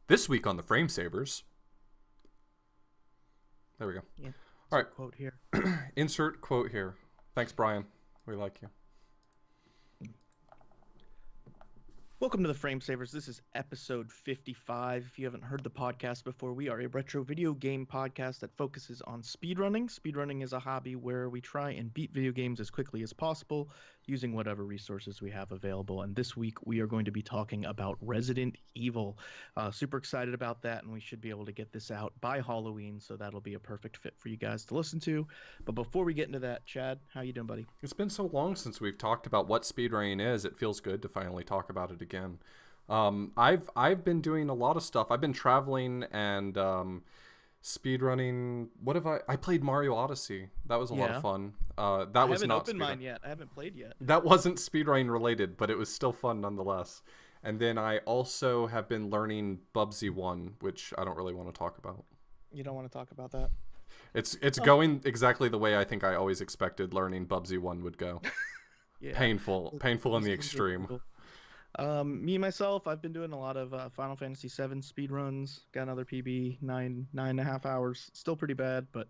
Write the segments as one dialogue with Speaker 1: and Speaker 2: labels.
Speaker 1: This week on the Frame Savers. There we go.
Speaker 2: Yeah.
Speaker 1: All right.
Speaker 2: Quote here.
Speaker 1: Insert quote here. Thanks, Brian. We like you.
Speaker 2: Welcome to the Frame Savers. This is episode 55. If you haven't heard the podcast before, we are a retro video game podcast that focuses on speedrunning. Speedrunning is a hobby where we try and beat video games as quickly as possible using whatever resources we have available. And this week we are going to be talking about Resident Evil. Super excited about that, and we should be able to get this out by Halloween, so that'll be a perfect fit for you guys to listen to. But before we get into that, Chad, how you doing, buddy?
Speaker 1: It's been so long since we've talked about what speedrunning is. It feels good to finally talk about it again. I've been doing a lot of stuff. I've been traveling and speedrunning. What have I played Mario Odyssey. That was a lot of fun. That
Speaker 2: I
Speaker 1: was
Speaker 2: haven't
Speaker 1: not
Speaker 2: opened mine yet. I haven't played yet.
Speaker 1: That wasn't speedrunning related, but it was still fun nonetheless. And then I also have been learning Bubsy 1, which I don't really want to talk about.
Speaker 2: You don't want to talk about that?
Speaker 1: It's going exactly the way I think I always expected learning Bubsy 1 would go.
Speaker 2: Yeah.
Speaker 1: Painful in the extreme.
Speaker 2: Me myself, I've been doing a lot of Final Fantasy VII speed runs. Got another PB, nine and a half hours. Still pretty bad, but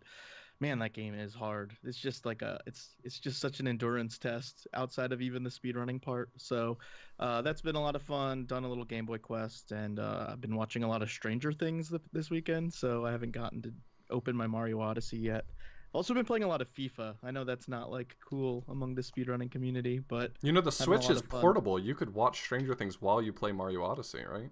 Speaker 2: man, that game is hard. It's just like it's just such an endurance test outside of even the speed running part. So that's been a lot of fun. Done a little Game Boy Quest, and I've been watching a lot of Stranger Things this weekend. So I haven't gotten to open my Mario Odyssey yet. Also been playing a lot of FIFA. I know that's not like cool among the speedrunning community, but
Speaker 1: you know the Switch is portable. You could watch Stranger Things while you play Mario Odyssey, right?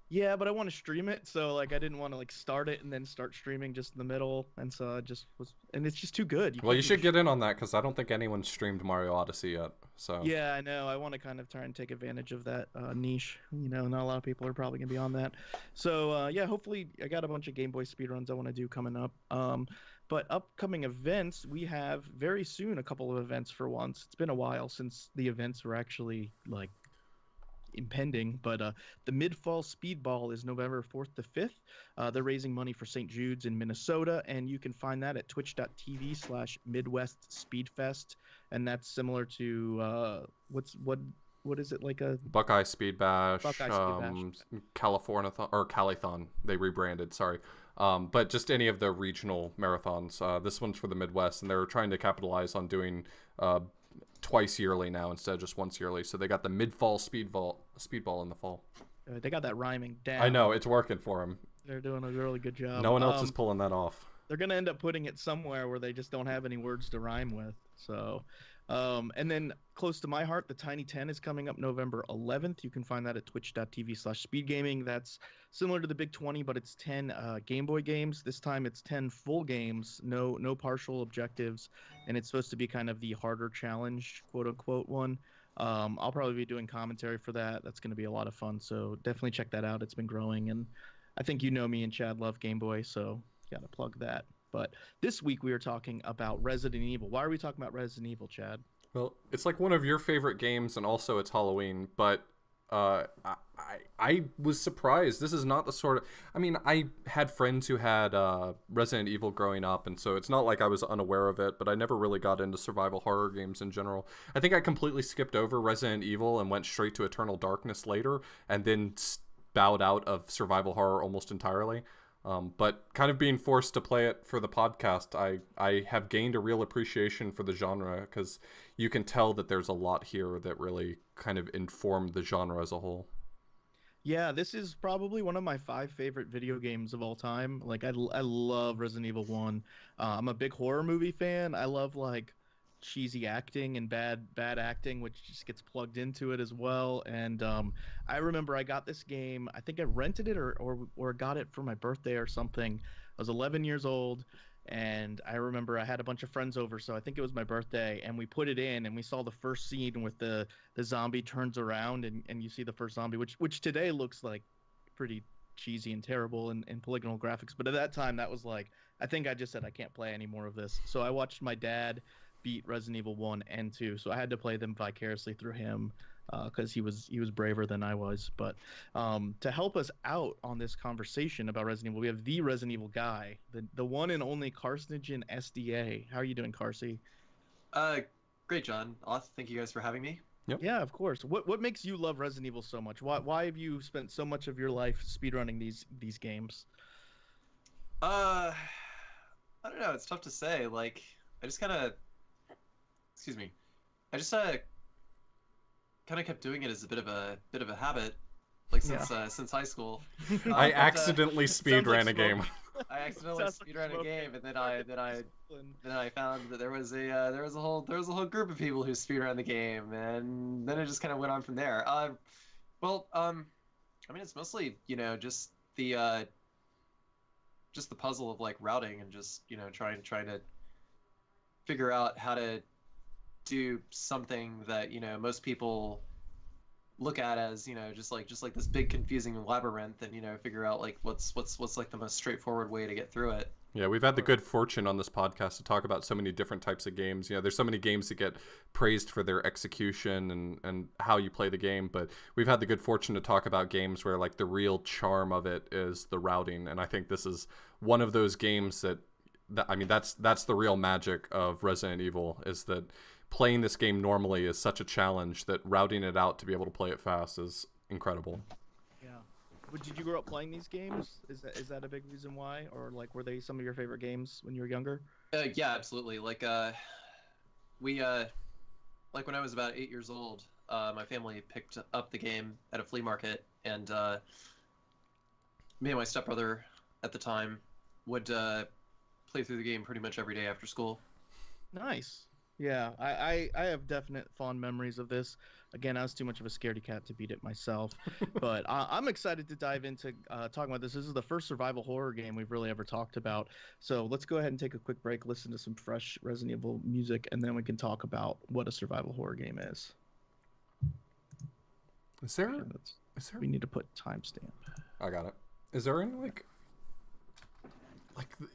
Speaker 2: Yeah, but I want to stream it, so like I didn't want to like start it and then start streaming just in the middle, and so I just was, and it's just too good.
Speaker 1: Well, you should get in on that because I don't think anyone streamed Mario Odyssey yet. So
Speaker 2: yeah, I know. I want to kind of try and take advantage of that niche. You know, not a lot of people are probably gonna be on that. So yeah, hopefully I got a bunch of Game Boy speedruns I want to do coming up. But upcoming events, we have very soon a couple of events for once. It's been a while since the events were actually like impending, but the Mid-Fall Speedball is November 4th to 5th. They're raising money for St. Jude's in Minnesota, and you can find that at twitch.tv/Midwest Speedfest, and that's similar to what is it, like a
Speaker 1: Buckeye Speed Bash,
Speaker 2: Buckeye Speed Bash.
Speaker 1: California or Calithon, they rebranded, sorry. But just any of the regional marathons. This one's for the Midwest, and they're trying to capitalize on doing twice yearly now instead of just once yearly. So they got the Mid-Fall Speedball in the fall.
Speaker 2: They got that rhyming down.
Speaker 1: I know, it's working for them.
Speaker 2: They're doing a really good job.
Speaker 1: No one else is pulling that off.
Speaker 2: They're going to end up putting it somewhere where they just don't have any words to rhyme with. So, and then close to my heart, the Tiny 10 is coming up November 11th. You can find that at twitch.tv/speedgaming. That's similar to the Big 20, but it's 10 Game Boy games. This time it's 10 full games, no partial objectives, and it's supposed to be kind of the harder challenge, quote unquote one. I'll probably be doing commentary for that. That's going to be a lot of fun. So definitely check that out. It's been growing, and I think you know me and Chad love Game Boy, so got to plug that. But this week we are talking about Resident Evil. Why are we talking about Resident Evil, Chad?
Speaker 1: Well, it's like one of your favorite games, and also it's Halloween, but I was surprised. This is not the sort of... I mean, I had friends who had Resident Evil growing up, and so it's not like I was unaware of it, but I never really got into survival horror games in general. I think I completely skipped over Resident Evil and went straight to Eternal Darkness later, and then bowed out of survival horror almost entirely. But kind of being forced to play it for the podcast, I have gained a real appreciation for the genre, because you can tell that there's a lot here that really kind of informed the genre as a whole.
Speaker 2: Yeah, this is probably one of my 5 favorite video games of all time. Like, I love Resident Evil 1. I'm a big horror movie fan. I love, like, cheesy acting and bad acting, which just gets plugged into it as well. And I remember I got this game. I think I rented it or got it for my birthday or something. I was 11 years old, and I remember I had a bunch of friends over, so I think it was my birthday, and we put it in, and we saw the first scene with the zombie turns around, and you see the first zombie, which today looks like pretty cheesy and terrible and polygonal graphics. But at that time, that was like, I think I just said I can't play any more of this. So I watched my dad beat Resident Evil 1 and 2, so I had to play them vicariously through him, because he was braver than I was. But to help us out on this conversation about Resident Evil, we have the Resident Evil guy, the one and only CarcinogenSDA. How are you doing, Carcy?
Speaker 3: Great, John. Thank you guys for having me.
Speaker 1: Yep.
Speaker 2: Yeah, of course. What makes you love Resident Evil so much? Why have you spent so much of your life speedrunning these games?
Speaker 3: Uh, I don't know. It's tough to say. Like, I just kind of, excuse me. I just kind of kept doing it as a bit of a habit, like
Speaker 2: Yeah.
Speaker 3: since high school.
Speaker 1: I
Speaker 3: But
Speaker 1: accidentally speed
Speaker 2: Sounds like
Speaker 1: ran a game.
Speaker 2: smoking.
Speaker 3: I accidentally
Speaker 2: Sounds like
Speaker 3: speedran a
Speaker 2: smoking.
Speaker 3: game, and
Speaker 2: Discipline.
Speaker 3: then I found that there was a whole group of people who speedran the game, and then it just kind of went on from there. Well, I mean, it's mostly just the puzzle of like routing and just trying to figure out how to do something that most people look at as just like this big confusing labyrinth, and figure out like what's like the most straightforward way to get through it.
Speaker 1: Yeah, we've had the good fortune on this podcast to talk about so many different types of games. There's so many games that get praised for their execution and how you play the game, but we've had the good fortune to talk about games where like the real charm of it is the routing, and I think this is one of those games that I mean that's the real magic of Resident Evil, is that playing this game normally is such a challenge that routing it out to be able to play it fast is incredible.
Speaker 2: Yeah. But did you grow up playing these games? Is that a big reason why, or like were they some of your favorite games when you were younger?
Speaker 3: Yeah, absolutely. Like we like when I was about 8 years old, my family picked up the game at a flea market, and me and my stepbrother at the time would play through the game pretty much every day after school.
Speaker 2: Nice. Yeah, I have definite fond memories of this. Again, I was too much of a scaredy cat to beat it myself, but I'm excited to dive into talking about this. This is the first survival horror game we've really ever talked about. So let's go ahead and take a quick break, listen to some fresh Resident Evil music, and then we can talk about what a survival horror game is.
Speaker 1: Is there?
Speaker 2: Okay,
Speaker 1: Is there?
Speaker 2: we need to put timestamp.
Speaker 1: I got it. Is there any like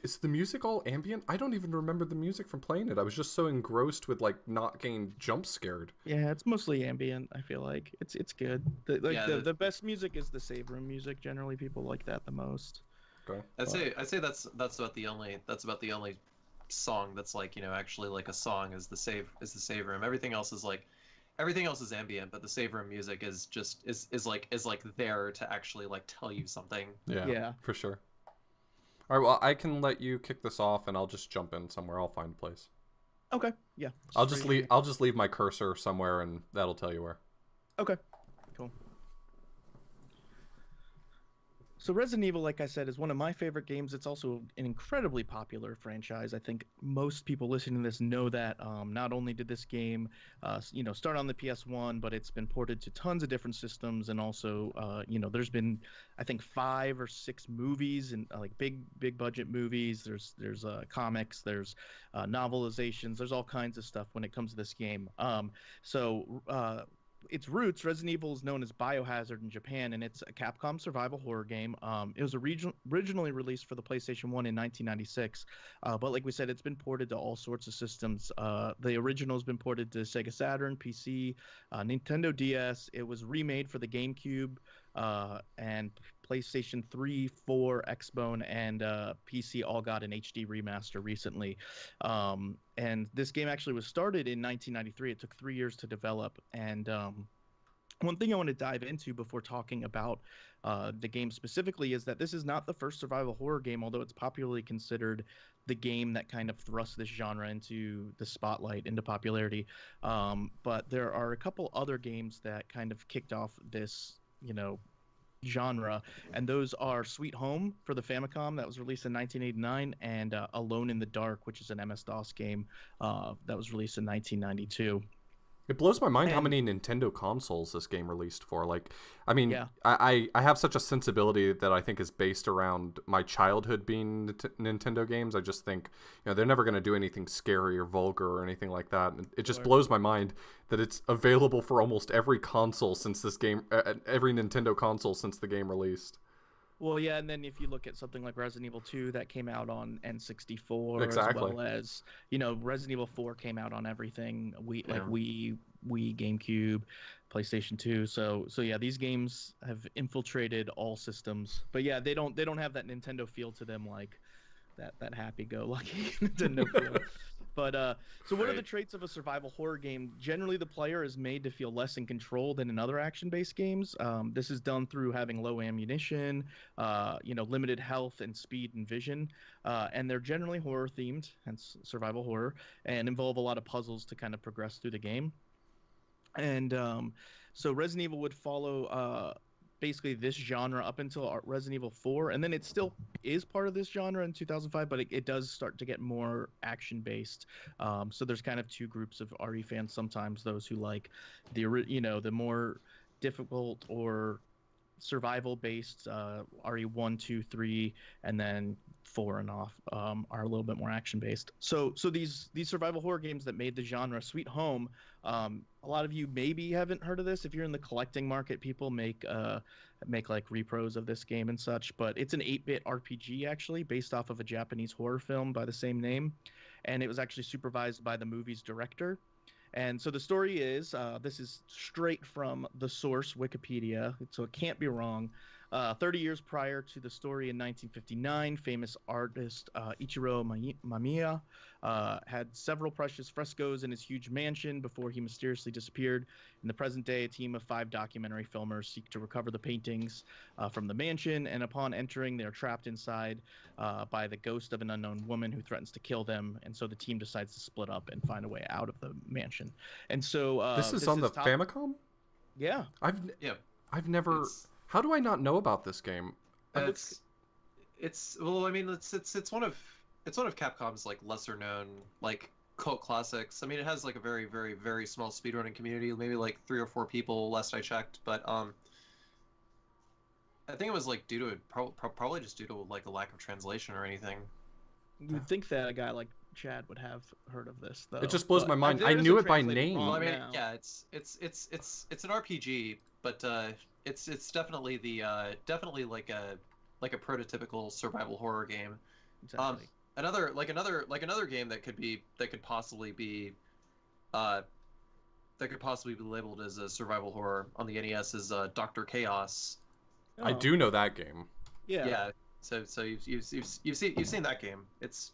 Speaker 1: is the music all ambient? I don't even remember the music from playing it. I was just so engrossed with like not getting jump scared.
Speaker 2: Yeah, it's mostly ambient. I feel like it's good.
Speaker 3: Yeah,
Speaker 2: The best music is the save room music. Generally, people like that the most.
Speaker 1: Okay.
Speaker 3: I'd say that's about the only song that's like actually like a song is the save room. Everything else is ambient, but the save room music is just is like there to actually like tell you something.
Speaker 1: Yeah.
Speaker 2: Yeah.
Speaker 1: For sure. All right. Well, I can let you kick this off, and I'll just jump in somewhere. I'll find a place.
Speaker 2: Okay. Yeah.
Speaker 1: I'll just leave. I'll just leave my cursor somewhere, and that'll tell you where.
Speaker 2: Okay. Cool. So Resident Evil, like I said, is one of my favorite games. It's also an incredibly popular franchise. I think most people listening to this know that. Not only did this game, start on the PS1, but it's been ported to tons of different systems, and also, there's been, I think, 5 or 6 movies and like big budget movies. There's comics, there's novelizations, there's all kinds of stuff when it comes to this game. Its roots, Resident Evil is known as Biohazard in Japan, and it's a Capcom survival horror game. It was originally released for the PlayStation 1 in 1996, but like we said, it's been ported to all sorts of systems. The original has been ported to Sega Saturn, PC, Nintendo DS. It was remade for the GameCube, and PlayStation 3, 4, Xbone, and PC all got an HD remaster recently. And this game actually was started in 1993. It took 3 years to develop. And one thing I want to dive into before talking about the game specifically is that this is not the first survival horror game, although it's popularly considered the game that kind of thrust this genre into the spotlight, into popularity. But there are a couple other games that kind of kicked off this, genre, and those are Sweet Home for the Famicom that was released in 1989, and Alone in the Dark, which is an MS-DOS game that was released in 1992.
Speaker 1: It blows my mind how
Speaker 2: And-
Speaker 1: many Nintendo consoles this game released for. Like, I mean,
Speaker 2: Yeah.
Speaker 1: I have such a sensibility that I think is based around my childhood being Nintendo games. I just think, they're never going to do anything scary or vulgar or anything like that. And it just
Speaker 2: Sure.
Speaker 1: blows my mind that it's available for almost every console since this game, every Nintendo console since the game released.
Speaker 2: Well, yeah, and then if you look at something like Resident Evil 2 that came out on N64,
Speaker 1: Exactly.
Speaker 2: as well as, Resident Evil 4 came out on everything,
Speaker 3: Yeah.
Speaker 2: Wii, GameCube, PlayStation 2. So yeah, these games have infiltrated all systems. But yeah, they don't have that Nintendo feel to them, like that happy-go-lucky Nintendo feel. But so what are the
Speaker 1: Right.
Speaker 2: traits of a survival horror game? Generally, the player is made to feel less in control than in other action-based games. This is done through having low ammunition, limited health and speed and vision, and they're generally horror themed, hence survival horror, and involve a lot of puzzles to kind of progress through the game. And so Resident Evil would follow basically this genre up until Resident Evil 4, and then it still is part of this genre in 2005, but it does start to get more action based. So there's kind of two groups of RE fans. Sometimes those who like the more difficult or survival based RE 1, 2, 3, and then 4 and off are a little bit more action based. So these survival horror games that made the genre Sweet Home, a lot of you maybe haven't heard of this. If you're in the collecting market, people make like repros of this game and such, but it's an 8-bit RPG actually based off of a Japanese horror film by the same name, and it was actually supervised by the movie's director. And so the story is this is straight from the source, Wikipedia, so it can't be wrong. 30 years prior to the story in 1959, famous artist Ichiro Mamiya had several precious frescoes in his huge mansion before he mysteriously disappeared. In the present day, a team of 5 documentary filmers seek to recover the paintings from the mansion, and upon entering, they are trapped inside by the ghost of an unknown woman who threatens to kill them. And so the team decides to split up and find a way out of the mansion. And so
Speaker 1: This is
Speaker 2: this
Speaker 1: on
Speaker 2: is
Speaker 1: the Famicom?
Speaker 2: Yeah.
Speaker 3: Yeah,
Speaker 1: I've never.
Speaker 3: it's
Speaker 1: How do I not know about this game?
Speaker 3: it's well, I mean, it's one of Capcom's like lesser known like cult classics. I mean, it has like a very very very small speedrunning community, maybe like 3 or 4 people last I checked, but I think it was like due to probably just due to like a lack of translation or anything.
Speaker 2: You'd think that a guy like Chad would have heard of this, though.
Speaker 1: It just blows my mind.
Speaker 2: there
Speaker 1: I
Speaker 2: is
Speaker 1: knew
Speaker 2: a
Speaker 1: it by
Speaker 2: translated
Speaker 1: name.
Speaker 2: ROM
Speaker 3: Well, I mean,
Speaker 2: now.
Speaker 3: yeah, it's an RPG, but it's definitely definitely like a prototypical survival horror game.
Speaker 2: Exactly.
Speaker 3: Another game that could possibly be labeled as a survival horror on the NES is Doctor Chaos.
Speaker 1: I do know that game.
Speaker 2: Yeah.
Speaker 3: Yeah. So you've seen that game. It's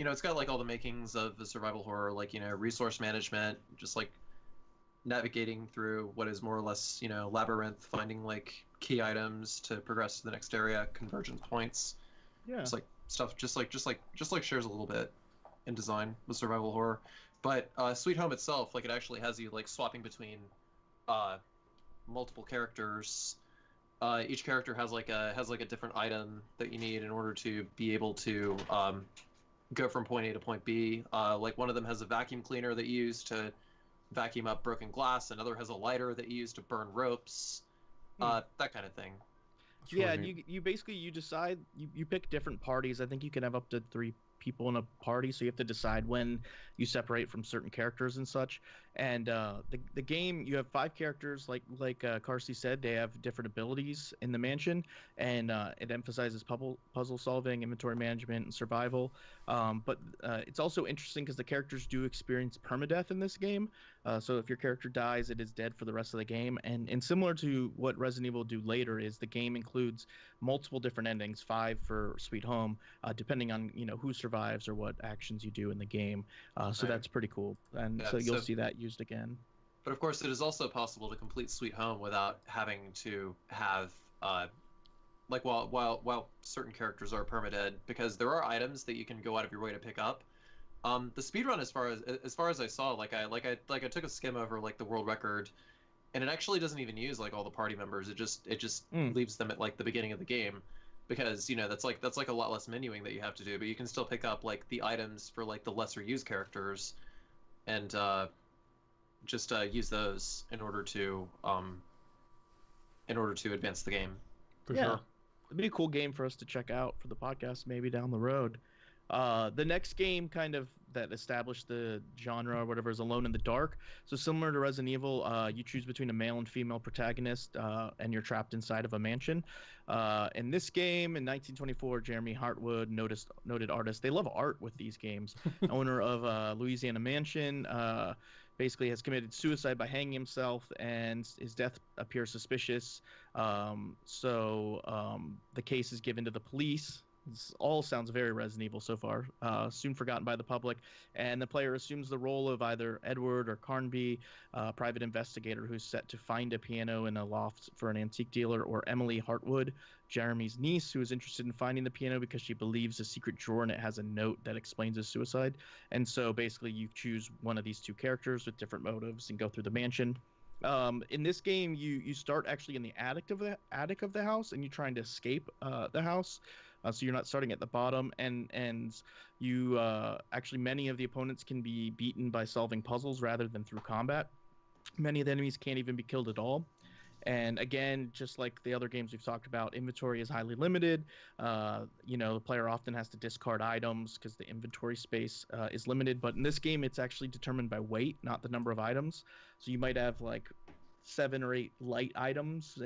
Speaker 3: it's got like all the makings of the survival horror, like resource management, just like navigating through what is more or less labyrinth, finding like key items to progress to the next area, convergence points.
Speaker 2: Yeah.
Speaker 3: It's like stuff just like shares a little bit in design with survival horror. But Sweet Home itself, like it actually has you like swapping between multiple characters. Each character has like a different item that you need in order to be able to go from point A to point B. Like one of them has a vacuum cleaner that you use to vacuum up broken glass. Another has a lighter that you use to burn ropes. That kind of thing.
Speaker 1: That's really
Speaker 2: Yeah, and
Speaker 1: neat.
Speaker 2: you basically you decide you pick different parties. I think you can have up to 3 people in a party, so you have to decide when you separate from certain characters and such. And the game, you have 5 characters, like Carsey said, they have different abilities in the mansion, and it emphasizes puzzle solving, inventory management, and survival. But it's also interesting because the characters do experience permadeath in this game. So if your character dies, it is dead for the rest of the game. And similar to what Resident Evil do later, is the game includes multiple different endings, 5 for Sweet Home, depending on who survives or what actions you do in the game. So
Speaker 3: Right.
Speaker 2: that's pretty cool, and
Speaker 3: Yeah,
Speaker 2: so you'll
Speaker 3: so-
Speaker 2: see that used again.
Speaker 3: But of course, it is also possible to complete Sweet Home without having to have like while certain characters are permadead, because there are items that you can go out of your way to pick up. The speedrun, as far as I saw, I took a skim over like the world record, and it actually doesn't even use like all the party members. It just leaves them at like the beginning of the game, because that's like a lot less menuing that you have to do, but you can still pick up like the items for like the lesser used characters, and just use those in order to advance the game.
Speaker 1: For
Speaker 2: Yeah.
Speaker 1: sure.
Speaker 2: It'd be a cool game for us to check out for the podcast maybe down the road. The next game kind of that established the genre or whatever is Alone in the Dark. So similar to Resident Evil, you choose between a male and female protagonist, and you're trapped inside of a mansion. In this game, in 1924, Jeremy Hartwood, noted artist, they love art with these games, owner of Louisiana Mansion, basically has committed suicide by hanging himself, and his death appears suspicious. So the case is given to the police, This all sounds very Resident Evil so far. Soon forgotten by the public, and the player assumes the role of either Edward or Carnby, a private investigator who's set to find a piano in a loft for an antique dealer, or Emily Hartwood, Jeremy's niece, who is interested in finding the piano because she believes a secret drawer in it has a note that explains his suicide. And so basically, you choose one of these two characters with different motives and go through the mansion. In this game, you start actually in the attic of the house, and you're trying to escape the house. So you're not starting at the bottom, and you actually, many of the opponents can be beaten by solving puzzles rather than through combat. Many of the enemies can't even be killed at all. And again, just like the other games we've talked about, inventory is highly limited. The player often has to discard items because the inventory space is limited. But in this game, it's actually determined by weight, not the number of items. So you might have like 7 or 8 light items,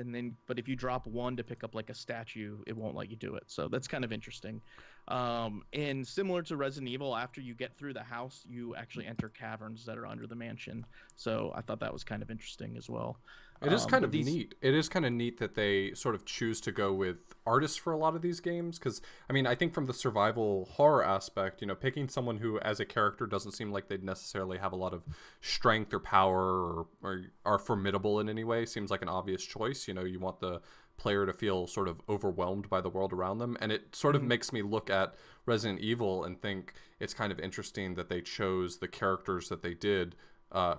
Speaker 2: but if you drop one to pick up like a statue, it won't let you do it. So that's kind of interesting. And similar to Resident Evil, after you get through the house, you actually enter caverns that are under the mansion. So I thought that was kind of interesting as well.
Speaker 1: It is kind of neat. It is kind of neat that they sort of choose to go with artists for a lot of these games. Because, I mean, I think from the survival horror aspect, picking someone who, as a character, doesn't seem like they'd necessarily have a lot of strength or power or are formidable in any way seems like an obvious choice. You want the player to feel sort of overwhelmed by the world around them. And it sort of makes me look at Resident Evil and think it's kind of interesting that they chose the characters that they did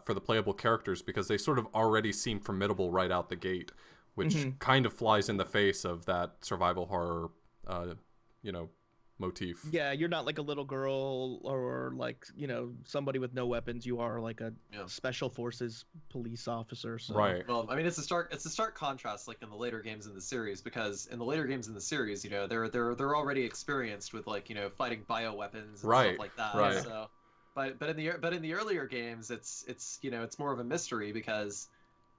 Speaker 1: for the playable characters, because they sort of already seem formidable right out the gate, which kind of flies in the face of that survival horror, motif.
Speaker 2: Yeah, you're not like a little girl or like, somebody with no weapons. You are like a special forces police officer. So.
Speaker 1: Right.
Speaker 3: Well, I mean, it's a stark contrast, like in the later games in the series, because in the later games in the series, they're already experienced with like, fighting bioweapons and stuff like that.
Speaker 1: Right.
Speaker 3: So, but in the earlier games, it's more of a mystery, because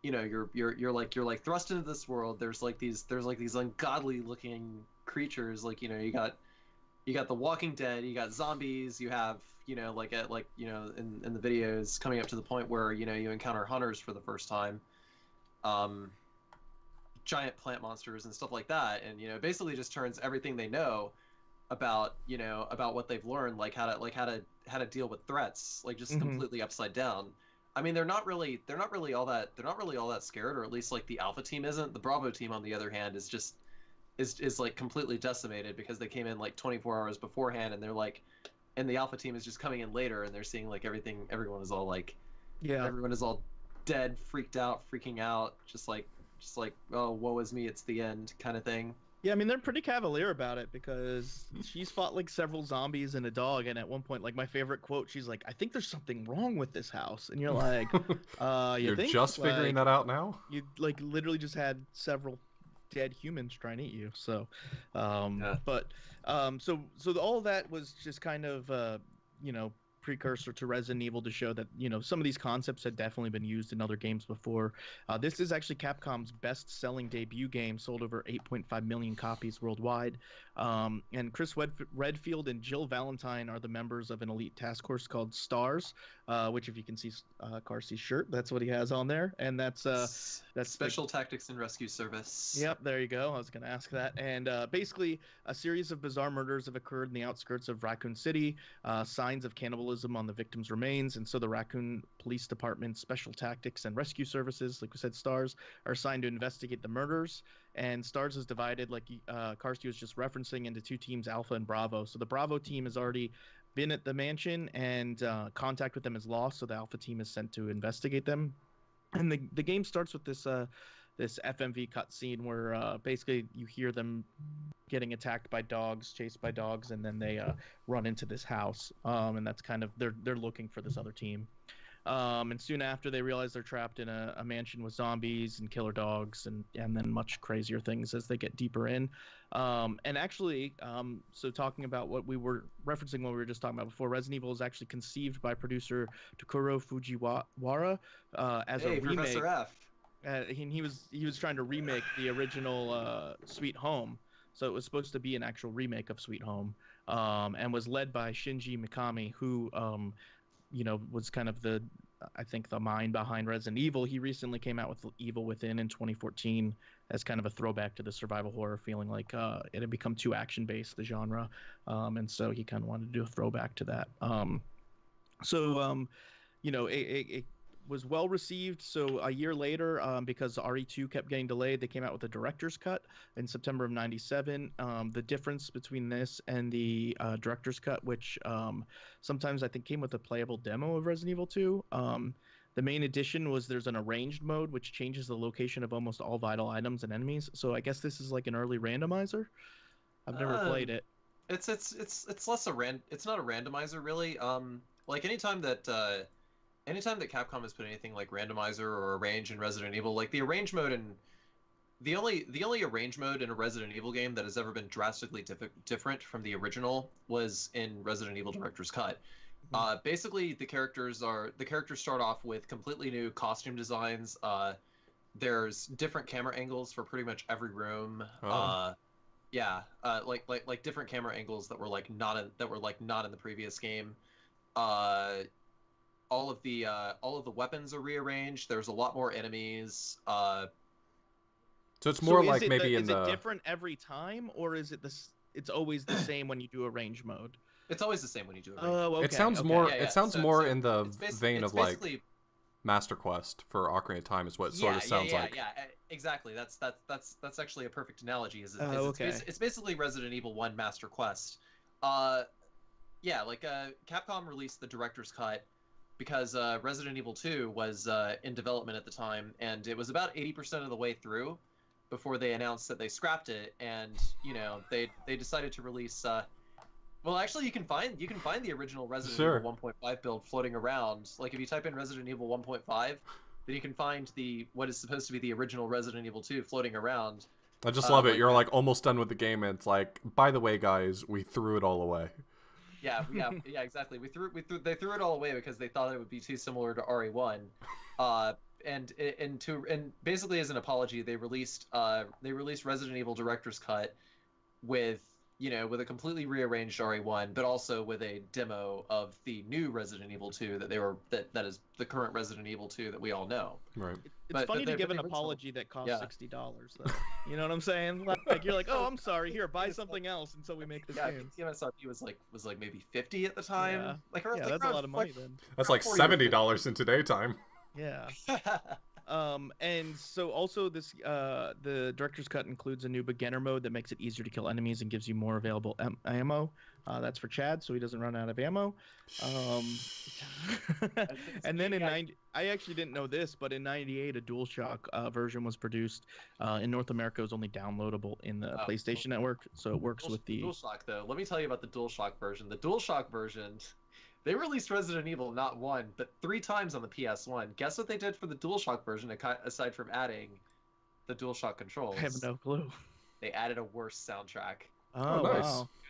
Speaker 3: you're like thrust into this world. There's like these ungodly looking creatures, like you got the Walking Dead, you got zombies, you have in the videos coming up to the point where you encounter hunters for the first time, giant plant monsters and stuff like that, and basically just turns everything they know about what they've learned, like how to deal with threats, like just completely upside down. I mean, they're not really all that scared, or at least like the Alpha team isn't. The Bravo team, on the other hand, is like completely decimated, because they came in like 24 hours beforehand, and they're like, and the Alpha team is just coming in later, and they're seeing like everyone is all like, everyone is all dead, freaking out, just like oh, woe is me, it's the end kind of thing.
Speaker 2: Yeah, I mean, they're pretty cavalier about it, because she's fought like several zombies and a dog, and at one point, like my favorite quote, she's like, "I think there's something wrong with this house," and you're like,
Speaker 1: You're
Speaker 2: think?
Speaker 1: just figuring that out now?
Speaker 2: You like literally just had several dead humans trying to eat you. So, so all of that was just kind of precursor to Resident Evil, to show that some of these concepts had definitely been used in other games before. This is actually Capcom's best-selling debut game, sold over 8.5 million copies worldwide. And Chris Redfield and Jill Valentine are the members of an elite task force called STARS, which, if you can see Carcy's shirt, that's what he has on there, and that's
Speaker 3: Special Tactics and Rescue Service.
Speaker 2: Yep, there you go. I was going to ask that. And basically, a series of bizarre murders have occurred in the outskirts of Raccoon City, signs of cannibalism on the victim's remains, and so the Raccoon Police Department, Special Tactics and Rescue Services, like we said, STARS, are assigned to investigate the murders. And STARS is divided, like Karsti was just referencing, into two teams, Alpha and Bravo. So the Bravo team has already been at the mansion, and contact with them is lost, so the Alpha team is sent to investigate them. And the game starts with this FMV cutscene where basically you hear them getting attacked by dogs, chased by dogs, and then they run into this house. And that's kind of they're looking for this other team. And soon after, they realize they're trapped in a mansion with zombies and killer dogs, and then much crazier things as they get deeper in. And actually, so talking about what we were referencing when we were just talking about before, Resident Evil is actually conceived by producer Takuro Fujiwara as a remake.
Speaker 3: Professor F.
Speaker 2: He was trying to remake the original Sweet Home, so it was supposed to be an actual remake of Sweet Home, and was led by Shinji Mikami, who was kind of I think the mind behind Resident Evil. He recently came out with Evil Within in 2014, as kind of a throwback to the survival horror, feeling like it had become too action based, the genre, and so he kind of wanted to do a throwback to that. So it was well received. So a year later, because RE2 kept getting delayed, they came out with a director's cut in September of '97. The difference between this and the director's cut, which sometimes I think came with a playable demo of Resident Evil 2. The main addition was there's an arranged mode which changes the location of almost all vital items and enemies. So I guess this is like an early randomizer. I've never played it.
Speaker 3: It's less it's not a randomizer really. Like anytime that Capcom has put anything like randomizer or arrange in Resident Evil, like the arrange mode and the only arrange mode in a Resident Evil game that has ever been drastically different from the original was in Resident Evil Director's Cut. Basically, the characters start off with completely new costume designs. There's different camera angles for pretty much every room. Like different camera angles that were not in the previous game. All of the weapons are rearranged. There's a lot more enemies.
Speaker 1: So it's more
Speaker 2: so
Speaker 1: like maybe
Speaker 2: is it different every time, or is it it's always the same when you do arrange mode?
Speaker 3: It's always the same when you do it.
Speaker 2: Oh, okay.
Speaker 1: It sounds more. It sounds more in the vein of like
Speaker 3: basically
Speaker 1: Master Quest for Ocarina of Time is what it sort of sounds like.
Speaker 3: Yeah, exactly. That's actually a perfect analogy.
Speaker 2: Okay.
Speaker 3: It's basically Resident Evil 1 Master Quest. Capcom released the director's cut because Resident Evil 2 was in development at the time, and it was about 80% of the way through before they announced that they scrapped it, and they decided to release. Well, actually, you can find the original Resident Evil 1.5 build floating around. Like if you type in Resident Evil 1.5, then you can find what is supposed to be the original Resident Evil 2 floating around.
Speaker 1: I just love it. You're like almost done with the game, and it's like, by the way, guys, we threw it all away.
Speaker 3: Yeah, exactly. They threw it all away because they thought it would be too similar to RE1. And basically as an apology, they released Resident Evil Director's Cut with a completely rearranged RE1, but also with a demo of the new Resident Evil 2 that is the current Resident Evil 2 that we all know.
Speaker 1: Right.
Speaker 2: It's funny to give an apology that costs $60 though. You know what I'm saying? Like you're like, "Oh, I'm sorry. Here, buy something else until we make this game."
Speaker 3: The MSRP was like maybe 50 at the time.
Speaker 2: Yeah.
Speaker 3: Like
Speaker 2: that's a lot of money then.
Speaker 1: That's like $70 in today time.
Speaker 2: Yeah. And so also this the director's cut includes a new beginner mode that makes it easier to kill enemies and gives you more available ammo. That's for Chad, so he doesn't run out of ammo. And then I actually didn't know this, but in '98 a DualShock version was produced. In North America, it was only downloadable in the PlayStation Network, so it works with the
Speaker 3: DualShock. Though, let me tell you about the DualShock version. The DualShock version. They released Resident Evil not 1, but 3 times on the PS1. Guess what they did for the DualShock version, aside from adding the DualShock controls?
Speaker 2: I have no clue.
Speaker 3: They added a worse soundtrack.
Speaker 2: Oh,
Speaker 1: nice.
Speaker 2: Wow.
Speaker 3: It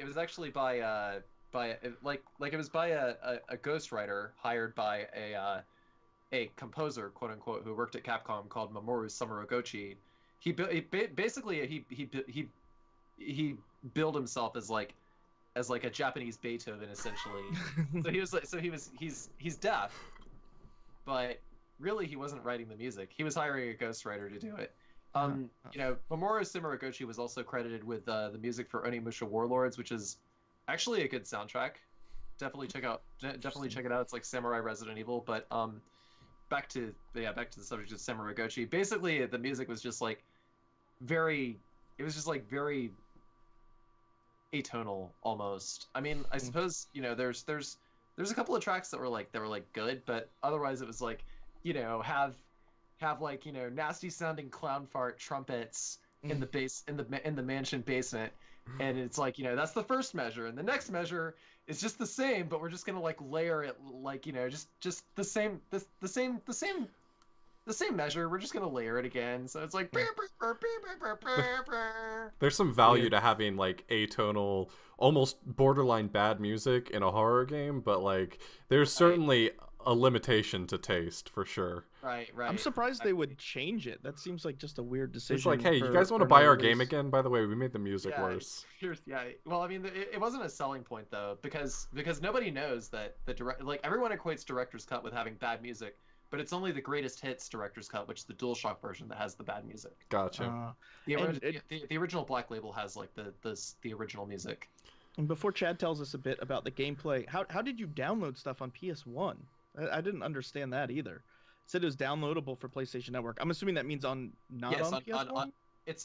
Speaker 3: was actually by a ghostwriter hired by a composer, quote unquote, who worked at Capcom called Mamoru Sumorogochi. He billed himself as like a Japanese Beethoven, essentially. He's deaf, but really he wasn't writing the music. He was hiring a ghostwriter to do it. Mamoru Sumorogochi was also credited with the music for Onimusha Warlords, which is actually a good soundtrack. Definitely check it out. It's like Samurai Resident Evil. But back to the subject of Sumorogochi. Basically, the music was just like very atonal almost. I mean, I suppose there's a couple of tracks that were good, but otherwise it was like have nasty sounding clown fart trumpets in the mansion basement, and it's like that's the first measure, and the next measure is just the same, but we're just gonna layer it just the same measure. We're just gonna layer it again, so it's like
Speaker 1: there's some value to having atonal, almost borderline bad music in a horror game, but there's certainly a limitation to taste for sure.
Speaker 3: Right.
Speaker 2: I'm surprised they would change it. That seems like just a weird decision.
Speaker 1: It's like, hey, you guys want to buy our game again? By the way, we made the music worse.
Speaker 3: Yeah. Well, I mean, it wasn't a selling point though, because nobody knows that everyone equates director's cut with having bad music, but it's only the greatest hits director's cut, which is the DualShock version, that has the bad music.
Speaker 1: Gotcha.
Speaker 3: The original Black Label has like the original music.
Speaker 2: And before Chad tells us a bit about the gameplay, how did you download stuff on PS1? I didn't understand that either. It said it was downloadable for PlayStation Network. I'm assuming that means on PS1.
Speaker 3: It's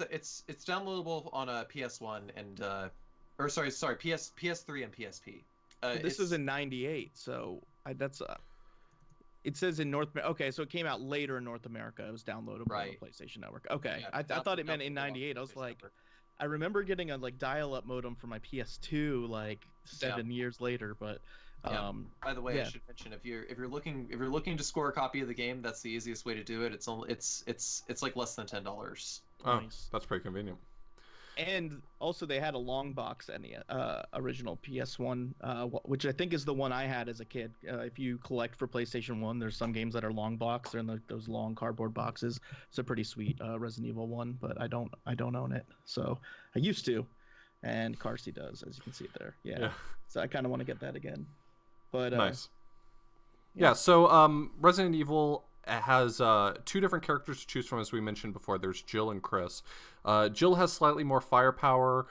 Speaker 3: downloadable on a PS1 and PS3 and PSP.
Speaker 2: This was in '98, so it says in North. Okay, so it came out later in North America. It was downloadable on the PlayStation Network. Okay, yeah, I thought it meant in '98. I was like, I remember getting a dial-up modem for my PS2 like 7 years later, but.
Speaker 3: By the way, I should mention if you're looking to score a copy of the game, that's the easiest way to do it. It's like less than $10.
Speaker 1: Oh, nice. That's pretty convenient.
Speaker 2: And also, they had a long box and the original PS1, which I think is the one I had as a kid. If you collect for PlayStation 1, there's some games that are long box. They're in those long cardboard boxes. It's a pretty sweet Resident Evil 1, but I don't own it. So I used to, and Carsey does, as you can see it there. Yeah. So I kind of want to get that again. But
Speaker 1: nice. Yeah. So Resident Evil has 2 different characters to choose from, as we mentioned before. There's Jill and Chris. Jill has slightly more firepower.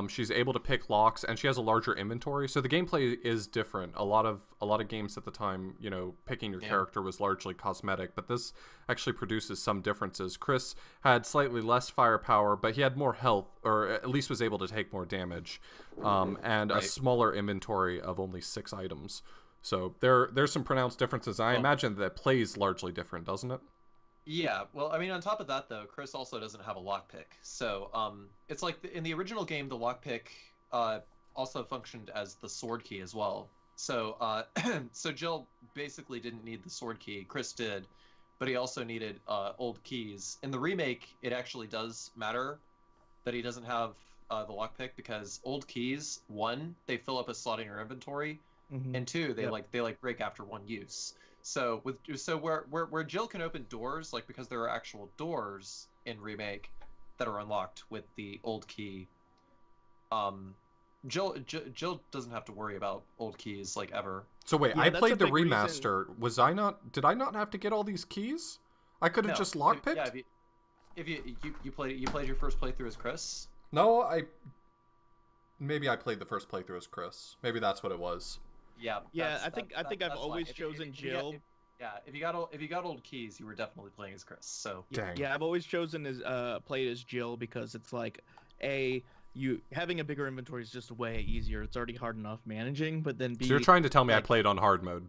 Speaker 1: She's able to pick locks, and she has a larger inventory. So the gameplay is different. A lot of games at the time, picking your character was largely cosmetic, but this actually produces some differences. Chris had slightly less firepower, but he had more health, or at least was able to take more damage, and a smaller inventory of only 6 items. So there's some pronounced differences. I imagine that plays largely different, doesn't it?
Speaker 3: Yeah, well, I mean, on top of that, though, Chris also doesn't have a lockpick. So it's like in the original game, the lockpick also functioned as the sword key as well. So so Jill basically didn't need the sword key. Chris did, but he also needed old keys. In the remake, it actually does matter that he doesn't have the lockpick, because old keys, 1, they fill up a slot in your inventory, and 2, they break after 1 use. So where Jill can open doors, like, because there are actual doors in remake that are unlocked with the old key, Jill doesn't have to worry about old keys like ever.
Speaker 1: So wait, I played the remaster. Reason. Did I not have to get all these keys? I could have just lockpicked.
Speaker 3: Yeah, if you played your first playthrough as Chris.
Speaker 1: No, maybe I played the first playthrough as Chris. Maybe that's what it was.
Speaker 2: Yeah, I think I've always chosen Jill.
Speaker 3: If you got old keys, you were definitely playing as Chris. So
Speaker 1: dang.
Speaker 2: Yeah, I've always chosen played as Jill, because it's like you having a bigger inventory is just way easier. It's already hard enough managing, but then
Speaker 1: So you're trying to tell me I played on hard mode?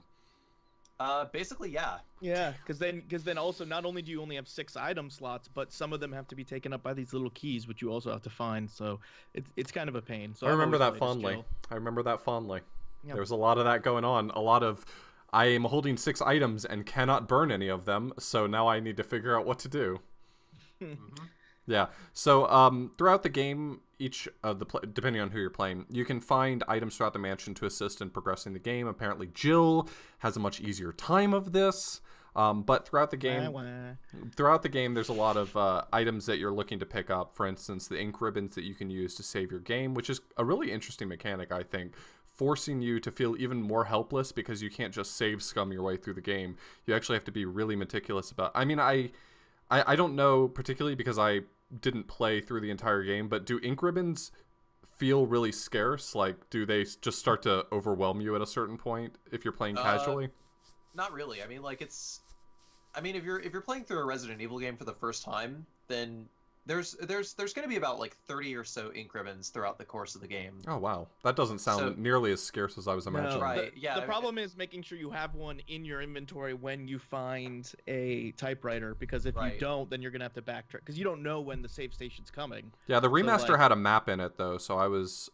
Speaker 3: Basically, yeah.
Speaker 2: Yeah, because then also, not only do you only have 6 item slots, but some of them have to be taken up by these little keys, which you also have to find. So it's kind of a pain. So
Speaker 1: I remember that fondly. Yeah. There was a lot of that going on. A lot of, I am holding 6 items and cannot burn any of them, so now I need to figure out what to do. Yeah. So throughout the game, each of depending on who you're playing, you can find items throughout the mansion to assist in progressing the game. Apparently, Jill has a much easier time of this. But throughout the game, there's a lot of items that you're looking to pick up. For instance, the ink ribbons that you can use to save your game, which is a really interesting mechanic, I think, forcing you to feel even more helpless, because you can't just save scum your way through the game. You actually have to be really meticulous about. I mean, I don't know particularly, because I didn't play through the entire game, but do ink ribbons feel really scarce? Like, do they just start to overwhelm you at a certain point if you're playing casually?
Speaker 3: Not really. I mean, like, if you're playing through a Resident Evil game for the first time, then there's going to be about like 30 or so ink ribbons throughout the course of the game.
Speaker 1: Oh wow, that doesn't sound nearly as scarce as I was imagining.
Speaker 2: No, right? The problem is making sure you have one in your inventory when you find a typewriter, because if you don't, then you're gonna have to backtrack, because you don't know when the save station's coming.
Speaker 1: Yeah, the remaster had a map in it though, so I was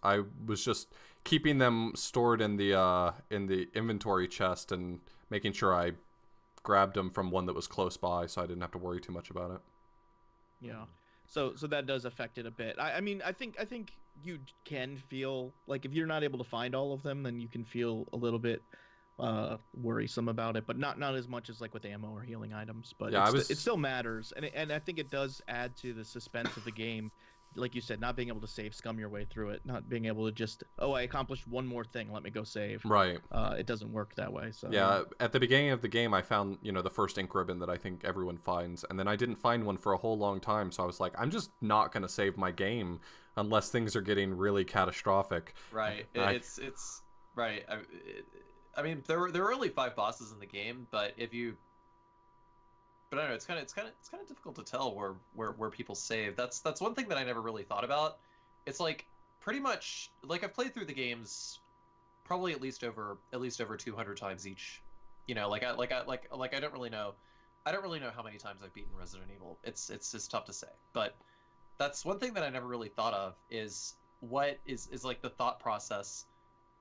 Speaker 1: just keeping them stored in the inventory chest and making sure I grabbed them from one that was close by, so I didn't have to worry too much about it.
Speaker 2: Yeah. So that does affect it a bit. I mean, I think you can feel like, if you're not able to find all of them, then you can feel a little bit worrisome about it, but not as much as like with ammo or healing items. But yeah, it still matters, and I think it does add to the suspense of the game, like you said, not being able to save scum your way through it, not being able to just, oh, I accomplished one more thing, let me go save.
Speaker 1: Right.
Speaker 2: It doesn't work that way. So
Speaker 1: Yeah, at the beginning of the game, I found, the first ink ribbon that I think everyone finds, and then I didn't find one for a whole long time, so I was like, I'm just not going to save my game unless things are getting really catastrophic.
Speaker 3: Right. It's right. I mean, there were only 5 bosses in the game, but but I don't know. It's kind of difficult to tell where people save. That's one thing that I never really thought about. It's like pretty much like I've played through the games probably at least over 200 times each. I don't really know. I don't really know how many times I've beaten Resident Evil. It's just tough to say. But that's one thing that I never really thought of is what is like the thought process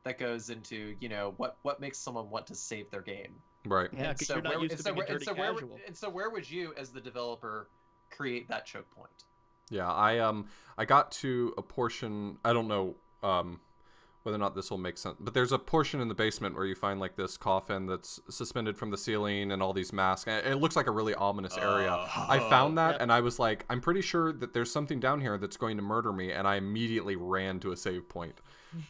Speaker 3: that goes into what makes someone want to save their game.
Speaker 2: Right. Yeah, because you're not used to being a dirty casual.
Speaker 3: And so where would you, as the developer, create that choke point?
Speaker 1: Yeah, I got to a portion. I don't know whether or not this will make sense, but there's a portion in the basement where you find like this coffin that's suspended from the ceiling and all these masks. It looks like a really ominous area. I found that and I was like, I'm pretty sure that there's something down here that's going to murder me, and I immediately ran to a save point.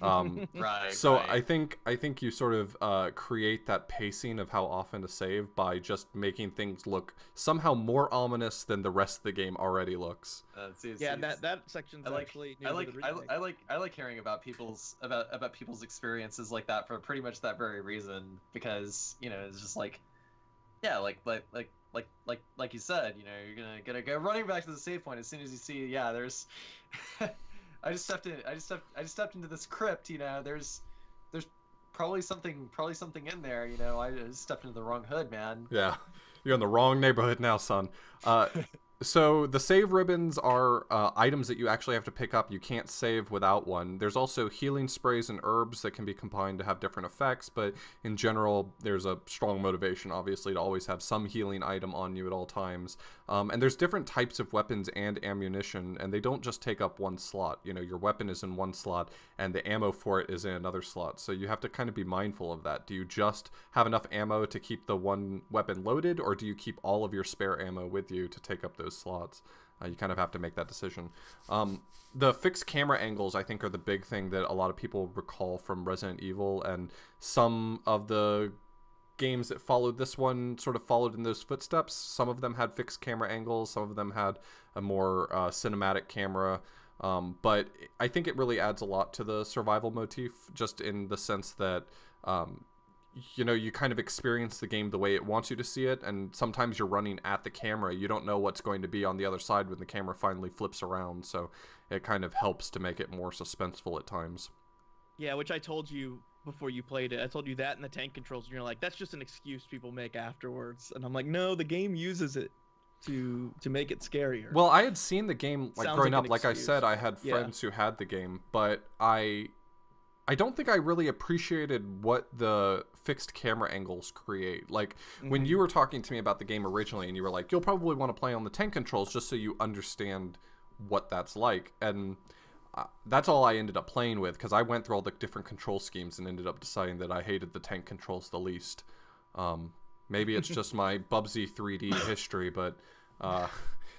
Speaker 3: Right.
Speaker 1: So
Speaker 3: right.
Speaker 1: I think you sort of create that pacing of how often to save by just making things look somehow more ominous than the rest of the game already looks.
Speaker 2: That section's actually.
Speaker 3: I like hearing about people's experiences like that for pretty much that very reason, because it's just like, yeah, like you said, you're gonna go running back to the save point as soon as you see, yeah, there's. I just stepped into this crypt. There's probably something in there. I just stepped into the wrong hood, man.
Speaker 1: Yeah, you're in the wrong neighborhood now, son. So the save ribbons are items that you actually have to pick up. You can't save without one. There's also healing sprays and herbs that can be combined to have different effects, but in general, there's a strong motivation, obviously, to always have some healing item on you at all times. And there's different types of weapons and ammunition, and they don't just take up one slot. Your weapon is in one slot, and the ammo for it is in another slot. So you have to kind of be mindful of that. Do you just have enough ammo to keep the one weapon loaded, or do you keep all of your spare ammo with you to take up those slots? You kind of have to make that decision. The fixed camera angles, I think, are the big thing that a lot of people recall from Resident Evil, and some of the games that followed this one sort of followed in those footsteps. Some of them had fixed camera angles, some of them had a more cinematic camera, but I think it really adds a lot to the survival motif, just in the sense that you kind of experience the game the way it wants you to see it, and sometimes you're running at the camera. You don't know what's going to be on the other side when the camera finally flips around, so it kind of helps to make it more suspenseful at times.
Speaker 2: Yeah, which I told you before you played it. I told you that and the tank controls, and you're like, that's just an excuse people make afterwards. And I'm like, no, the game uses it to make it scarier.
Speaker 1: Well, I had seen the game growing up. Like I said, I had
Speaker 2: Yeah.
Speaker 1: friends who had the game, but I don't think I really appreciated what the fixed camera angles create. Like, when you were talking to me about the game originally, and you were like, you'll probably want to play on the tank controls just so you understand what that's like. And that's all I ended up playing with, because I went through all the different control schemes and ended up deciding that I hated the tank controls the least. Maybe it's just my Bubsy 3D history, but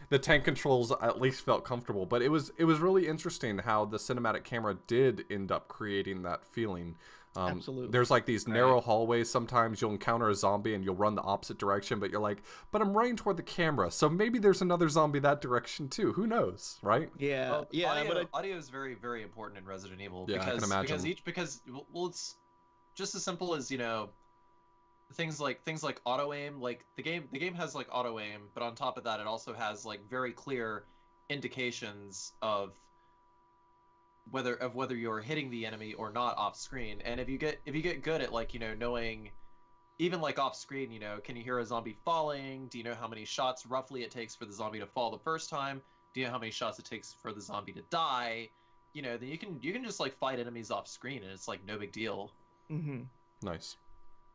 Speaker 1: the tank controls at least felt comfortable. But it was really interesting how the cinematic camera did end up creating that feeling.
Speaker 2: Absolutely.
Speaker 1: There's like these narrow hallways. Sometimes you'll encounter a zombie and you'll run the opposite direction, but you're like, but I'm running toward the camera, so maybe there's another zombie that direction too. Who knows, right?
Speaker 2: Yeah,
Speaker 3: Well,
Speaker 2: yeah.
Speaker 3: audio is very, very important in Resident Evil.
Speaker 1: Yeah, I can imagine.
Speaker 3: Because it's just as simple as things like auto aim. Like the game has like auto aim, but on top of that, it also has like very clear indications of whether you're hitting the enemy or not off screen. And if you get good at like knowing, even like off screen, can you hear a zombie falling? Do you know how many shots roughly it takes for the zombie to fall the first time? Do you know how many shots it takes for the zombie to die? Then you can just like fight enemies off screen, and it's like no big deal.
Speaker 1: Nice.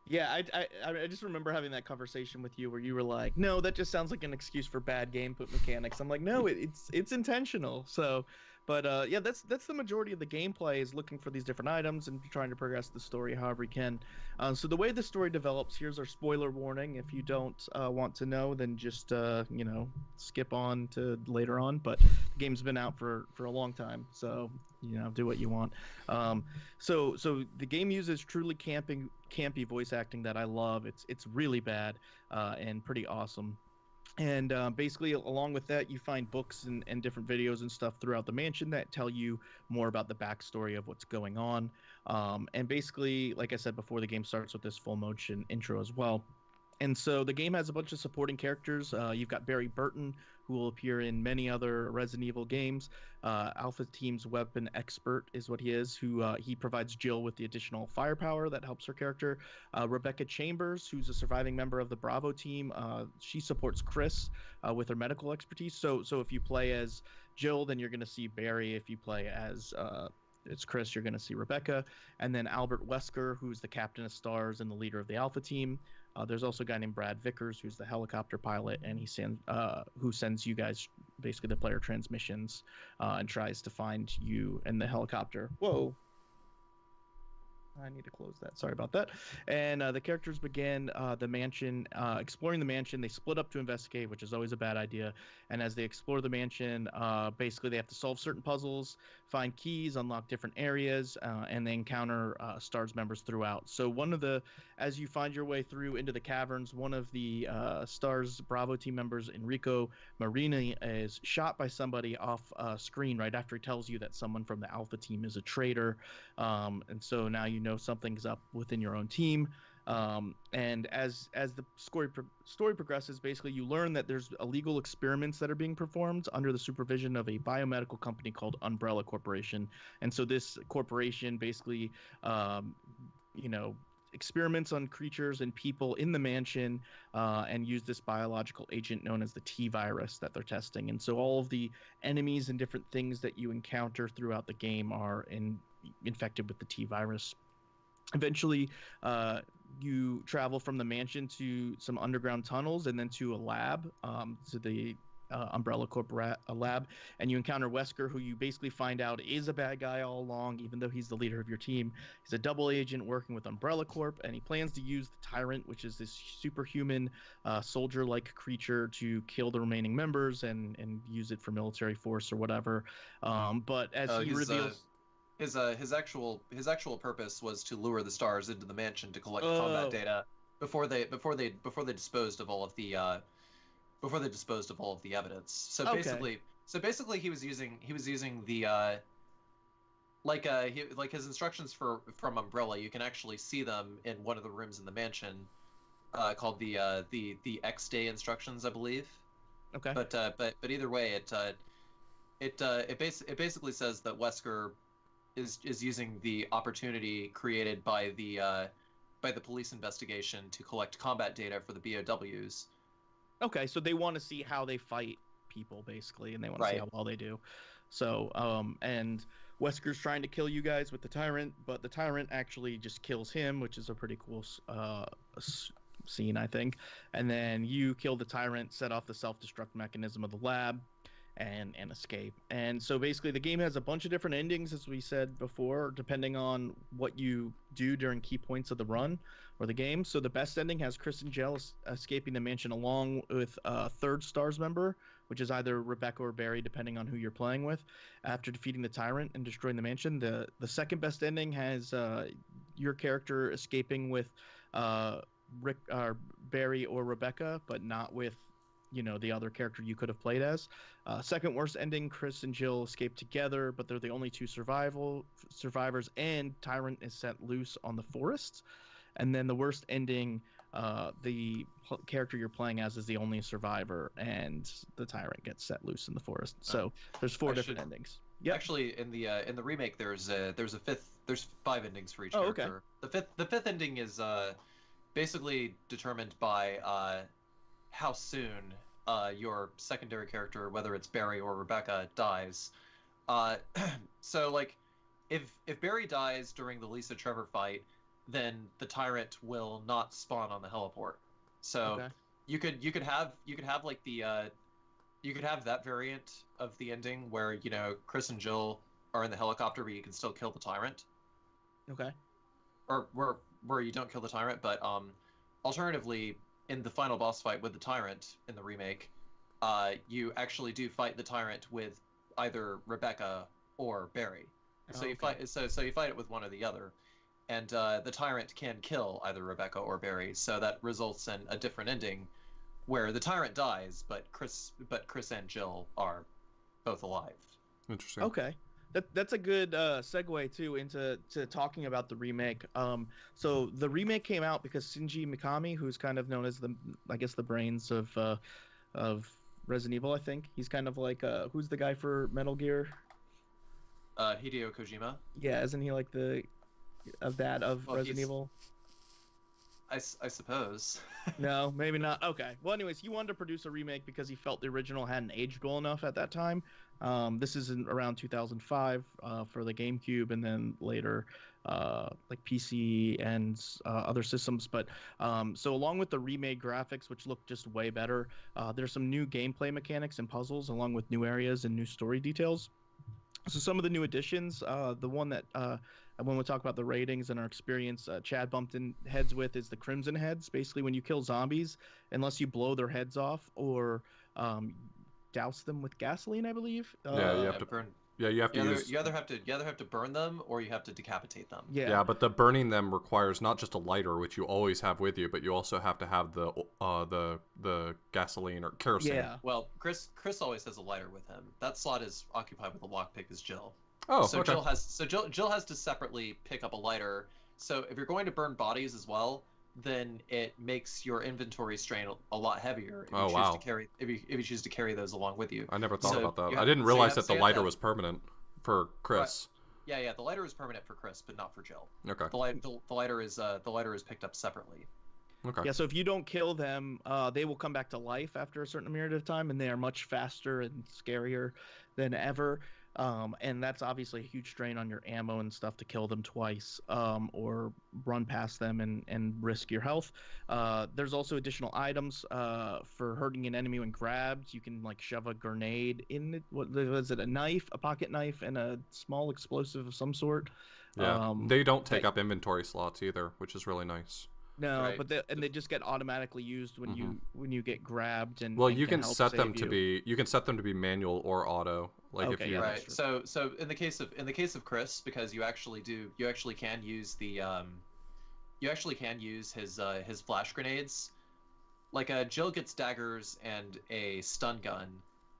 Speaker 2: Yeah, I just remember having that conversation with you where you were like, no, that just sounds like an excuse for bad gameplay mechanics. I'm like, no, it's intentional. So, But yeah, that's the majority of the gameplay is looking for these different items and trying to progress the story however you can. So the way the story develops, here's our spoiler warning. If you don't want to know, then just skip on to later on. But the game's been out for a long time, so do what you want. So the game uses truly campy voice acting that I love. It's really bad and pretty awesome. And basically, along with that, you find books and different videos and stuff throughout the mansion that tell you more about the backstory of what's going on. And basically, like I said before, the game starts with this full motion intro as well. And so the game has a bunch of supporting characters. You've got Barry Burton, who will appear in many other Resident Evil games. Alpha Team's weapon expert is what he is, who he provides Jill with the additional firepower that helps her character. Rebecca Chambers, who's a surviving member of the Bravo team, she supports Chris with her medical expertise. So if you play as Jill, then you're going to see Barry. If you play as it's Chris, you're going to see Rebecca. And then Albert Wesker, who's the captain of stars and the leader of the Alpha team. There's also a guy named Brad Vickers, who's the helicopter pilot, and who sends you guys basically the player transmissions and tries to find you in the helicopter. Whoa. I need to close that. Sorry about that. And the characters begin the mansion, exploring the mansion. They split up to investigate, which is always a bad idea. And as they explore the mansion, basically they have to solve certain puzzles, find keys, unlock different areas, and they encounter STARS members throughout. So as you find your way through into the caverns, one of the STARS Bravo team members, Enrico Marini, is shot by somebody off screen right after he tells you that someone from the Alpha team is a traitor. And so now you know something's up within your own team. And as the story progresses, basically you learn that there's illegal experiments that are being performed under the supervision of a biomedical company called Umbrella Corporation. And so this corporation basically experiments on creatures and people in the mansion and use this biological agent known as the T-virus that they're testing. And so all of the enemies and different things that you encounter throughout the game are infected with the T-virus. Eventually, you travel from the mansion to some underground tunnels and then to a lab, to the Umbrella Corp lab, and you encounter Wesker, who you basically find out is a bad guy all along, even though he's the leader of your team. He's a double agent working with Umbrella Corp, and he plans to use the Tyrant, which is this superhuman soldier-like creature, to kill the remaining members and use it for military force or whatever. But as he reveals...
Speaker 3: His actual purpose was to lure the STARS into the mansion to collect combat data before they disposed of all of the evidence. So basically he was using the his instructions from Umbrella. You can actually see them in one of the rooms in the mansion, called the X Day instructions, I believe.
Speaker 2: Okay.
Speaker 3: But either way, it basically says that Wesker is using the opportunity created by the police investigation to collect combat data for the BOWs.
Speaker 2: Okay, so they want to see how they fight people, basically, and they want to see how well they do. So, and Wesker's trying to kill you guys with the Tyrant, but the Tyrant actually just kills him, which is a pretty cool scene, I think. And then you kill the Tyrant, set off the self-destruct mechanism of the lab, and escape. And so basically the game has a bunch of different endings, as we said before, depending on what you do during key points of the run or the game. So the best ending has Chris and Jill escaping the mansion along with a third STARS member, which is either Rebecca or Barry, depending on who you're playing with, after defeating the Tyrant and destroying the mansion. The second best ending has your character escaping with Barry or Rebecca, but not with the other character you could have played as. Second worst ending, Chris and Jill escape together, but they're the only two survivors, and Tyrant is set loose on the forest. And then the worst ending, the character you're playing as is the only survivor, and the Tyrant gets set loose in the forest. So there's four different endings. Yep.
Speaker 3: Actually, in the remake, there's 5 endings for each character. Okay. The fifth ending is basically determined by how soon your secondary character, whether it's Barry or Rebecca, dies. So like, if Barry dies during the Lisa Trevor fight, then the Tyrant will not spawn on the heliport. So you could have like the you could have that variant of the ending where, you know, Chris and Jill are in the helicopter, but you can still kill the tyrant.
Speaker 2: Okay.
Speaker 3: Or where you don't kill the tyrant, but alternatively, in the final boss fight with the tyrant in the remake, you actually do fight the tyrant with either Rebecca or Barry. So you fight so you fight it with one or the other, and the tyrant can kill either Rebecca or Barry. So that results in a different ending, where the tyrant dies, but Chris and Jill are both alive.
Speaker 1: Interesting.
Speaker 2: Okay. That's a good segue too into talking about the remake. So the remake came out because Shinji Mikami, who's kind of known as the brains of Resident Evil, I think he's kind of like who's the guy for Metal Gear?
Speaker 3: Hideo Kojima.
Speaker 2: Yeah, isn't he like the Resident Evil?
Speaker 3: I suppose.
Speaker 2: No, maybe not. Okay. Well, anyways, he wanted to produce a remake because he felt the original hadn't aged well enough at that time. This is in around 2005 for the GameCube, and then later like PC and other systems. But so along with the remade graphics, which look just way better, there's some new gameplay mechanics and puzzles, along with new areas and new story details. So some of the new additions, the one that when we talk about the ratings and our experience, Chad bumped in heads with is the Crimson Heads. Basically, when you kill zombies, unless you blow their heads off or douse them with gasoline, I believe.
Speaker 1: Yeah, you have to
Speaker 3: burn.
Speaker 1: Yeah, you have to use.
Speaker 3: You either have to burn them or you have to decapitate them.
Speaker 1: Yeah, but the burning them requires not just a lighter, which you always have with you, but you also have to have the gasoline or kerosene.
Speaker 2: Yeah.
Speaker 3: Well, Chris always has a lighter with him. That slot is occupied with a lockpick as Jill.
Speaker 1: Oh,
Speaker 3: so
Speaker 1: okay.
Speaker 3: Jill has to separately pick up a lighter. So if you're going to burn bodies as well, then it makes your inventory strain a lot heavier if you choose to carry if you choose to carry those along with you.
Speaker 1: I never thought about that. I didn't realize that the lighter was permanent for Chris.
Speaker 3: Right. Yeah, the lighter is permanent for Chris, but not for Jill.
Speaker 1: Okay.
Speaker 3: The lighter is picked up separately.
Speaker 1: Okay.
Speaker 2: Yeah, so if you don't kill them, they will come back to life after a certain period of time, and they are much faster and scarier than ever. And that's obviously a huge strain on your ammo and stuff to kill them twice, or run past them and risk your health. There's also additional items for hurting an enemy when grabbed. You can like shove a grenade in it. What was it? A knife, a pocket knife, and a small explosive of some sort.
Speaker 1: Yeah, they don't take up inventory slots either, which is really nice.
Speaker 2: No,
Speaker 3: right.
Speaker 2: but they just get automatically used when you get grabbed and.
Speaker 1: Well,
Speaker 2: and
Speaker 1: you can set them
Speaker 2: you.
Speaker 1: to be manual or auto. Like
Speaker 2: okay,
Speaker 1: if you
Speaker 3: right. So in the case of Chris, because you actually can use his flash grenades. Like Jill gets daggers and a stun gun,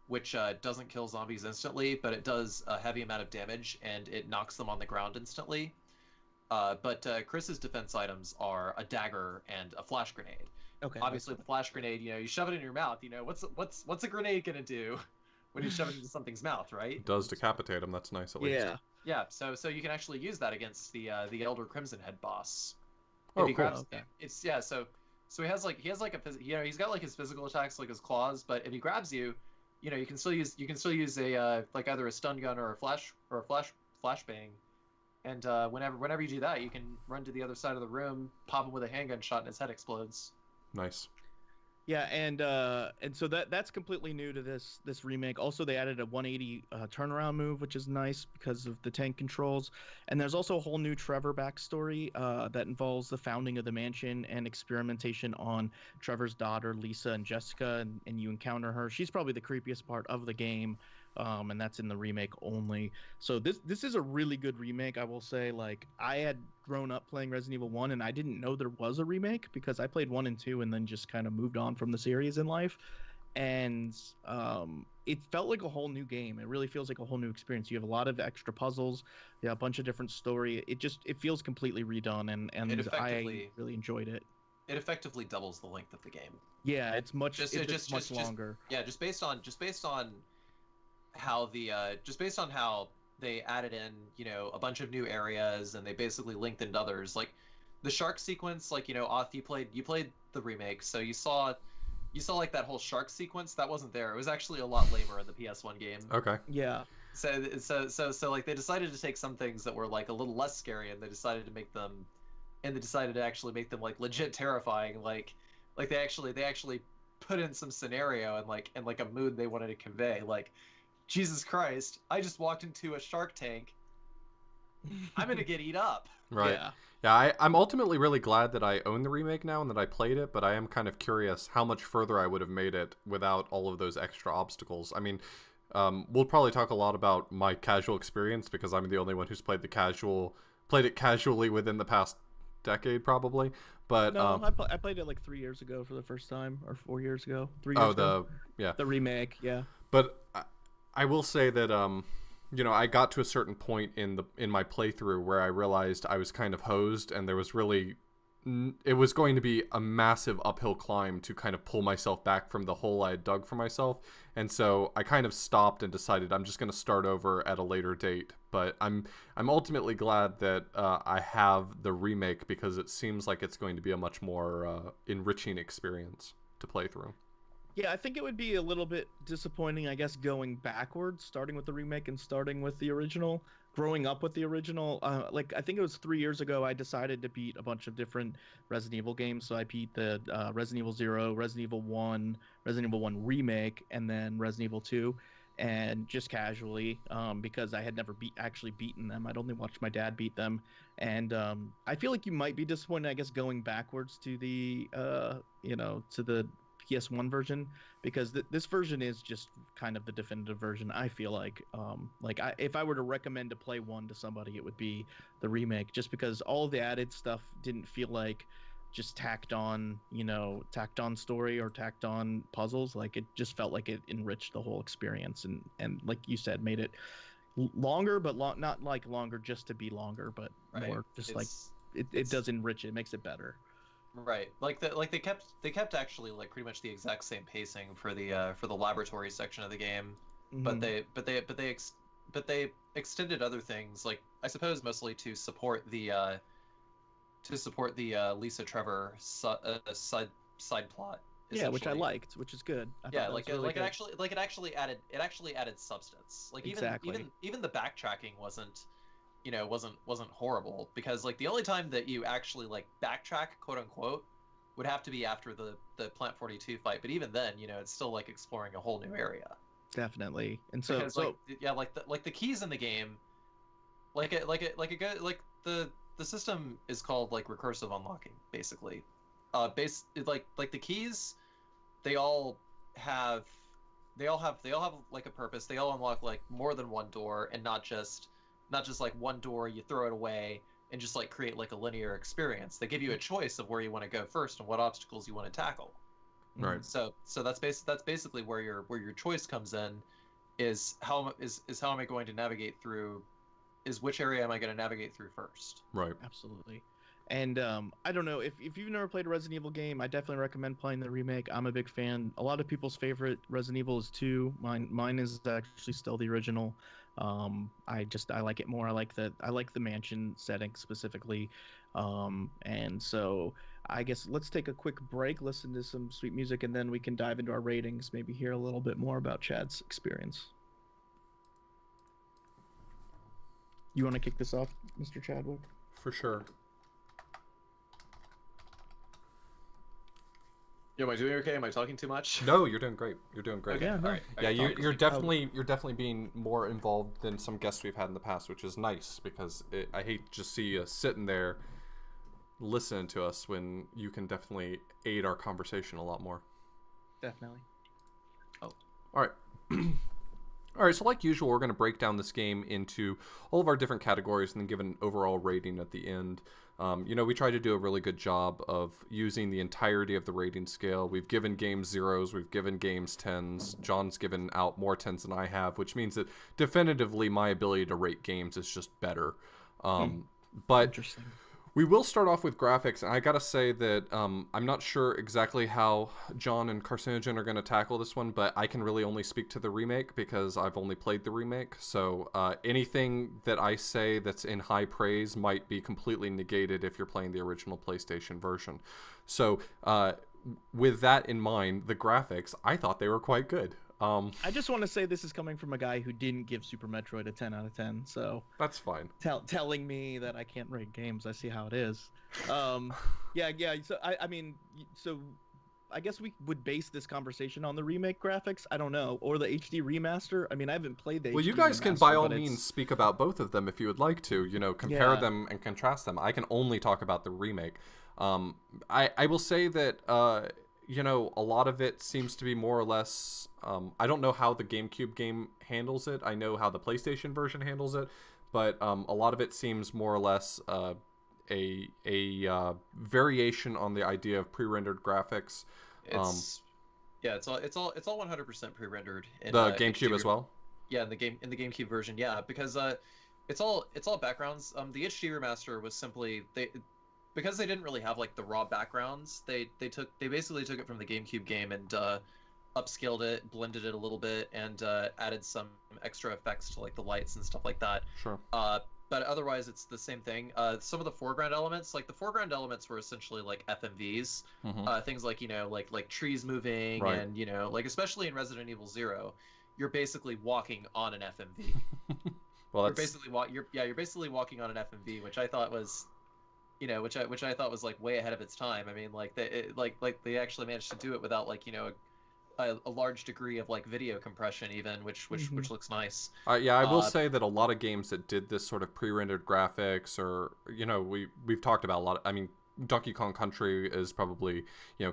Speaker 3: which doesn't kill zombies instantly, but it does a heavy amount of damage and it knocks them on the ground instantly. But Chris's defense items are a dagger and a flash grenade.
Speaker 2: Okay.
Speaker 3: Obviously, the flash grenade, you shove it in your mouth. What's a grenade gonna do when you shove it into something's mouth, right?
Speaker 1: It does decapitate them. That's nice at least.
Speaker 2: Yeah.
Speaker 3: Yeah. So you can actually use that against the Elder Crimson Head boss.
Speaker 1: Oh,
Speaker 3: he
Speaker 1: cool.
Speaker 3: grabs, it's yeah. So he has like he's got like his physical attacks like his claws, but if he grabs you, you can still use a like either a stun gun or a flashbang. And whenever you do that, you can run to the other side of the room, pop him with a handgun shot, and his head explodes.
Speaker 1: Nice.
Speaker 2: Yeah, and so that's completely new to this remake. Also, they added a 180 turnaround move, which is nice because of the tank controls. And there's also a whole new Trevor backstory that involves the founding of the mansion and experimentation on Trevor's daughter, Lisa and Jessica, and you encounter her. She's probably the creepiest part of the game. And that's in the remake only. So this is a really good remake, I will say. Like, I had grown up playing Resident Evil 1, and I didn't know there was a remake because I played 1 and 2 and then just kind of moved on from the series in life. And it felt like a whole new game. It really feels like a whole new experience. You have a lot of extra puzzles, a bunch of different story. It feels completely redone, and I really enjoyed it.
Speaker 3: It effectively doubles the length of the game.
Speaker 2: Yeah, it's much longer.
Speaker 3: Just based on how they added in a bunch of new areas and they basically lengthened others, like the shark sequence. Like Oth, you played the remake, so you saw like that whole shark sequence that wasn't there. It was actually a lot lamer in the PS1 game.
Speaker 1: Okay.
Speaker 2: Yeah.
Speaker 3: So like they decided to take some things that were like a little less scary and they decided to actually make them like legit terrifying. Like they actually put in some scenario and like a mood they wanted to convey. Like, Jesus Christ, I just walked into a shark tank. I'm gonna get eat up.
Speaker 1: Right.
Speaker 2: Yeah.
Speaker 1: Yeah, I'm ultimately really glad that I own the remake now and that I played it, but I am kind of curious how much further I would have made it without all of those extra obstacles. I mean, we'll probably talk a lot about my casual experience because I'm the only one who's played it casually within the past decade, probably. But
Speaker 2: No, I played it like 3 years ago for the first time, or 4 years ago. 3 years ago. The remake, yeah.
Speaker 1: But I will say that you know, I got to a certain point in my playthrough where I realized I was kind of hosed, and there was really it was going to be a massive uphill climb to kind of pull myself back from the hole I had dug for myself. And so I kind of stopped and decided I'm just going to start over at a later date. But I'm ultimately glad that I have the remake because it seems like it's going to be a much more enriching experience to play through.
Speaker 2: Yeah, I think it would be a little bit disappointing, I guess, going backwards, starting with the remake and starting with the original, growing up with the original. Like, I think it was 3 years ago, I decided to beat a bunch of different Resident Evil games. So I beat the Resident Evil 0, Resident Evil 1, Resident Evil 1 Remake, and then Resident Evil 2. And just casually, because I had never actually beaten them. I'd only watched my dad beat them. And I feel like you might be disappointed, I guess, going backwards to the, to the PS1 version, because this version is just kind of the definitive version. I feel like if I were to recommend to play one to somebody, it would be the remake, just because all the added stuff didn't feel like just tacked on story or tacked on puzzles. Like, it just felt like it enriched the whole experience, and like you said, made it longer, but not like longer just to be longer, but more just it does enrich it. It makes it better.
Speaker 3: Right, they kept actually like pretty much the exact same pacing for the laboratory section of the game, but they extended other things, like I suppose mostly to support the Lisa Trevor side plot.
Speaker 2: Yeah, which I liked, which is good.
Speaker 3: It actually added substance. Like, even the backtracking wasn't horrible, because like the only time that you actually like backtrack, quote unquote, would have to be after the Plant 42 fight, but even then, it's still like exploring a whole new area.
Speaker 2: Definitely. And
Speaker 3: because the keys in the game, the system is called like recursive unlocking, basically. Like the keys, they all have like a purpose. They all unlock like more than one door, and not just like one door, you throw it away and just like create like a linear experience. They give you a choice of where you want to go first and what obstacles you want to tackle.
Speaker 1: Right.
Speaker 3: So that's basically where your choice comes in, is how am I going to navigate through, is which area am I going to navigate through first.
Speaker 1: Right.
Speaker 2: Absolutely. And I don't know, if you've never played a Resident Evil game, I definitely recommend playing the remake. I'm a big fan. A lot of people's favorite Resident Evil is 2. Mine is actually still the original. I like it more. I like the mansion setting specifically. And so I guess let's take a quick break, listen to some sweet music, and then we can dive into our ratings, maybe hear a little bit more about Chad's experience. You want to kick this off, Mr. Chadwick?
Speaker 1: For sure.
Speaker 3: Yo, am I doing okay? Am I talking too much?
Speaker 1: No, you're doing great. You're doing great.
Speaker 2: Okay, yeah, no.
Speaker 3: All right.
Speaker 1: Yeah, you're definitely being more involved than some guests we've had in the past, which is nice, because I hate to just see you sitting there listening to us when you can definitely aid our conversation a lot more.
Speaker 2: Definitely.
Speaker 1: Oh, all right. All right, so like usual, we're going to break down this game into all of our different categories and then give an overall rating at the end. We try to do a really good job of using the entirety of the rating scale. We've given games 0s, we've given games 10s. John's given out more 10s than I have, which means that definitively my ability to rate games is just better. But
Speaker 2: interesting.
Speaker 1: We will start off with graphics, and I gotta say that I'm not sure exactly how John and Carcinogen are going to tackle this one, but I can really only speak to the remake because I've only played the remake. So anything that I say that's in high praise might be completely negated if you're playing the original PlayStation version. So with that in mind, the graphics, I thought they were quite good.
Speaker 2: I just want to say this is coming from a guy who didn't give Super Metroid a 10 out of 10, so
Speaker 1: that's fine.
Speaker 2: Telling me that I can't rate games, I see how it is. Yeah. So I guess we would base this conversation on the remake graphics. I don't know, or the HD remaster. I mean, I haven't played the
Speaker 1: Well, you
Speaker 2: HD
Speaker 1: guys can
Speaker 2: remaster,
Speaker 1: by all
Speaker 2: but
Speaker 1: means
Speaker 2: it's
Speaker 1: speak about both of them if you would like to. Compare
Speaker 2: yeah.
Speaker 1: them and contrast them. I can only talk about the remake. I will say that a lot of it seems to be more or less. I don't know how the GameCube game handles it. I know how the PlayStation version handles it, but a lot of it seems more or less a variation on the idea of pre-rendered graphics.
Speaker 3: It's yeah, it's all 100% pre-rendered in
Speaker 1: The
Speaker 3: HD.
Speaker 1: GameCube as well.
Speaker 3: Yeah, in the GameCube version, yeah, because it's all backgrounds. The HD remaster was simply because they didn't really have like the raw backgrounds. They basically took it from the GameCube game and upscaled it, blended it a little bit, and added some extra effects to like the lights and stuff like that.
Speaker 1: Sure.
Speaker 3: But otherwise, it's the same thing. Some of the foreground elements, like the foreground elements, were essentially like FMVs. Things like like trees moving,
Speaker 1: Right.
Speaker 3: and like especially in Resident Evil 0, you're basically walking on an FMV.
Speaker 1: Well,
Speaker 3: You're basically walking on an FMV, which I thought was, which I thought was like way ahead of its time. I mean, like they actually managed to do it without like a large degree of like video compression even, which looks nice.
Speaker 1: Yeah, I will say that a lot of games that did this sort of pre-rendered graphics, or we've talked about a lot. I mean, Donkey Kong Country is probably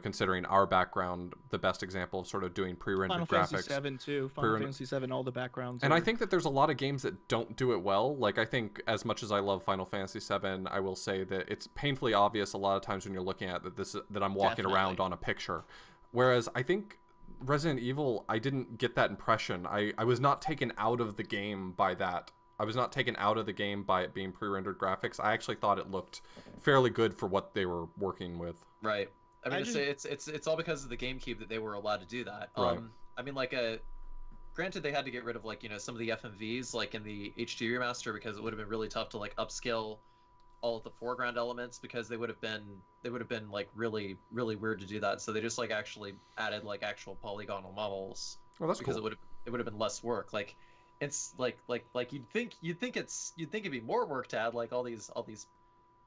Speaker 1: considering our background the best example of sort of doing pre-rendered
Speaker 2: Final
Speaker 1: graphics.
Speaker 2: Fantasy VII too. Final Fantasy VII, all the backgrounds.
Speaker 1: And I think that there's a lot of games that don't do it well. Like, I think as much as I love Final Fantasy VII, I will say that it's painfully obvious a lot of times when you're looking at that I'm walking around on a picture. Whereas I think Resident Evil, I didn't get that impression. I was not taken out of the game by that. I was not taken out of the game by it being pre-rendered graphics. I actually thought it looked fairly good for what they were working with.
Speaker 3: Right. I mean, it's all because of the GameCube that they were allowed to do that.
Speaker 1: Right.
Speaker 3: I mean, like granted, they had to get rid of like some of the FMVs like in the HD remaster, because it would have been really tough to like upscale all of the foreground elements, because they would have been like really weird to do that. So they just like actually added like actual polygonal models.
Speaker 1: Well, that's
Speaker 3: because
Speaker 1: cool.
Speaker 3: it would have been less work. Like it's like you'd think it'd be more work to add like all these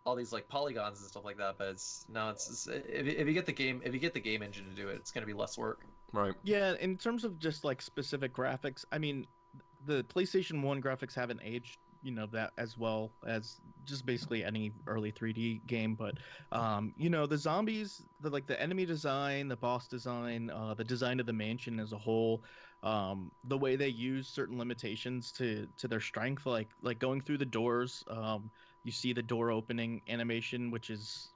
Speaker 3: like polygons and stuff like that, but it's if you get the game engine to do it, it's going to be less work.
Speaker 1: Right.
Speaker 2: Yeah, in terms of just like specific graphics, I mean, the PlayStation 1 graphics haven't aged, that as well as just basically any early 3D game, but the zombies, the enemy design, the boss design, the design of the mansion as a whole, the way they use certain limitations to their strength, like going through the doors, you see the door opening animation, which is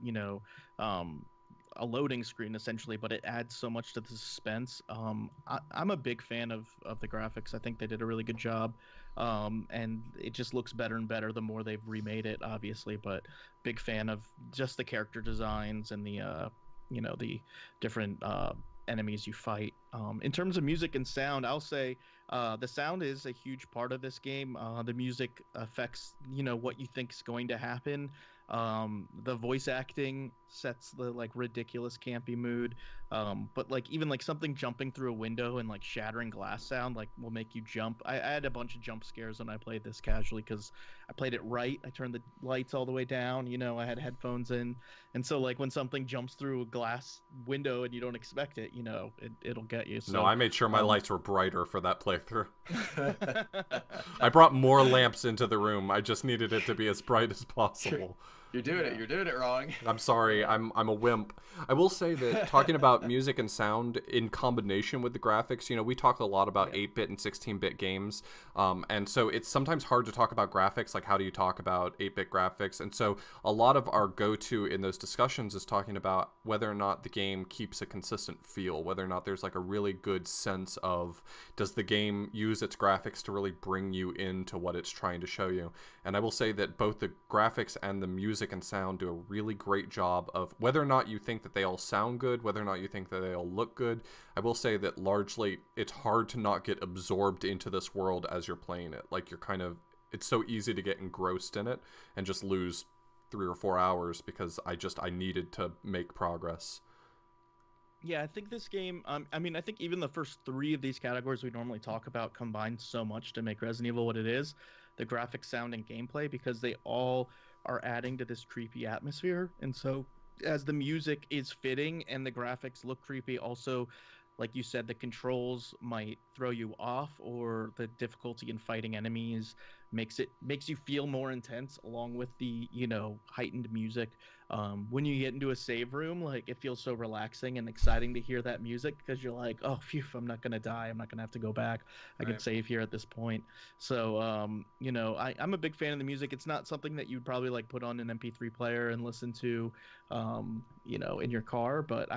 Speaker 2: a loading screen essentially, but it adds so much to the suspense. I'm a big fan of the graphics. I think they did a really good job, and it just looks better and better the more they've remade it, obviously. But big fan of just the character designs and the the different enemies you fight. In terms of music and sound, I'll say the sound is a huge part of this game. The music affects what you think is going to happen. The voice acting sets the like ridiculous campy mood, but like even like something jumping through a window and like shattering glass sound like will make you jump. I had a bunch of jump scares when I played this casually because I played it right. I turned the lights all the way down, I had headphones in, and so like when something jumps through a glass window and you don't expect it, it'll get you. So,
Speaker 1: no, I made sure my lights were brighter for that playthrough. I brought more lamps into the room. I just needed it to be as bright as possible.
Speaker 3: You're doing it wrong.
Speaker 1: I'm sorry. I'm a wimp. I will say that talking about music and sound in combination with the graphics, we talk a lot about 8-bit and 16-bit games, and so it's sometimes hard to talk about graphics. Like, how do you talk about 8-bit graphics? And so a lot of our go-to in those discussions is talking about whether or not the game keeps a consistent feel, whether or not there's like a really good sense of, does the game use its graphics to really bring you into what it's trying to show you? And I will say that both the graphics and the music and sound do a really great job of, whether or not you think that they all sound good, whether or not you think that they all look good, I will say that largely it's hard to not get absorbed into this world as you're playing it. Like, it's so easy to get engrossed in it and just lose 3 or 4 hours because I needed to make progress.
Speaker 2: Yeah, I think this game, I mean, I think even the first 3 of these categories we normally talk about combine so much to make Resident Evil what it is, the graphics, sound, and gameplay, because they all are adding to this creepy atmosphere. And so as the music is fitting and the graphics look creepy, also, like you said, the controls might throw you off, or the difficulty in fighting enemies makes you feel more intense, along with the heightened music. When you get into a save room, like, it feels so relaxing and exciting to hear that music, because you're like, oh phew, I'm not gonna die, I'm not gonna have to go back, I can
Speaker 3: Right.
Speaker 2: save here at this point. So I'm a big fan of the music. It's not something that you'd probably like put on an MP3 player and listen to in your car, but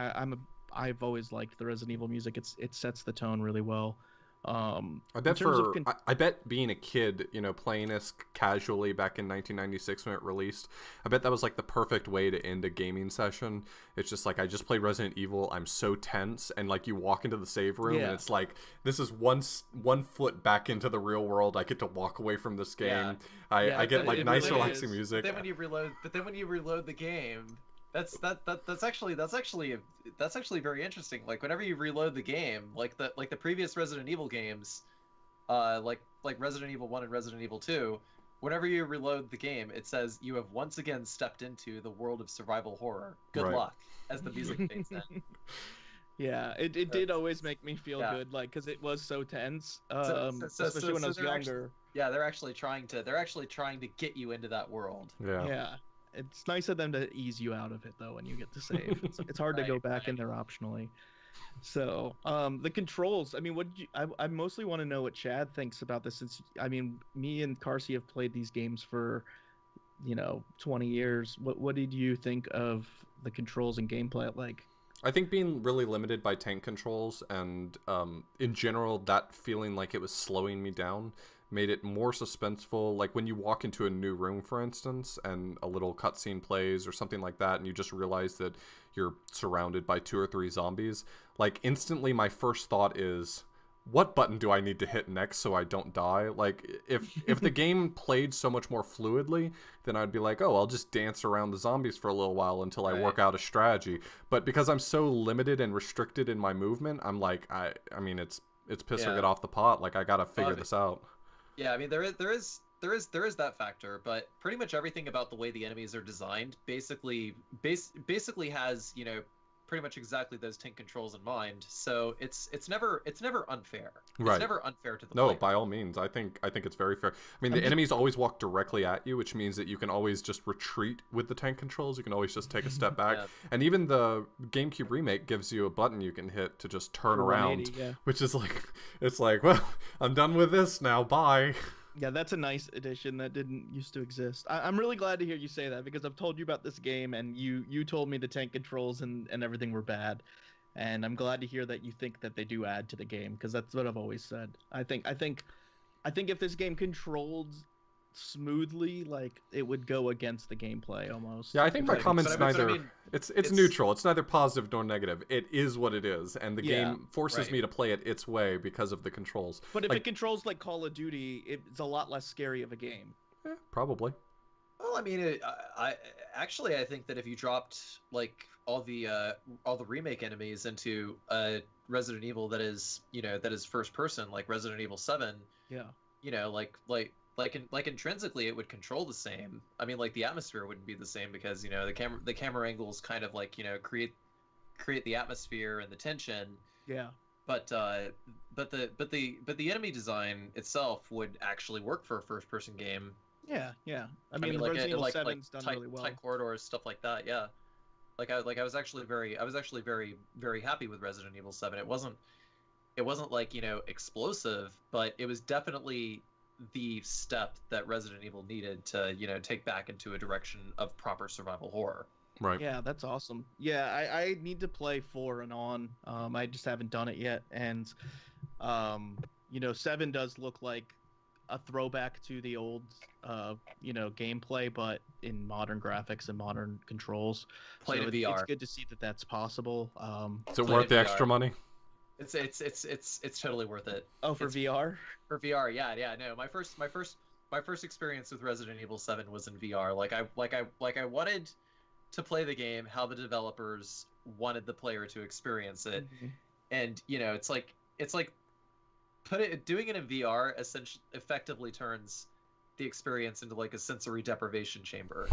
Speaker 2: I've always liked the Resident Evil music. It sets the tone really well.
Speaker 1: I
Speaker 2: In
Speaker 1: bet
Speaker 2: terms of
Speaker 1: I bet being a kid, playing this casually back in 1996 when it released, I bet that was like the perfect way to end a gaming session. It's just like, I just played Resident Evil, I'm so tense, and like you walk into the save room and it's like, this is one foot back into the real world. I get to walk away from this game. I get like nice
Speaker 2: really
Speaker 1: relaxing
Speaker 2: is.
Speaker 1: music.
Speaker 3: But then when you reload the game, that's actually very interesting. Like, whenever you reload the game, like the previous Resident Evil games, like Resident Evil 1 and Resident Evil 2, whenever you reload the game, it says you have once again stepped into the world of survival horror. Good
Speaker 1: Right.
Speaker 3: luck, as the music fades in.
Speaker 2: Yeah, it did always make me feel
Speaker 3: Yeah.
Speaker 2: good, like, because it was so tense,
Speaker 3: So
Speaker 2: especially when I was
Speaker 3: they're
Speaker 2: younger.
Speaker 3: Yeah, they're actually trying to get you into that world.
Speaker 1: Yeah.
Speaker 2: Yeah, it's nice of them to ease you out of it though when you get to save. It's hard to go
Speaker 3: Right,
Speaker 2: back in
Speaker 3: right.
Speaker 2: there optionally. So, the controls. I mean, what did you? I mostly want to know what Chad thinks about this, since I mean, me and Carsey have played these games for 20 years. What did you think of the controls and gameplay? Like,
Speaker 1: I think being really limited by tank controls and in general that feeling like it was slowing me down made it more suspenseful. Like when you walk into a new room, for instance, and a little cutscene plays or something like that, and you just realize that you're surrounded by 2 or 3 zombies, like instantly my first thought is, what button do I need to hit next so I don't die? Like, if the game played so much more fluidly, then I'd be like, oh, I'll just dance around the zombies for a little while until I work
Speaker 3: Right.
Speaker 1: out a strategy. But because I'm so limited and restricted in my movement, I'm like, I mean, it's piss or
Speaker 3: Yeah.
Speaker 1: get off the pot. Like, I gotta figure
Speaker 3: Well,
Speaker 1: this out.
Speaker 3: Yeah, I mean, there is that factor, but pretty much everything about the way the enemies are designed basically has, pretty much exactly those tank controls in mind. So it's never unfair.
Speaker 1: Right.
Speaker 3: It's never unfair to the
Speaker 1: No,
Speaker 3: player.
Speaker 1: by all means. I think it's very fair. I mean,
Speaker 2: I'm
Speaker 1: the
Speaker 2: just-
Speaker 1: enemies always walk directly at you, which means that you can always just retreat with the tank controls. You can always just take a step back.
Speaker 3: Yeah.
Speaker 1: And even the GameCube remake gives you a button you can hit to just turn
Speaker 2: For
Speaker 1: around,
Speaker 2: 180, yeah.
Speaker 1: which is like, it's like, well, I'm done with this now. Bye.
Speaker 2: Yeah, that's a nice addition that didn't used to exist. I'm really glad to hear you say that, because I've told you about this game and you told me the tank controls and everything were bad. And I'm glad to hear that you think that they do add to the game, because that's what I've always said. I think if this game controlled smoothly, like, it would go against the gameplay almost.
Speaker 1: Yeah, I think my
Speaker 2: Like,
Speaker 1: comment's
Speaker 3: but I
Speaker 1: neither.
Speaker 3: mean,
Speaker 1: It's neutral. It's neither positive nor negative. It is what it is, and the
Speaker 2: Yeah,
Speaker 1: game forces
Speaker 3: right.
Speaker 1: me to play it its way because of the controls.
Speaker 2: But if
Speaker 1: like,
Speaker 2: it controls like Call of Duty, it's a lot less scary of a game.
Speaker 1: probably.
Speaker 3: Well, I mean, I think that if you dropped like all the remake enemies into Resident Evil that is first person, like Resident Evil 7,
Speaker 2: Yeah.
Speaker 3: like intrinsically it would control the same. I mean, like the atmosphere wouldn't be the same, because the camera angles kind of like create the atmosphere and the tension.
Speaker 2: Yeah.
Speaker 3: But the enemy design itself would actually work for a first person game.
Speaker 2: Yeah, yeah. I mean,
Speaker 3: like
Speaker 2: Resident Evil
Speaker 3: like
Speaker 2: 7's done
Speaker 3: tight,
Speaker 2: really well.
Speaker 3: tight corridors, stuff like that. Yeah, I was actually very very happy with Resident Evil 7. It wasn't like explosive, but it was definitely the step that Resident Evil needed to take back into a direction of proper survival horror.
Speaker 1: Right.
Speaker 2: Yeah, that's awesome. Yeah, I need to play 4 and on. I just haven't done it yet, and 7 does look like a throwback to the old gameplay, but in modern graphics and modern controls.
Speaker 3: Play
Speaker 2: so
Speaker 3: in
Speaker 2: it's
Speaker 3: VR.
Speaker 2: good to see that that's possible.
Speaker 1: Is it
Speaker 3: Play
Speaker 1: worth
Speaker 3: in
Speaker 1: the
Speaker 3: VR.
Speaker 1: extra money?
Speaker 3: It's totally worth it.
Speaker 2: Oh, for
Speaker 3: It's-
Speaker 2: VR?
Speaker 3: For VR, yeah. No, my first experience with Resident Evil 7 was in VR. Like I wanted to play the game how the developers wanted the player to experience it.
Speaker 2: Mhm.
Speaker 3: And it's like doing it in VR essentially effectively turns the experience into like a sensory deprivation chamber.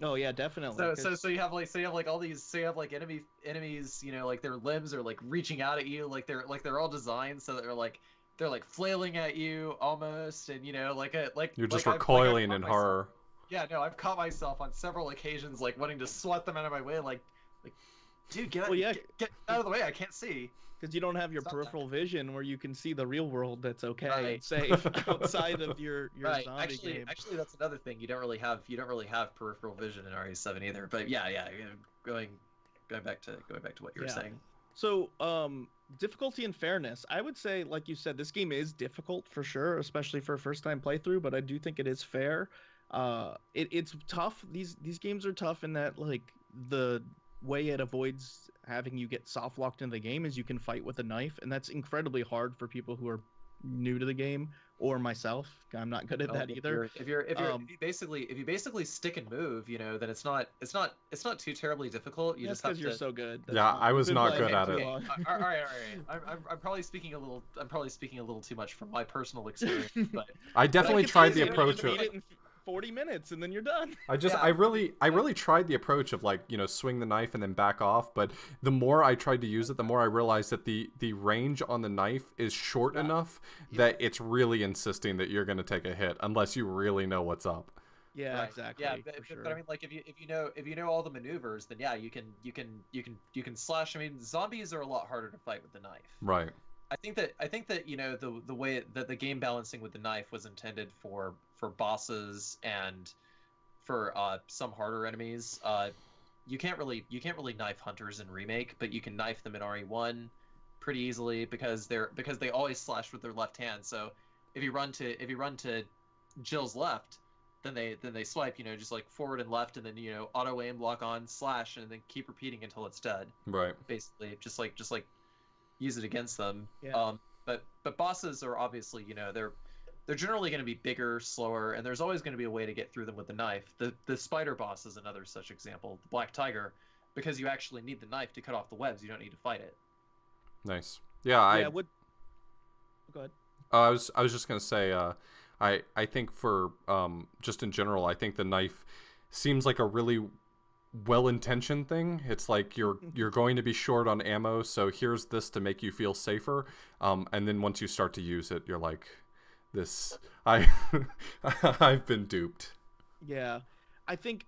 Speaker 2: Oh yeah, definitely.
Speaker 3: So you have like all these, so you have like enemies, you know, like their limbs are like reaching out at you, like they're all designed so that they're like flailing at you almost, and you know,
Speaker 1: You're just
Speaker 3: I've
Speaker 1: recoiling
Speaker 3: caught
Speaker 1: in
Speaker 3: myself-
Speaker 1: horror.
Speaker 3: Yeah, no, I've caught myself on several occasions like wanting to swat them out of my way, like dude, get out of the way, I can't see.
Speaker 2: because you don't have your
Speaker 3: Stop
Speaker 2: peripheral vision where you can see the real world that's okay and
Speaker 3: Right.
Speaker 2: safe outside of your
Speaker 3: Right.
Speaker 2: zombie game.
Speaker 3: Actually, that's another thing. You don't really have peripheral vision in RE7 either. But yeah, going back to what you were
Speaker 2: Yeah.
Speaker 3: saying.
Speaker 2: So, difficulty and fairness. I would say, like you said, this game is difficult for sure, especially for a first-time playthrough. But I do think it is fair. It's tough. These games are tough in that like the way it avoids having you get soft locked into the game is you can fight with a knife, and that's incredibly hard for people who are new to the game or myself. I'm not good at that either.
Speaker 3: If you basically stick and move, you know, then it's not too terribly difficult. You
Speaker 2: That's
Speaker 3: just have
Speaker 2: because you're
Speaker 3: to.
Speaker 2: so good. That's
Speaker 1: Yeah,
Speaker 2: fine.
Speaker 1: I was
Speaker 2: Been
Speaker 1: not
Speaker 2: playing
Speaker 1: good at
Speaker 2: too
Speaker 1: it.
Speaker 2: long.
Speaker 3: All right. I'm probably speaking a little too much from my personal experience, but
Speaker 1: I definitely
Speaker 2: Like,
Speaker 1: tried
Speaker 2: it's
Speaker 1: the
Speaker 2: easy.
Speaker 1: approach
Speaker 2: You
Speaker 1: of.
Speaker 2: beat it in 40 minutes and then you're done.
Speaker 3: Yeah.
Speaker 1: I really tried the approach of like, you know, swing the knife and then back off, but the more I tried to use it, the more I realized that the range on the knife is short enough that it's really insisting that you're going to take a hit unless you really know what's up.
Speaker 2: Yeah,
Speaker 3: Right.
Speaker 2: exactly.
Speaker 3: Yeah,
Speaker 2: for sure.
Speaker 3: but I mean, like if you know all the maneuvers, then yeah, you can slash. I mean, zombies are a lot harder to fight with the knife.
Speaker 1: Right.
Speaker 3: I think that you know the way that the game balancing with the knife was intended for bosses and for some harder enemies. You can't really knife hunters in Remake, but you can knife them in RE1 pretty easily because they always slash with their left hand. So if you run to Jill's left, then they swipe, you know, just like forward and left, and then, you know, auto aim, lock on, slash, and then keep repeating until it's dead.
Speaker 1: Right.
Speaker 3: Basically, just like use it against them.
Speaker 2: Yeah.
Speaker 3: But bosses are obviously, you know, they're generally going to be bigger, slower, and there's always going to be a way to get through them with the knife. The spider boss is another such example, the black tiger, because you actually need the knife to cut off the webs. You don't need to fight it.
Speaker 1: Nice. Yeah.
Speaker 2: Yeah, go ahead.
Speaker 1: I was just gonna say, I think for just in general, I think the knife seems like a really well-intentioned thing. It's like you're going to be short on ammo, so here's this to make you feel safer. And then once you start to use it, you're like, I've been duped.
Speaker 2: Yeah, I think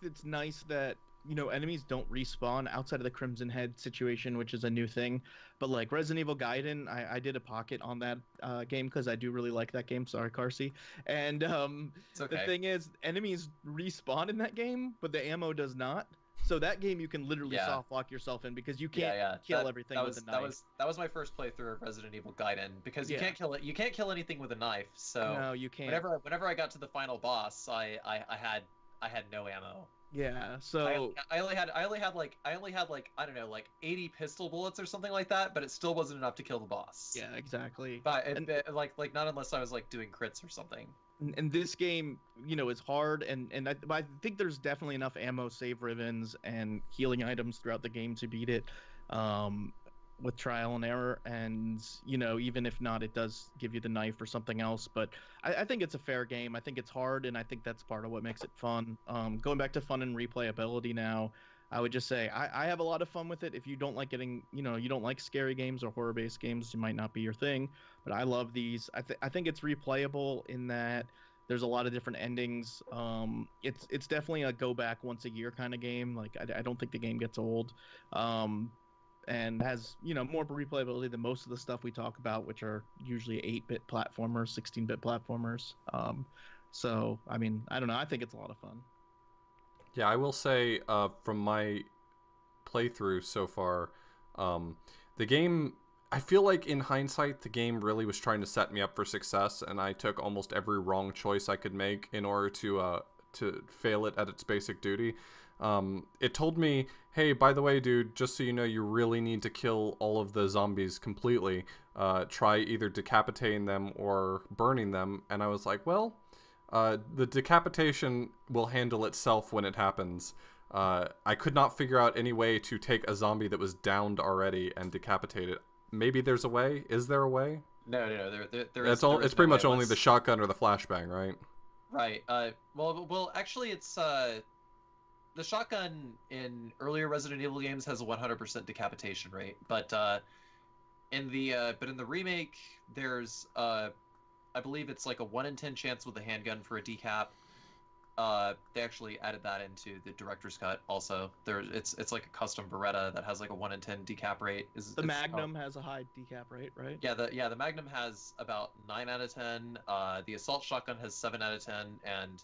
Speaker 2: it's nice that, you know, enemies don't respawn outside of the Crimson Head situation, which is a new thing. But like Resident Evil Gaiden, I did a pocket on that game because I do really like that game. Sorry, Carsey. And
Speaker 3: It's okay.
Speaker 2: the thing is, enemies respawn in that game, but the ammo does not. So that game you can literally
Speaker 3: Yeah.
Speaker 2: soft lock yourself in because you can't kill everything with a knife.
Speaker 3: That was my first playthrough of Resident Evil Gaiden, because you
Speaker 2: Yeah.
Speaker 3: can't kill anything with a knife. So
Speaker 2: No, you can't.
Speaker 3: whenever I got to the final boss, I had no ammo.
Speaker 2: Yeah. So
Speaker 3: I only had like I don't know, like 80 pistol bullets or something like that, but it still wasn't enough to kill the boss.
Speaker 2: yeah, exactly.
Speaker 3: But
Speaker 2: And-
Speaker 3: like not unless I was like doing crits or something.
Speaker 2: And this game, you know, is hard, and I think there's definitely enough ammo, save ribbons, and healing items throughout the game to beat it, with trial and error. And you know, even if not, it does give you the knife or something else. But I think it's a fair game. I think it's hard, and I think that's part of what makes it fun. Going back to fun and replayability now, I would just say I have a lot of fun with it. If you don't like getting, you know, you don't like scary games or horror-based games, it might not be your thing. But I love these. I think it's replayable in that there's a lot of different endings. It's definitely a go back once a year kind of game. Like I don't think the game gets old, and has, you know, more replayability than most of the stuff we talk about, which are usually 8-bit platformers, 16-bit platformers. So I mean, I don't know. I think it's a lot of fun.
Speaker 1: Yeah, I will say from my playthrough so far, the game, I feel like in hindsight, the game really was trying to set me up for success, and I took almost every wrong choice I could make in order to fail it at its basic duty. It told me, hey, by the way, dude, just so you know, you really need to kill all of the zombies completely. Try either decapitating them or burning them. And I was like, well, the decapitation will handle itself when it happens. I could not figure out any way to take a zombie that was downed already and decapitate it. Maybe there's a way. Is there a way?
Speaker 3: No. There
Speaker 1: It's
Speaker 3: is
Speaker 1: pretty
Speaker 3: no
Speaker 1: much
Speaker 3: way
Speaker 1: only the shotgun or the flashbang, right?
Speaker 3: Right. Actually, it's the shotgun in earlier Resident Evil games has a 100% decapitation rate, but in the remake, there's I believe it's like a 1 in 10 chance with a handgun for a decap. They actually added that into the director's cut. Also, it's like a custom Beretta that has like a 1 in 10 decap rate.
Speaker 2: The Magnum has a high decap rate, right?
Speaker 3: Yeah, the Magnum has about 9 out of 10. The assault shotgun has 7 out of 10, and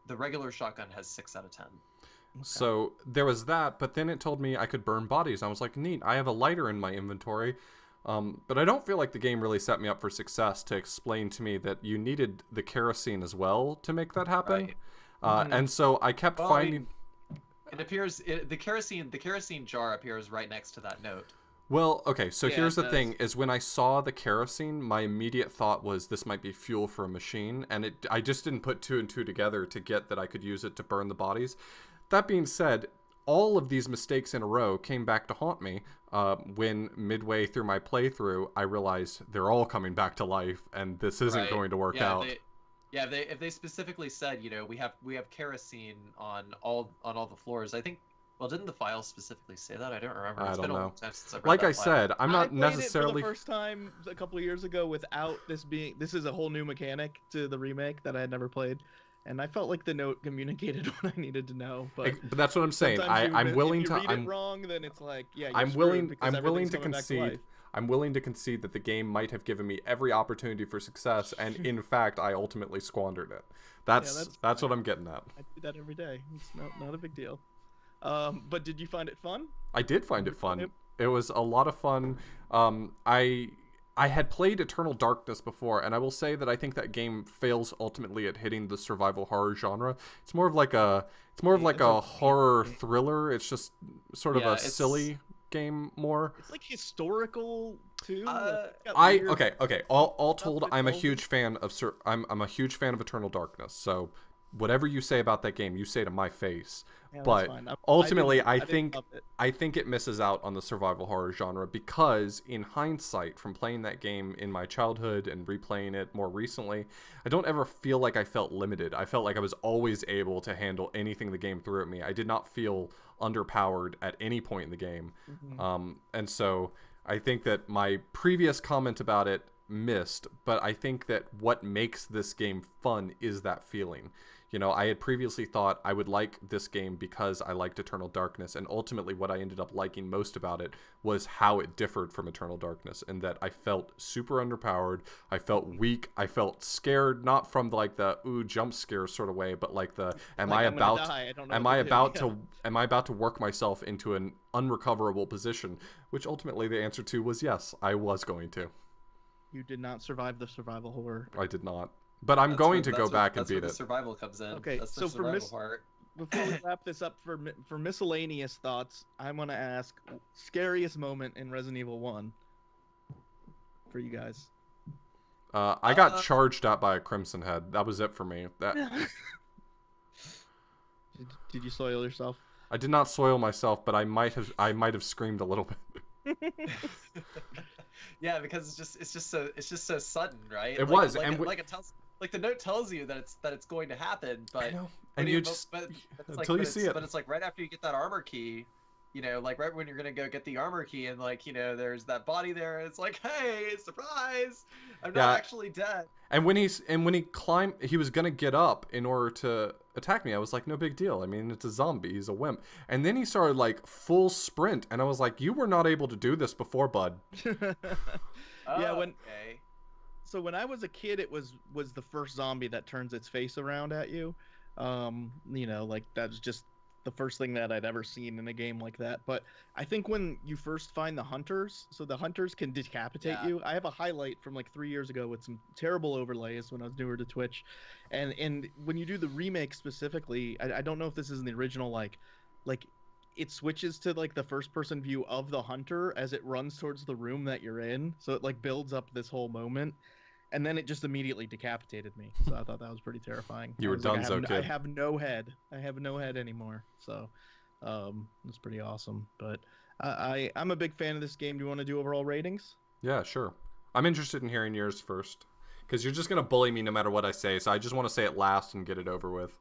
Speaker 3: the regular shotgun has 6 out of 10.
Speaker 2: Okay.
Speaker 1: So there was that, but then it told me I could burn bodies. I was like, neat, I have a lighter in my inventory. But I don't feel like the game really set me up for success to explain to me that you needed the kerosene as well to make that happen. Right. And so I kept finding...
Speaker 3: It appears, the kerosene jar appears right next to that note.
Speaker 1: Well, okay, so here's the thing, is when I saw the kerosene, my immediate thought was this might be fuel for a machine, and I just didn't put 2 and 2 together to get that I could use it to burn the bodies. That being said, all of these mistakes in a row came back to haunt me when midway through my playthrough, I realized they're all coming back to life, and this isn't going to work out.
Speaker 3: If they specifically said, we have kerosene on all the floors, I think. Well, didn't the file specifically say that? I don't remember.
Speaker 1: I don't know.
Speaker 3: A long time since I read
Speaker 1: like
Speaker 3: that
Speaker 1: I
Speaker 3: file.
Speaker 1: said, I'm not
Speaker 2: I played
Speaker 1: necessarily...
Speaker 2: it for the first time a couple of years ago without this being... This is a whole new mechanic to the remake that I had never played. And I felt like the note communicated what I needed to know, but
Speaker 1: that's what I'm saying. I'm willing to.
Speaker 2: If you read it wrong, then it's like, yeah. You're
Speaker 1: I'm willing to
Speaker 2: concede.
Speaker 1: I'm willing to concede that the game might have given me every opportunity for success, and in fact, I ultimately squandered it. That's what I'm getting at.
Speaker 2: I do that every day. It's not a big deal. But did you find it fun?
Speaker 1: I did find it fun. It was a lot of fun. I had played Eternal Darkness before, and I will say that I think that game fails ultimately at hitting the survival horror genre. It's more of like a horror thriller. It's just sort of a silly game more.
Speaker 2: It's like historical too.
Speaker 1: Okay. All told, I'm a huge fan of I'm a huge fan of Eternal Darkness. So whatever you say about that game, you say to my face.
Speaker 2: Yeah,
Speaker 1: but ultimately, I think it misses out on the survival horror genre because, in hindsight, from playing that game in my childhood and replaying it more recently, I don't ever feel like I felt limited. I felt like I was always able to handle anything the game threw at me. I did not feel underpowered at any point in the game. Mm-hmm. And so I think that my previous comment about it missed, but I think that what makes this game fun is that feeling. I had previously thought I would like this game because I liked Eternal Darkness, and ultimately what I ended up liking most about it was how it differed from Eternal Darkness, and that I felt super underpowered, I felt weak, I felt scared, not from like the jump scare sort of way, but like the am I about to work myself into an unrecoverable position, which ultimately the answer to was yes, I was going to.
Speaker 2: You did not survive the survival horror.
Speaker 1: I did not. But I'm going to go back and beat it.
Speaker 3: That's where the survival comes in.
Speaker 2: Okay,
Speaker 3: that's
Speaker 2: so
Speaker 3: the survival part.
Speaker 2: Before we wrap this up for miscellaneous thoughts, I'm going to ask scariest moment in Resident Evil 1 for you guys.
Speaker 1: I got charged at by a Crimson Head. That was it for me.
Speaker 2: Did you soil yourself?
Speaker 1: I did not soil myself, but I might have screamed a little bit.
Speaker 3: Yeah, because it's just so sudden, right?
Speaker 1: It was,
Speaker 3: like the note tells you that it's going to happen, but
Speaker 1: I know. And you just until you see it.
Speaker 3: But it's like right after you get that armor key, like right when you're gonna go get the armor key, and like there's that body there. It's like, hey, surprise! I'm not actually dead. And when he climbed, he was gonna get up in order to attack me. I was like, no big deal. I mean, it's a zombie. He's a wimp. And then he started like full sprint, and I was like, you were not able to do this before, bud.
Speaker 2: Yeah. So when I was a kid, it was the first zombie that turns its face around at you. Like that's just the first thing that I'd ever seen in a game like that. But I think when you first find the hunters, so the hunters can decapitate you. I have a highlight from like 3 years ago with some terrible overlays when I was newer to Twitch. And when you do the remake specifically, I don't know if this is in the original, like it switches to like the first person view of the hunter as it runs towards the room that you're in. So it like builds up this whole moment. And then it just immediately decapitated me. So I thought that was pretty terrifying.
Speaker 1: You were done, kid.
Speaker 2: I have no head. I have no head anymore. So it's pretty awesome. But I'm a big fan of this game. Do you want to do overall ratings?
Speaker 1: Yeah, sure. I'm interested in hearing yours first. because you're just gonna bully me no matter what I say. So I just want to say it last and get it over with.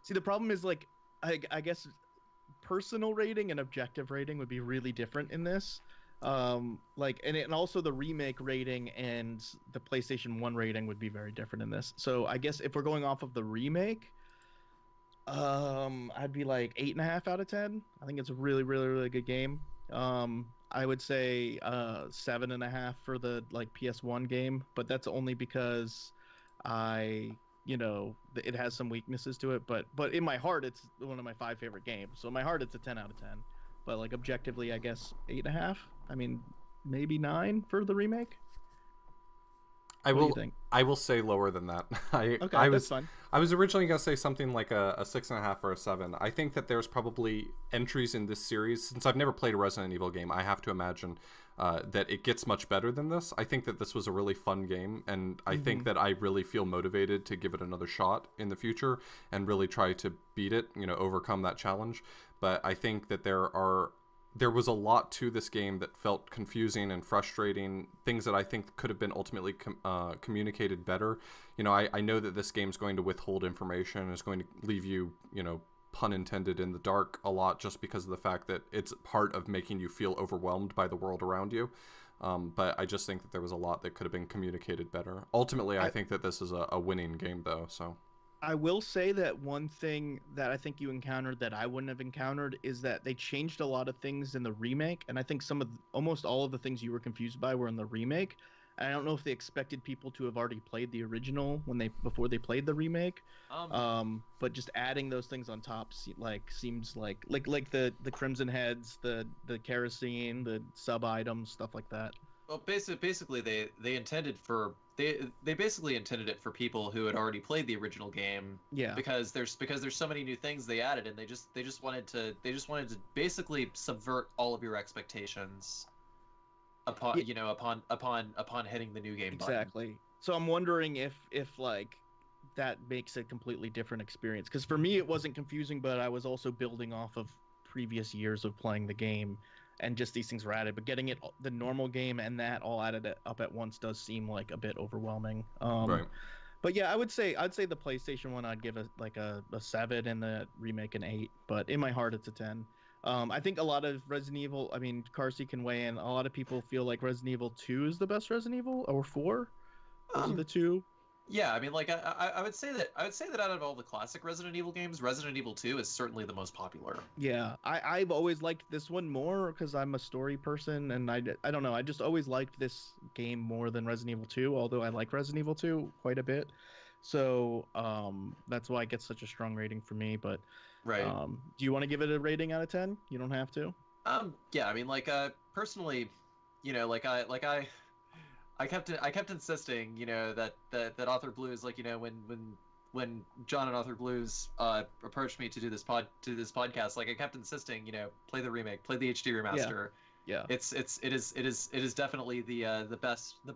Speaker 2: See, the problem is like I guess personal rating and objective rating would be really different in this. Like and also the remake rating and the PlayStation 1 rating would be very different in this. So I guess if we're going off of the remake, I'd be like 8.5 out of 10. I think it's a really, really, really good game. I would say 7.5 for the like PS1 game, but that's only because it has some weaknesses to it. But in my heart, it's one of my 5 favorite games. So in my heart, it's a 10 out of 10. But like objectively, I guess 8.5. I mean, maybe 9 for the remake.
Speaker 1: I
Speaker 2: What do
Speaker 1: will.
Speaker 2: you think?
Speaker 1: I will say lower than that.
Speaker 2: Okay, that's fine.
Speaker 1: I was originally gonna say something like a 6.5 or a 7. I think that there's probably entries in this series. Since I've never played a Resident Evil game, I have to imagine that it gets much better than this. I think that this was a really fun game, and I think that I really feel motivated to give it another shot in the future and really try to beat it. Overcome that challenge. But I think that there was a lot to this game that felt confusing and frustrating, things that I think could have been ultimately communicated better. I know that this game's going to withhold information, is going to leave you, pun intended, in the dark a lot, just because of the fact that it's part of making you feel overwhelmed by the world around you. But I just think that there was a lot that could have been communicated better. Ultimately, I think that this is a winning game, though, so...
Speaker 2: I will say that one thing that I think you encountered that I wouldn't have encountered is that they changed a lot of things in the remake, and I think almost all of the things you were confused by were in the remake. And I don't know if they expected people to have already played the original before they played the remake. But just adding those things on top seems like the Crimson Heads, the kerosene, the sub items, stuff like that.
Speaker 3: Well, basically they basically intended it for people who had already played the original game.
Speaker 2: Yeah.
Speaker 3: Because there's so many new things they added, and they just wanted to basically subvert all of your expectations upon hitting the new game button.
Speaker 2: Exactly. So I'm wondering if like that makes a completely different experience, because for me it wasn't confusing, but I was also building off of previous years of playing the game. And just these things were added, but getting the normal game and that all added up at once does seem like a bit overwhelming.
Speaker 1: Right.
Speaker 2: But yeah, I'd say the PlayStation 1 I'd give a 7, and the remake an 8. But in my heart, it's a 10. I think a lot of Resident Evil. I mean, Carsey can weigh in. A lot of people feel like Resident Evil 2 is the best Resident Evil, or 4. Those are the two.
Speaker 3: Yeah, I mean, like I would say that out of all the classic Resident Evil games, Resident Evil 2 is certainly the most popular.
Speaker 2: Yeah, I've always liked this one more because I'm a story person, and I don't know, I just always liked this game more than Resident Evil 2, although I like Resident Evil 2 quite a bit. So that's why it gets such a strong rating for me. But
Speaker 3: right.
Speaker 2: Do you want to give it a rating out of 10? You don't have to.
Speaker 3: Yeah, I mean, like personally, I kept insisting, that Author Blues, like, when John and Author Blues approached me to do this podcast, like I kept insisting, play the remake, play the HD remaster.
Speaker 2: Yeah.
Speaker 3: It is definitely the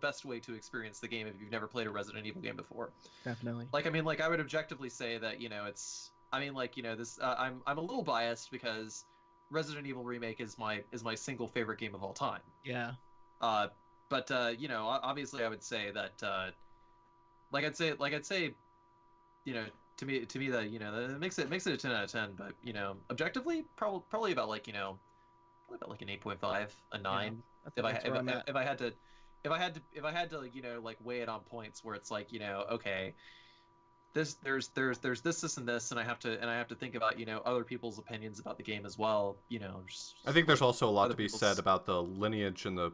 Speaker 3: best way to experience the game if you've never played a Resident Evil game before.
Speaker 2: Definitely.
Speaker 3: Like, I mean, like I would objectively say that, this I'm a little biased because Resident Evil Remake is my single favorite game of all time.
Speaker 2: Yeah.
Speaker 3: But obviously, I would say that, I'd say, to me that that makes it a 10 out of 10. But objectively, probably about like an 8.5, a 9.
Speaker 2: Yeah,
Speaker 3: if I had to like weigh it on points where it's like okay, there's this and this, and I have to think about other people's opinions about the game as well.
Speaker 1: I think there's also a lot to be said about the lineage and the.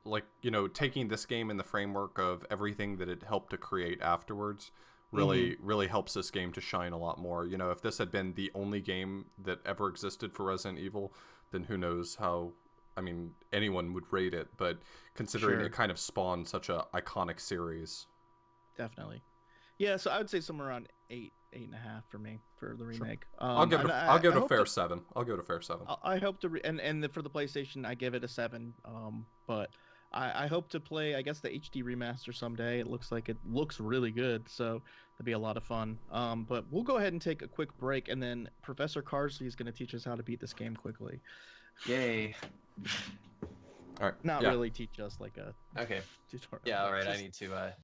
Speaker 1: Like, taking this game in the framework of everything that it helped to create afterwards really helps this game to shine a lot more. If this had been the only game that ever existed for Resident Evil, then who knows how, anyone would rate it. But considering it kind of spawned such a iconic series.
Speaker 2: Definitely. Yeah, so I would say somewhere around 8.5 for me for the remake.
Speaker 1: Sure. I'll give it a fair 7. I'll give it a fair 7.
Speaker 2: I hope to for the PlayStation I give it a 7. But I hope to play, I guess, the HD remaster someday. It looks really good, so it'll be a lot of fun. But we'll go ahead and take a quick break, and then Professor Carsey is going to teach us how to beat this game quickly.
Speaker 3: Yay!
Speaker 1: All right.
Speaker 2: Not really teach us like a
Speaker 3: okay
Speaker 2: tutorial.
Speaker 3: Yeah, all right. I need to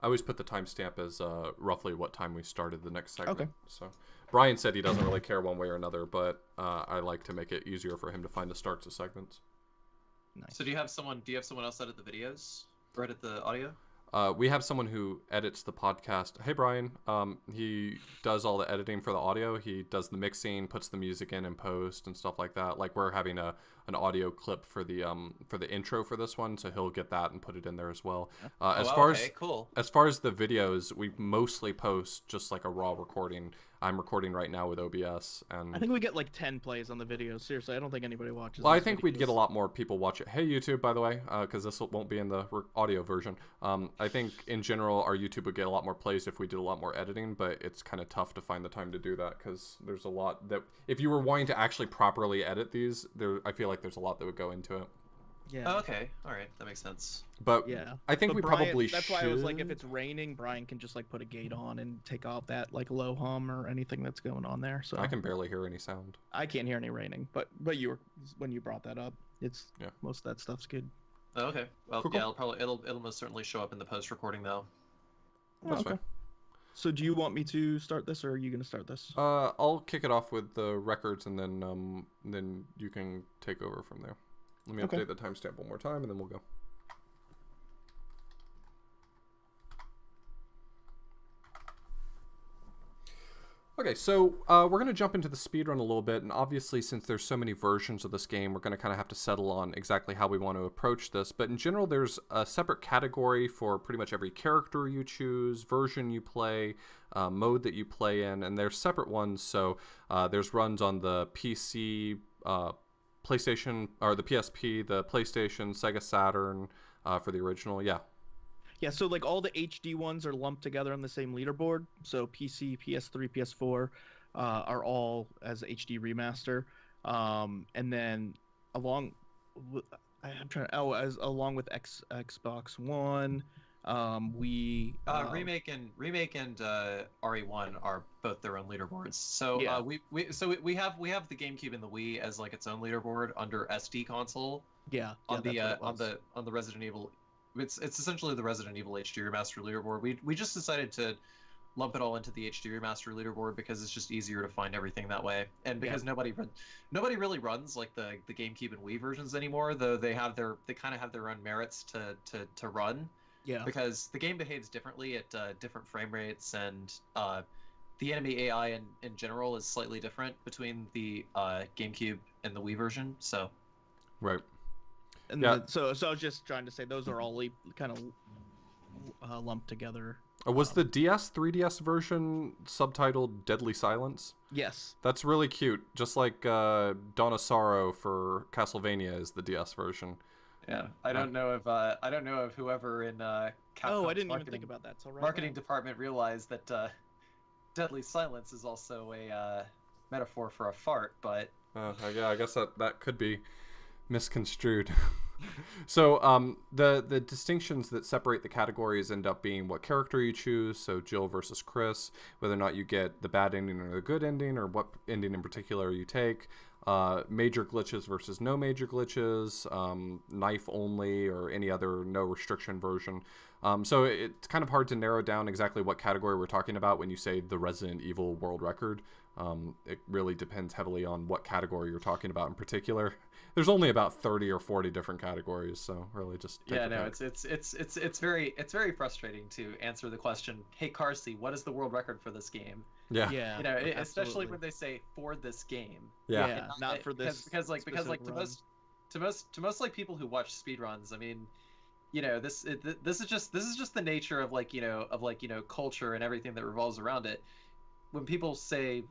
Speaker 1: I always put the timestamp as roughly what time we started the next segment.
Speaker 2: Okay.
Speaker 1: So Brian said he doesn't really care one way or another, but I like to make it easier for him to find the starts of segments.
Speaker 2: Nice.
Speaker 3: So do you have someone else edit the videos or edit the audio?
Speaker 1: We have someone who edits the podcast. Hey, Brian. He does all the editing for the audio. He does the mixing, puts the music in post and stuff like that. Like we're having an audio clip for the intro for this one, so he'll get that and put it in there as well.
Speaker 3: Cool.
Speaker 1: As far as the videos, we mostly post just like a raw recording. I'm recording right now with OBS, and
Speaker 2: I think we get like 10 plays on the videos. Seriously, I don't think anybody watches.
Speaker 1: well, I
Speaker 2: these
Speaker 1: think we'd get a
Speaker 2: videos.
Speaker 1: lot more people watch it. Hey, YouTube, by the way, because this won't be in the audio version. I think in general our YouTube would get a lot more plays if we did a lot more editing, but it's kind of tough to find the time to do that because there's a lot that if you were wanting to actually properly edit these, I feel like there's a lot that would go into it.
Speaker 2: Yeah.
Speaker 3: Oh, okay. All right. That makes sense.
Speaker 1: But
Speaker 2: Yeah.
Speaker 1: I think
Speaker 2: But
Speaker 1: we
Speaker 2: Brian,
Speaker 1: probably
Speaker 2: that's
Speaker 1: should.
Speaker 2: why I was like, if it's raining, Brian can just like put a gate on and take out that like low hum or anything that's going on there. So
Speaker 1: I can barely hear any sound.
Speaker 2: I can't hear any raining, but you were when you brought that up, it's
Speaker 1: Yeah.
Speaker 2: most of that stuff's good.
Speaker 3: Oh, okay. Well,
Speaker 1: Cool,
Speaker 3: yeah, it'll most certainly show up in the post recording though.
Speaker 1: That's fine.
Speaker 2: So do you want me to start this, or are you gonna start this?
Speaker 1: I'll kick it off with the records, and then you can take over from there. Let me
Speaker 2: Okay.
Speaker 1: update the timestamp one more time, and then we'll go. Okay, so we're going to jump into the speedrun a little bit, and obviously since there's so many versions of this game, we're going to kind of have to settle on exactly how we want to approach this. But in general, there's a separate category for pretty much every character you choose, version you play, mode that you play in, and there's separate ones. So there's runs on the PC, PlayStation, or the PSP, the PlayStation, Sega Saturn for the original, yeah.
Speaker 2: Yeah, so like all the HD ones are lumped together on the same leaderboard. So PC, PS3, PS4 are all as HD remaster, and then along with along with Xbox One, we
Speaker 3: Remake and RE1 are both their own leaderboards. So
Speaker 2: Yeah.
Speaker 3: we have the GameCube and the Wii as like its own leaderboard under SD console
Speaker 2: yeah
Speaker 3: on
Speaker 2: that's what it was.
Speaker 3: on the Resident Evil. It's essentially the Resident Evil HD remaster leaderboard. We just decided to lump it all into the HD remaster leaderboard because it's just easier to find everything that way, and because nobody really runs like the GameCube and Wii versions anymore, though they kind of have their own merits to run.
Speaker 2: Yeah.
Speaker 3: Because the game behaves differently at different frame rates, and the enemy AI in general is slightly different between the GameCube and the Wii version. So,
Speaker 1: Right.
Speaker 2: And
Speaker 1: Yeah.
Speaker 2: so I was just trying to say those are all kind of lumped together.
Speaker 1: Was the 3DS version subtitled Deadly Silence?
Speaker 2: Yes.
Speaker 1: That's really cute. Just like Dawn of Sorrow for Castlevania is the DS version.
Speaker 3: yeah, I don't know if whoever in Capcom's
Speaker 2: Oh, I didn't even
Speaker 3: marketing,
Speaker 2: think about that. So right
Speaker 3: marketing department realized that Deadly Silence is also a metaphor for a fart, but
Speaker 1: Yeah, I guess that could be misconstrued. So the distinctions that separate the categories end up being what character you choose. So Jill versus Chris, whether or not you get the bad ending or the good ending, or what ending in particular you take. Major glitches versus no major glitches, knife only or any other no restriction version. So it's kind of hard to narrow down exactly what category we're talking about when you say the Resident Evil world record. It really depends heavily on what category you're talking about in particular. There's only about 30 or 40 different categories, so really just take
Speaker 3: it's very frustrating to answer the question, hey Carsey, what is the world record for this game?
Speaker 1: Yeah.
Speaker 2: Yeah.
Speaker 3: You know, especially
Speaker 2: absolutely.
Speaker 3: when they say for this game.
Speaker 1: Yeah.
Speaker 2: Yeah, not for this.
Speaker 3: because like
Speaker 2: specific
Speaker 3: to
Speaker 2: run.
Speaker 3: most like people who watch speedruns, I mean, you know, this is just the nature of culture and everything that revolves around it. When people say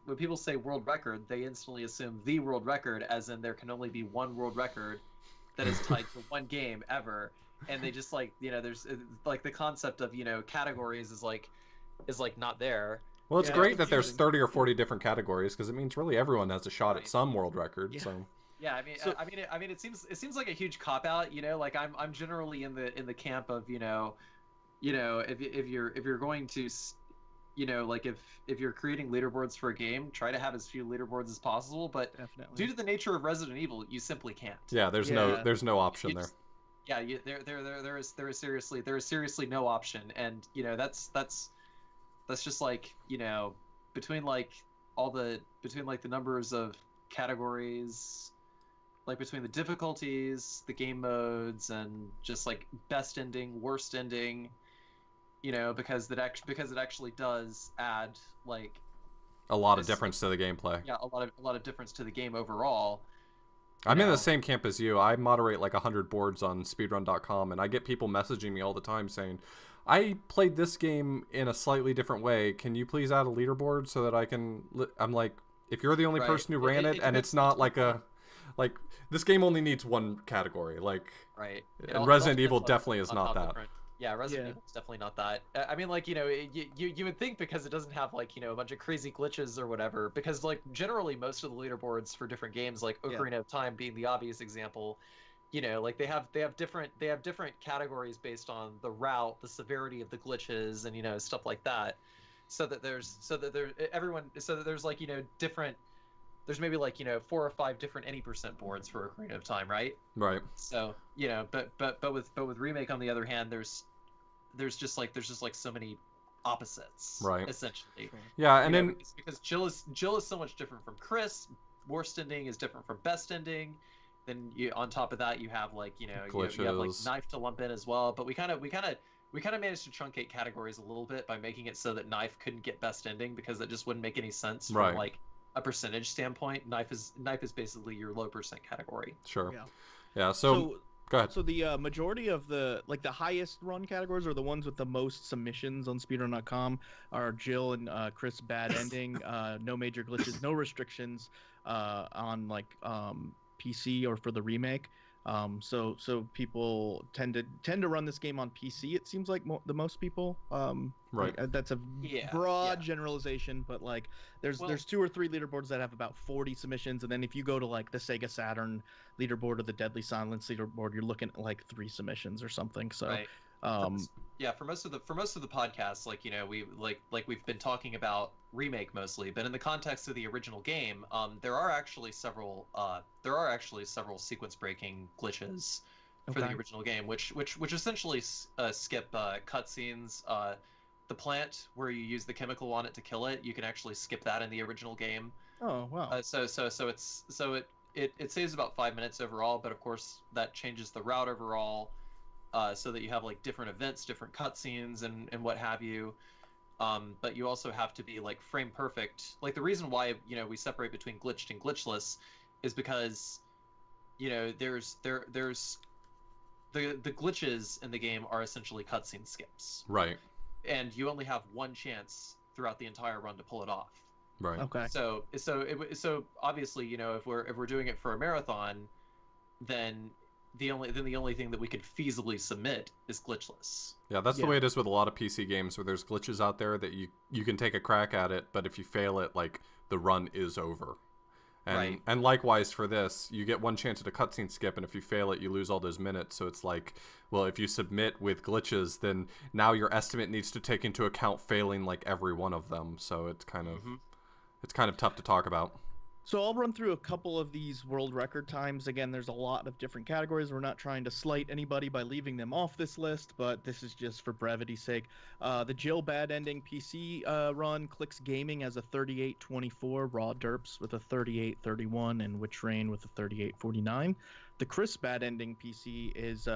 Speaker 3: world record, they instantly assume the world record, as in there can only be one world record that is tied to one game ever, and they just there's like the concept of categories is not there.
Speaker 1: Well, it's
Speaker 2: Yeah,
Speaker 1: great
Speaker 2: it's
Speaker 1: that there's
Speaker 2: confusing.
Speaker 1: 30 or 40 different categories because it means really everyone has a shot
Speaker 3: Right.
Speaker 1: at some world record.
Speaker 2: Yeah.
Speaker 1: So
Speaker 3: Yeah, I mean,
Speaker 2: So-
Speaker 3: it seems like a huge cop out. Like I'm generally in the camp of if you're going to, like if you're creating leaderboards for a game, try to have as few leaderboards as possible. But
Speaker 2: Definitely.
Speaker 3: due to the nature of Resident Evil, you simply can't.
Speaker 1: yeah, there's
Speaker 2: Yeah.
Speaker 1: no option
Speaker 3: You
Speaker 1: there.
Speaker 3: just- Yeah, there is seriously no option, and that's just like between like between like the numbers of categories, like between the difficulties, the game modes, and just like best ending, worst ending, because it actually does add like
Speaker 1: A lot of difference to the gameplay.
Speaker 3: Yeah, a lot of difference to the game overall.
Speaker 1: I'm in the same camp as you. I moderate like 100 boards on speedrun.com, and I get people messaging me all the time saying, I played this game in a slightly different way. Can you please add a leaderboard so that I can... I'm like, if you're the only person who ran it and it's not like a... Like, this game only needs one category. Like,
Speaker 3: right.
Speaker 1: And Resident Evil definitely is not that.
Speaker 3: Yeah, Resident Evil is definitely not that. I mean, like, you would think because it doesn't have, like, a bunch of crazy glitches or whatever, because, like, generally most of the leaderboards for different games, like Ocarina of Time being the obvious example, like they have different categories based on the route, the severity of the glitches, and stuff like that, so that there's like different. There's maybe like 4 or 5 different any percent boards for Ocarina of Time, right?
Speaker 1: Right.
Speaker 3: So but with Remake on the other hand, there's just like so many opposites,
Speaker 1: right?
Speaker 3: Essentially.
Speaker 1: Yeah, and then
Speaker 3: because Jill is so much different from Chris. Worst ending is different from best ending. Then on top of that, you have like you have like Knife to lump in as well. But we kind of managed to truncate categories a little bit by making it so that Knife couldn't get best ending because that just wouldn't make any sense from like a percentage standpoint. Knife is basically your low percent category.
Speaker 1: Sure. Yeah. So go ahead.
Speaker 2: So the majority of the highest run categories, or the ones with the most submissions on speedrun.com, are Jill and Chris bad ending, no major glitches, no restrictions on like PC or for the remake. So people tend to run this game on PC. It seems like the most people.
Speaker 1: Right.
Speaker 2: Like, that's a broad generalization, but like there's 2 or 3 leaderboards that have about 40 submissions, and then if you go to like the Sega Saturn leaderboard or the Deadly Silence leaderboard, you're looking at like 3 submissions or something. So. Right.
Speaker 3: For most of the podcasts, like we've been talking about remake mostly, but in the context of the original game, there are actually several sequence breaking glitches for the original game, which essentially skip cutscenes. The plant where you use the chemical on it to kill it, you can actually skip that in the original game.
Speaker 2: Oh wow!
Speaker 3: It saves about 5 minutes overall, but of course that changes the route overall. So that you have like different events, different cutscenes, and what have you. But you also have to be like frame perfect. Like the reason why we separate between glitched and glitchless is because there's the glitches in the game are essentially cutscene skips.
Speaker 1: Right.
Speaker 3: And you only have one chance throughout the entire run to pull it off.
Speaker 1: Right.
Speaker 2: Okay.
Speaker 3: So obviously if we're doing it for a marathon, then the only thing that we could feasibly submit is glitchless.
Speaker 1: Yeah, that's the way it is with a lot of PC games where there's glitches out there that you can take a crack at it, but if you fail it, like the run is over. And likewise for this, you get one chance at a cutscene skip, and if you fail it, you lose all those minutes. So it's like, well, if you submit with glitches, then now your estimate needs to take into account failing like every one of them. So it's kind of tough to talk about.
Speaker 2: So I'll run through a couple of these world record times. Again, there's a lot of different categories. We're not trying to slight anybody by leaving them off this list, but this is just for brevity's sake. The Jill bad ending PC run clicks Gaming as a 38.24, Raw Derps with a 38.31, and Witch Rain with a 38.49. The Chris bad ending PC is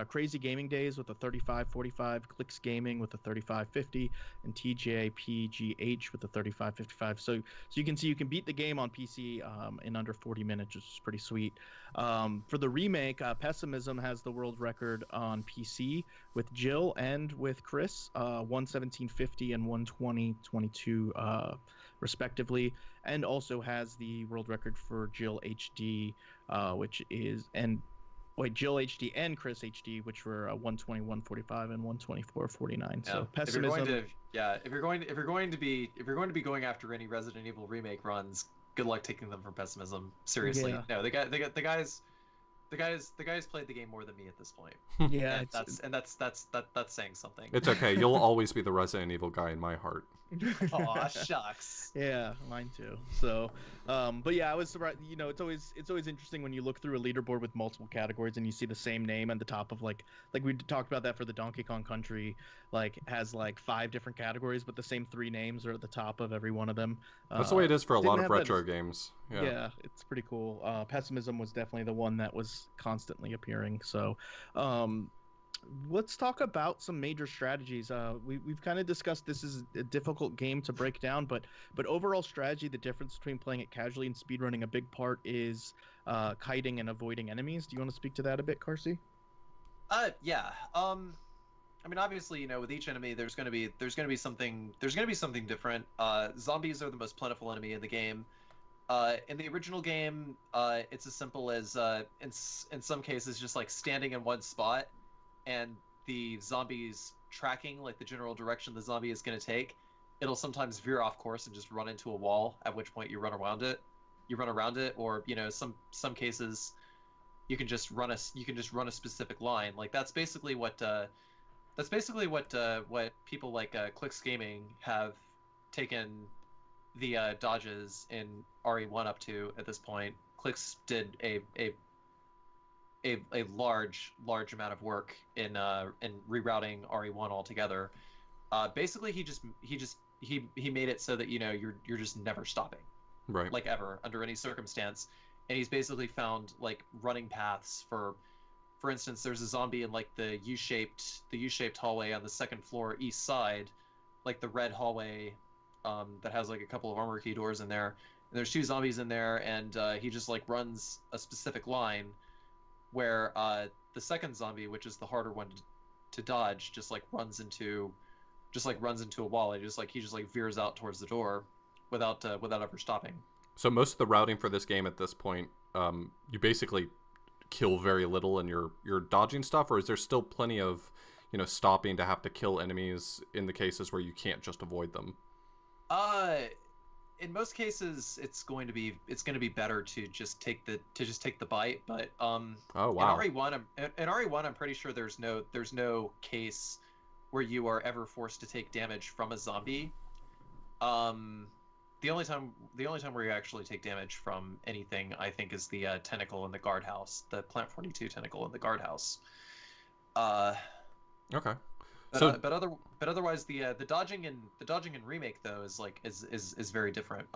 Speaker 2: Crazy Gaming Days with a 35.45, Clicks Gaming with a 35.50, and TJPGH with a 35.55. So you can see you can beat the game on PC in under 40 minutes, which is pretty sweet. For the remake, Pessimism has the world record on PC with Jill and with Chris, 117.50 and 120.22 respectively, and also has the world record for Jill HD, which is Jill HD and Chris HD, which were 121.45 and 124.49. So Pessimism.
Speaker 3: If you're going to be going after any Resident Evil remake runs, good luck taking them from Pessimism. Seriously, no, the guys played the game more than me at this point.
Speaker 2: Yeah,
Speaker 3: and that's saying something.
Speaker 1: It's okay. You'll always be the Resident Evil guy in my heart.
Speaker 3: Aw, shucks.
Speaker 2: Yeah, mine too. So But yeah, I was surprised. You know, it's always interesting when you look through a leaderboard with multiple categories and you see the same name at the top of like we talked about that for the Donkey Kong Country, like has like 5 different categories, but the same 3 names are at the top of every one of them.
Speaker 1: That's the way it is for a
Speaker 2: Didn't
Speaker 1: lot of
Speaker 2: have that
Speaker 1: retro
Speaker 2: as-
Speaker 1: games. Yeah.
Speaker 2: Yeah, it's pretty cool. Pessimism was definitely the one that was constantly appearing. So, um, let's talk about some major strategies. We've kind of discussed this is a difficult game to break down, but overall strategy, the difference between playing it casually and speedrunning, a big part is kiting and avoiding enemies. Do you want to speak to that a bit, Carsey?
Speaker 3: Yeah. I mean, obviously, you know, with each enemy, there's gonna be something different. Zombies are the most plentiful enemy in the game. In the original game, it's as simple as in some cases just like standing in one spot, and the zombies tracking like the general direction the zombie is going to take. It'll sometimes veer off course and just run into a wall, at which point you run around it. You run around it, or you know, some cases you can just run a specific line. Like that's basically what people like Clicks Gaming have taken the dodges in RE1 up to at this point. Clicks did a large amount of work in rerouting RE1 altogether. Basically, he made it so that you know you're just never stopping,
Speaker 1: Right.
Speaker 3: like ever under any circumstance. And he's basically found like running paths for instance, there's a zombie in like the U-shaped hallway on the second floor east side, like the red hallway that has like a couple of armor key doors in there. And there's 2 zombies in there, and he just like runs a specific line where the second zombie, which is the harder one to dodge, just like runs into a wall. He just like veers out towards the door without ever stopping.
Speaker 1: So most of the routing for this game at this point, you basically kill very little and you're dodging stuff, or is there still plenty of, you know, stopping to have to kill enemies in the cases where you can't just avoid them?
Speaker 3: Uh, in most cases, it's going to be better to just take the bite. But
Speaker 1: Oh wow.
Speaker 3: in RE1, I'm pretty sure there's no case where you are ever forced to take damage from a zombie. Um, the only time where you actually take damage from anything, I think, is the tentacle in the guardhouse, the Plant 42 tentacle in the guardhouse. Uh,
Speaker 1: Okay.
Speaker 3: but
Speaker 1: So
Speaker 3: otherwise, the dodging in remake though is very different.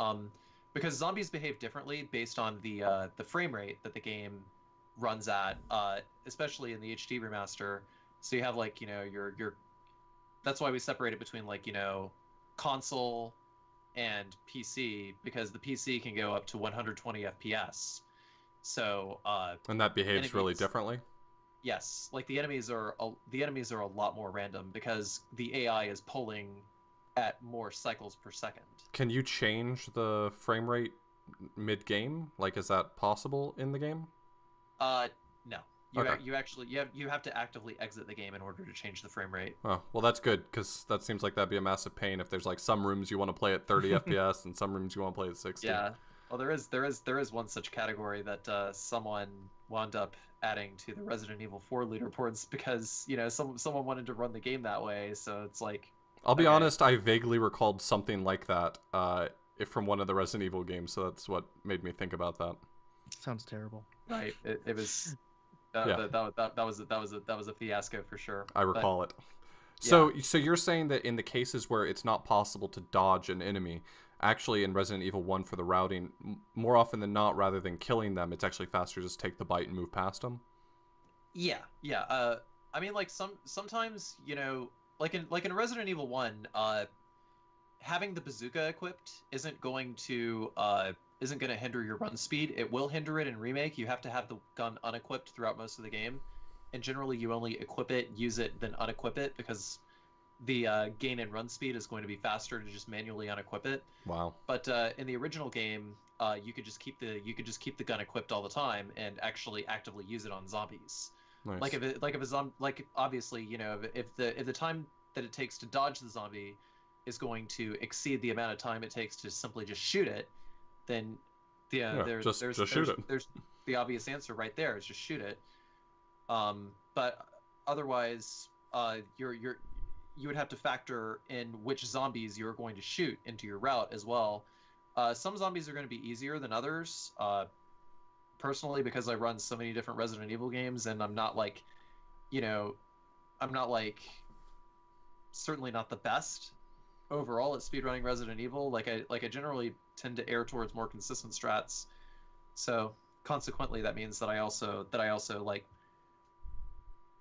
Speaker 3: Because zombies behave differently based on the frame rate that the game runs at, especially in the HD remaster. So you have like, you know, your that's why we separate it between like, you know, console and PC, because the PC can go up to 120 FPS. So
Speaker 1: and that behaves really
Speaker 3: enemies,
Speaker 1: differently.
Speaker 3: yes, like the enemies are a lot more random because the AI is pulling at more cycles per second.
Speaker 1: Can you change the frame rate mid game? Like, is that possible in the game?
Speaker 3: No. You
Speaker 1: Okay.
Speaker 3: you have to actively exit the game in order to change the frame rate.
Speaker 1: Oh, well, that's good, because that seems like that'd be a massive pain if there's like some rooms you want to play at 30 FPS and some rooms you want to play at 60.
Speaker 3: Yeah. Well, there is one such category that someone wound up adding to the Resident Evil 4 leaderboards because, you know, someone wanted to run the game that way, so it's like,
Speaker 1: I'll be
Speaker 3: okay.
Speaker 1: honest, I vaguely recalled something like that if from one of the Resident Evil games, so that's what made me think about that.
Speaker 2: Sounds terrible.
Speaker 3: Right. It was
Speaker 1: Yeah.
Speaker 3: that was a fiasco for sure.
Speaker 1: I
Speaker 3: But
Speaker 1: recall it.
Speaker 3: yeah.
Speaker 1: So you're saying that in the cases where it's not possible to dodge an enemy, actually in Resident Evil 1 for the routing, more often than not, rather than killing them, it's actually faster to just take the bite and move past them?
Speaker 3: Yeah, yeah. I mean, like sometimes, you know, like in Resident Evil 1, having the bazooka equipped isn't going to hinder your run speed. It will hinder it in remake. You have to have the gun unequipped throughout most of the game, and generally you only equip it, use it, then unequip it because the gain in run speed is going to be faster to just manually unequip it.
Speaker 1: Wow.
Speaker 3: But in the original game, you could just keep the gun equipped all the time and actually actively use it on zombies.
Speaker 1: Nice.
Speaker 3: Like if a zombie, like obviously, you know, if the time that it takes to dodge the zombie is going to exceed the amount of time it takes to simply just shoot it, then
Speaker 1: Yeah, just shoot it.
Speaker 3: there's the obvious answer right there is just shoot it. But otherwise, you would have to factor in which zombies you're going to shoot into your route as well, Some zombies are going to be easier than others. Personally, because I run so many different Resident Evil games, and I'm not like, you know, I'm not like certainly not the best overall at speedrunning Resident Evil. Like I generally tend to err towards more consistent strats. So consequently, that means that I also like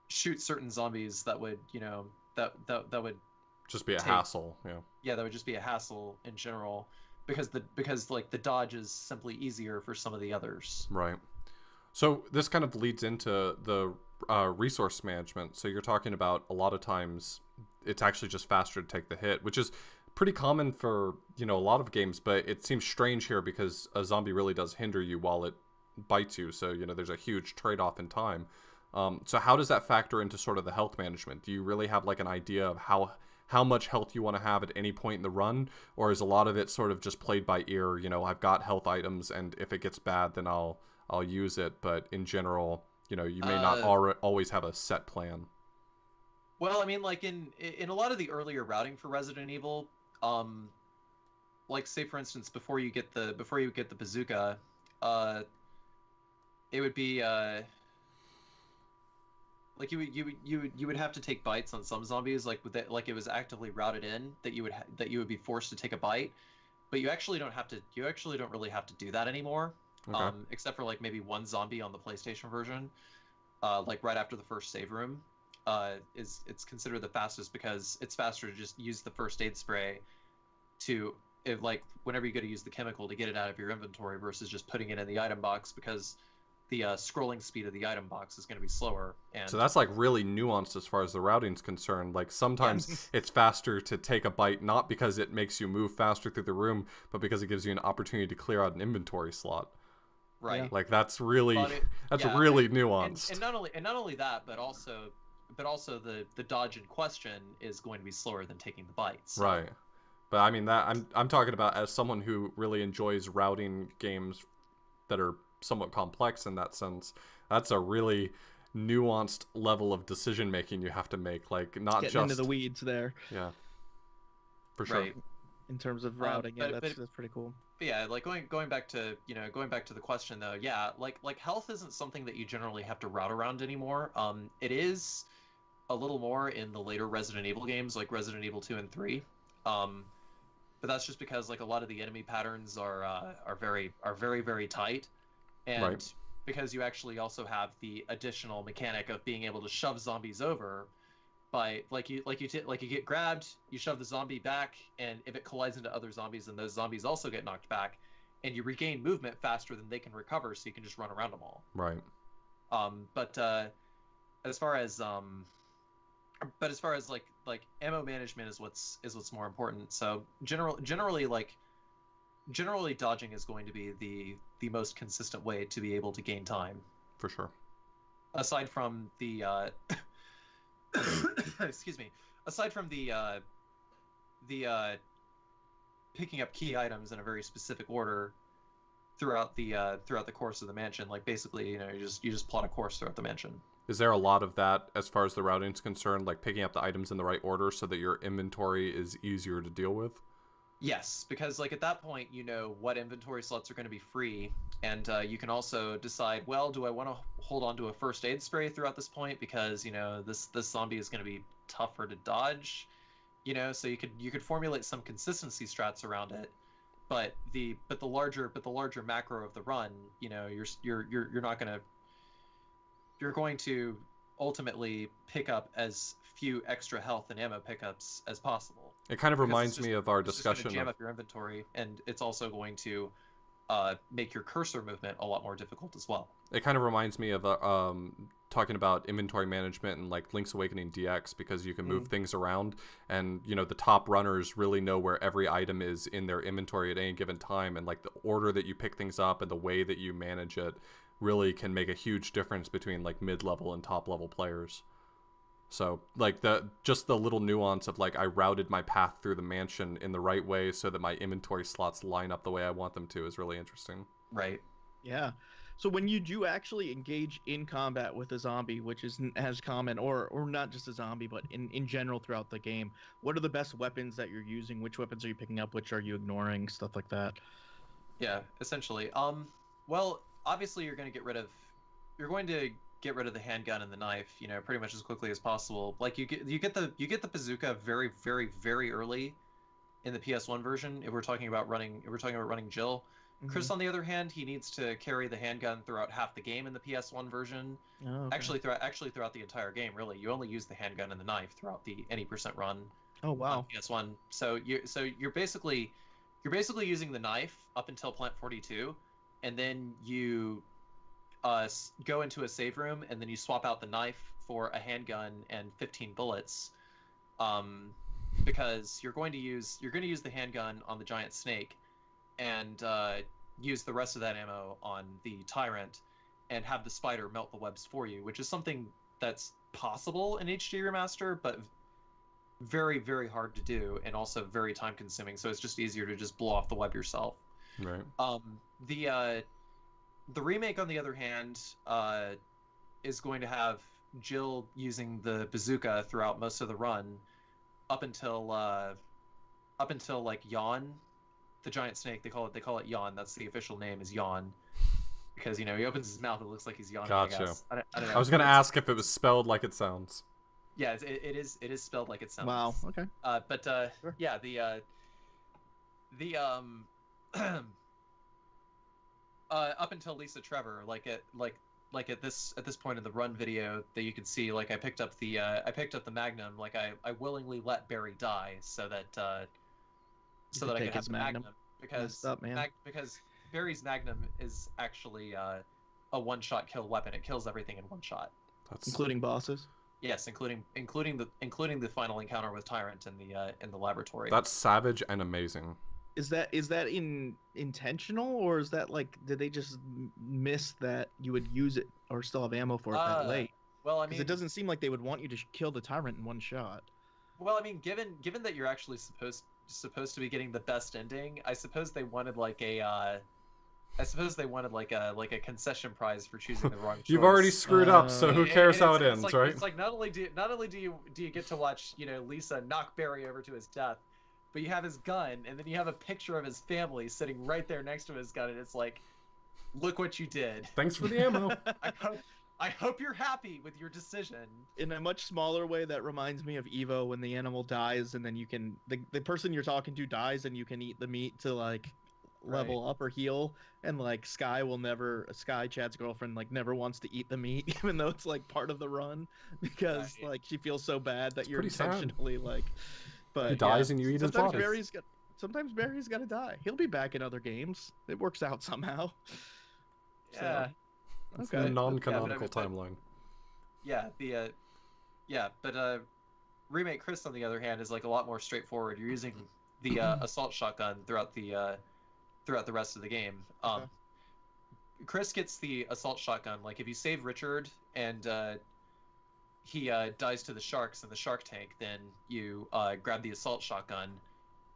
Speaker 3: shoot certain zombies that would that would
Speaker 1: Just be a
Speaker 3: take
Speaker 1: hassle. Yeah.
Speaker 3: yeah, that would just be a hassle in general because like the dodge is simply easier for some of the others.
Speaker 1: Right. So this kind of leads into the resource management. So you're talking about a lot of times it's actually just faster to take the hit, which is pretty common for, a lot of games, but it seems strange here because a zombie really does hinder you while it bites you. So, there's a huge trade-off in time. So how does that factor into sort of the health management? Do you really have like an idea of how much health you want to have at any point in the run, or is a lot of it sort of just played by ear? I've got health items, and if it gets bad, then I'll use it. But in general, you may not always have a set plan.
Speaker 3: Well, I mean, like in a lot of the earlier routing for Resident Evil, like say for instance, before you get the bazooka, it would be like you would have to take bites on some zombies, like with it, like it was actively routed in that you would be forced to take a bite, but you actually don't really have to do that anymore.
Speaker 1: Okay.
Speaker 3: Except for like maybe one zombie on the PlayStation version, like right after the first save room, it's considered the fastest because it's faster to just use the first aid spray like whenever you go to use the chemical to get it out of your inventory versus just putting it in the item box, because the scrolling speed of the item box is going to be slower. And
Speaker 1: so that's like really nuanced as far as the routing's concerned. Like sometimes it's faster to take a bite, not because it makes you move faster through the room, but because it gives you an opportunity to clear out an inventory slot.
Speaker 3: Right.
Speaker 1: Like that's really
Speaker 3: really
Speaker 1: nuanced.
Speaker 3: And not only that, but also the dodge in question is going to be slower than taking the bites. So.
Speaker 1: Right. But I mean that I'm talking about as someone who really enjoys routing games that are somewhat complex in that sense. That's a really nuanced level of decision making you have to make. Like not
Speaker 2: getting
Speaker 1: just
Speaker 2: into the weeds there.
Speaker 1: Yeah. For sure.
Speaker 3: Right.
Speaker 2: In terms of routing, that's pretty cool.
Speaker 3: But yeah, like going back to the question though, yeah, like health isn't something that you generally have to route around anymore. It is a little more in the later Resident Evil games, like Resident Evil 2 and 3. But that's just because like a lot of the enemy patterns are very very tight, and
Speaker 1: right.
Speaker 3: because you actually also have the additional mechanic of being able to shove zombies over by you get grabbed, you shove the zombie back, and if it collides into other zombies, then those zombies also get knocked back, and you regain movement faster than they can recover, so you can just run around them all.
Speaker 1: Right.
Speaker 3: But as far as like ammo management is what's more important. So generally dodging is going to be the most consistent way to be able to gain time.
Speaker 1: For sure.
Speaker 3: Aside from the excuse me. Aside from the picking up key items in a very specific order throughout the course of the mansion, like basically, you just plot a course throughout the mansion.
Speaker 1: Is there a lot of that as far as the routing is concerned, like picking up the items in the right order so that your inventory is easier to deal with?
Speaker 3: Yes, because like at that point, you know what inventory slots are going to be free, and you can also decide, well, do I want to hold on to a first aid spray throughout this point because this zombie is going to be tougher to dodge, so you could formulate some consistency strats around it, but the larger macro of the run, you're going to ultimately pick up as few extra health and ammo pickups as possible.
Speaker 1: It kind of reminds me of our discussion.
Speaker 3: It's jam up your inventory, and it's also going to make your cursor movement a lot more difficult as well.
Speaker 1: It kind of reminds me of talking about inventory management and like Link's Awakening DX, because you can move things around, and the top runners really know where every item is in their inventory at any given time, and like the order that you pick things up and the way that you manage it really can make a huge difference between like mid-level and top-level players. So like the little nuance of like I routed my path through the mansion in the right way so that my inventory slots line up the way I want them to is really interesting.
Speaker 3: Right.
Speaker 2: Yeah. So when you do actually engage in combat with a zombie, which isn't as common, or not just a zombie, but in general throughout the game, what are the best weapons that you're using? Which weapons are you picking up? Which are you ignoring? Stuff like that.
Speaker 3: Yeah, essentially. Well, obviously you're going to get rid of the handgun and the knife, you know, pretty much as quickly as possible. Like you get the bazooka very, very, very early in the PS1 version. If we're talking about running Jill.
Speaker 2: Hmm.
Speaker 3: Chris, on the other hand, he needs to carry the handgun throughout half the game in the PS1 version.
Speaker 2: Oh, okay.
Speaker 3: Actually throughout the entire game, really. You only use the handgun and the knife throughout the any percent run
Speaker 2: Oh,
Speaker 3: on
Speaker 2: wow.
Speaker 3: PS1. You're basically using the knife up until Plant 42, and then you go into a save room, and then you swap out the knife for a handgun and 15 bullets, um, because you're going to use the handgun on the giant snake, and use the rest of that ammo on the tyrant, and have the spider melt the webs for you, which is something that's possible in HD remaster, but very, very hard to do, and also very time consuming. So it's just easier to just blow off the web yourself.
Speaker 1: Right.
Speaker 3: Um, the remake, on the other hand, is going to have Jill using the bazooka throughout most of the run, up until like Yawn, the giant snake. They call it Yawn. That's the official name, is Yawn, because you know he opens his mouth, it looks like he's yawning. I
Speaker 1: Gotcha.
Speaker 3: guess. I don't know.
Speaker 1: I was gonna ask if it was spelled like it sounds.
Speaker 3: Yeah, it is spelled like it sounds.
Speaker 2: Wow. Okay.
Speaker 3: But
Speaker 2: Sure.
Speaker 3: yeah, the up until Lisa Trevor, like at this point in the run video that you can see, like I picked up the Magnum, like I willingly let Barry die so that
Speaker 2: You could
Speaker 3: I
Speaker 2: take
Speaker 3: could have
Speaker 2: his
Speaker 3: the
Speaker 2: Magnum.
Speaker 3: because
Speaker 2: Messed up, man.
Speaker 3: because Barry's Magnum is actually a one-shot kill weapon. It kills everything in one shot.
Speaker 1: That's
Speaker 2: Including bosses.
Speaker 3: Yes, including the final encounter with Tyrant in the laboratory.
Speaker 1: that's savage and amazing.
Speaker 2: Is that intentional, or is that like, did they just miss that you would use it or still have ammo for it that late?
Speaker 3: Well, I
Speaker 2: Because
Speaker 3: mean,
Speaker 2: it doesn't seem like they would want you to kill the tyrant in one shot.
Speaker 3: well, I mean, given that you're actually supposed to be getting the best ending, I suppose they wanted like a concession prize for choosing the wrong choice.
Speaker 1: You've already screwed up, so who cares how it
Speaker 3: it's
Speaker 1: ends,
Speaker 3: like,
Speaker 1: right?
Speaker 3: It's like not only do you get to watch, you know, Lisa knock Barry over to his death, but you have his gun, and then you have a picture of his family sitting right there next to his gun, and it's like, look what you did.
Speaker 1: Thanks for the ammo.
Speaker 3: I hope you're happy with your decision.
Speaker 2: In a much smaller way, that reminds me of Evo, when the animal dies and then you can the person you're talking to dies and you can eat the meat to like level up or heal, and like Sky, Chad's girlfriend, like never wants to eat the meat even though it's like part of the run, because
Speaker 3: Right.
Speaker 2: like she feels so bad that you're
Speaker 1: pretty sad.
Speaker 2: intentionally like, but
Speaker 1: He dies and you eat his
Speaker 2: sometimes
Speaker 1: body.
Speaker 2: sometimes Barry's got to die. He'll be back in other games. It works out somehow.
Speaker 3: Yeah.
Speaker 1: It's
Speaker 2: Okay.
Speaker 1: a non-canonical
Speaker 3: Yeah, but-
Speaker 1: timeline.
Speaker 3: Yeah, but remake Chris, on the other hand, is like a lot more straightforward. You're using the assault shotgun throughout the rest of the game.
Speaker 2: Okay.
Speaker 3: Chris gets the assault shotgun. Like if you save Richard and he dies to the sharks in the shark tank, then you grab the assault shotgun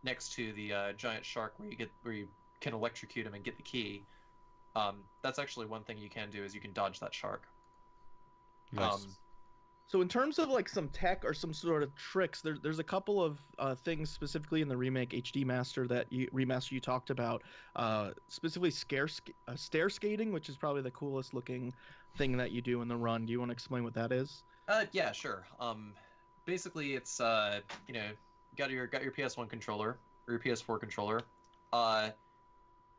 Speaker 3: next to the giant shark, where you can electrocute him and get the key. That's actually one thing you can do, is you can dodge that shark.
Speaker 1: Nice.
Speaker 2: So in terms of like some tech or some sort of tricks, there's a couple of things specifically in the remake HD remaster you talked about, specifically stair skating, which is probably the coolest looking thing that you do in the run. Do you want to explain what that is?
Speaker 3: Yeah, sure. Basically, it's you know, got your PS1 controller or your PS4 controller.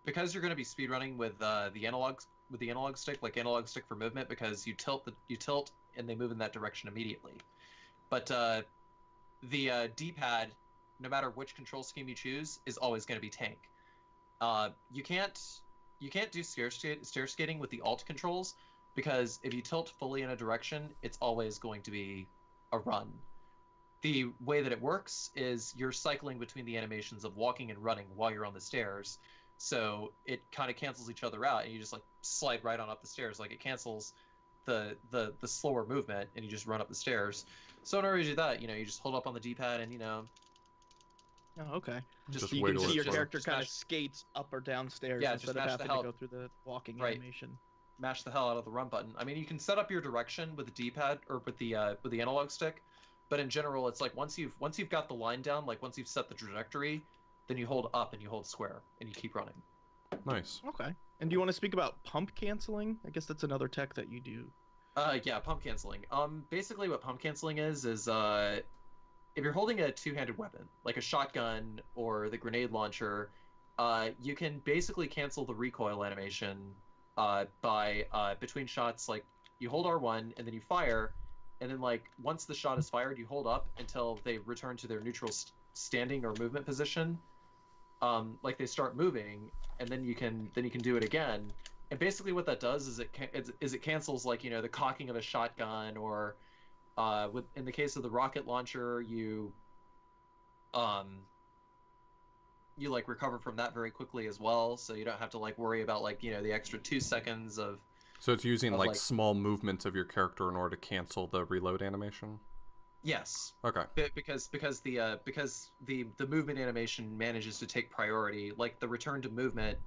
Speaker 3: Because you're going to be speedrunning with the analog stick, like analog stick for movement, because you tilt and they move in that direction immediately. But the D-pad, no matter which control scheme you choose, is always going to be tank. You can't do stair skating with the alt controls, because if you tilt fully in a direction, it's always going to be a run. The way that it works is you're cycling between the animations of walking and running while you're on the stairs, so it kind of cancels each other out, and you just like slide right on up the stairs. Like it cancels the slower movement, and you just run up the stairs. So in order to do that, you know, you just hold up on the D-pad, and you know,
Speaker 2: Oh, okay.
Speaker 1: Just
Speaker 2: So you
Speaker 1: wait
Speaker 2: can
Speaker 1: till
Speaker 2: see
Speaker 1: it's
Speaker 2: your
Speaker 1: slow.
Speaker 2: character kind of
Speaker 3: Just
Speaker 2: skates up or down stairs
Speaker 3: Yeah, just
Speaker 2: instead of
Speaker 3: mash the
Speaker 2: having to
Speaker 3: hell-
Speaker 2: go through the walking
Speaker 3: Right.
Speaker 2: animation.
Speaker 3: mash the hell out of the run button. I mean, you can set up your direction with the D-pad or with the analog stick, but in general, it's like once you've got the line down, like once you've set the trajectory, then you hold up and you hold square and you keep running.
Speaker 1: Nice.
Speaker 2: Okay. And do you want to speak about pump canceling? I guess that's another tech that you do.
Speaker 3: Yeah, pump canceling. Basically what pump canceling is if you're holding a two-handed weapon, like a shotgun or the grenade launcher, you can basically cancel the recoil animation by between shots. Like you hold R1 and then you fire, and then like once the shot is fired, you hold up until they return to their neutral standing or movement position. Like they start moving, and then you can do it again. And basically, what that does is it cancels like the cocking of a shotgun, or in the case of the rocket launcher, um, you like recover from that very quickly as well, so you don't have to like worry about like the extra 2 seconds of.
Speaker 1: So it's using like
Speaker 3: like
Speaker 1: small movements of your character in order to cancel the reload animation?
Speaker 3: Yes.
Speaker 1: Okay.
Speaker 3: Because the movement animation manages to take priority, like the return to movement,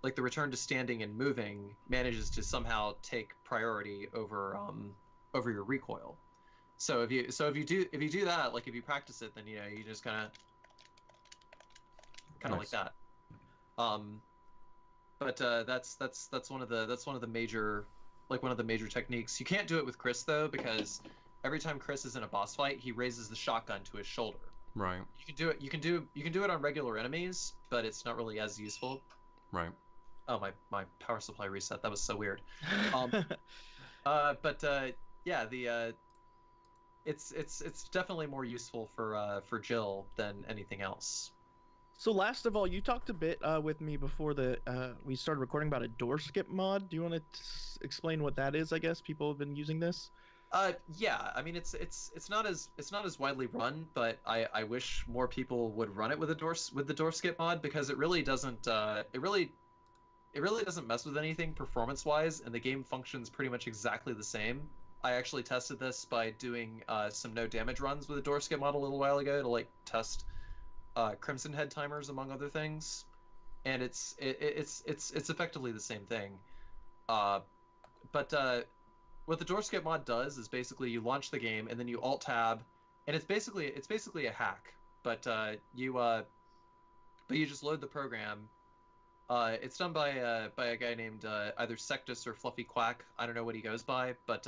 Speaker 3: like the return to standing and moving manages to somehow take priority over your recoil. So if you do that, like if you practice it, then you just kind of
Speaker 1: Nice.
Speaker 3: like that. But that's one of the major techniques. You can't do it with Chris though, because every time Chris is in a boss fight, he raises the shotgun to his shoulder.
Speaker 1: Right.
Speaker 3: You can do it. You can do it on regular enemies, but it's not really as useful.
Speaker 1: Right.
Speaker 3: Oh, my power supply reset. That was so weird. Yeah, it's definitely more useful for Jill than anything else.
Speaker 2: So last of all, you talked a bit with me before we started recording about a door skip mod. Do you want to explain what that is? I guess people have been using this.
Speaker 3: Yeah, I mean it's not as widely run, but I wish more people would run it with the door skip mod, because it really doesn't mess with anything performance wise, and the game functions pretty much exactly the same. I actually tested this by doing some no damage runs with a door skip mod a little while ago to like test Crimson Head timers among other things, and it's effectively the same thing. But what the door skip mod does is basically you launch the game and then you alt tab, and it's basically a hack, but you just load the program. It's done by a guy named either Sectus or Fluffy Quack. I don't know what he goes by, but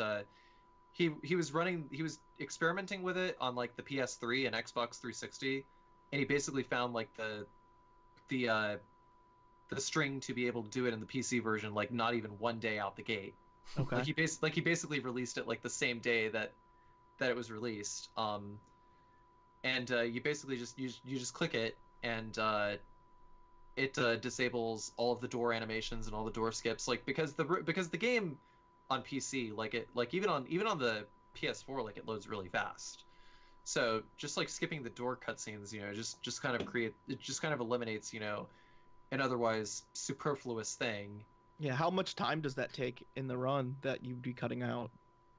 Speaker 3: he was experimenting with it on like the PS3 and Xbox 360, and he basically found like the string to be able to do it in the PC version like not even one day out the gate.
Speaker 2: Okay.
Speaker 3: Like he basically released it like the same day that it was released. And you basically just click it, and it disables all of the door animations and all the door skips, like because the game on PC, like even on the PS4, like it loads really fast. So just like skipping the door cutscenes, just kind of eliminates an otherwise superfluous thing.
Speaker 2: Yeah, how much time does that take in the run that you'd be cutting out?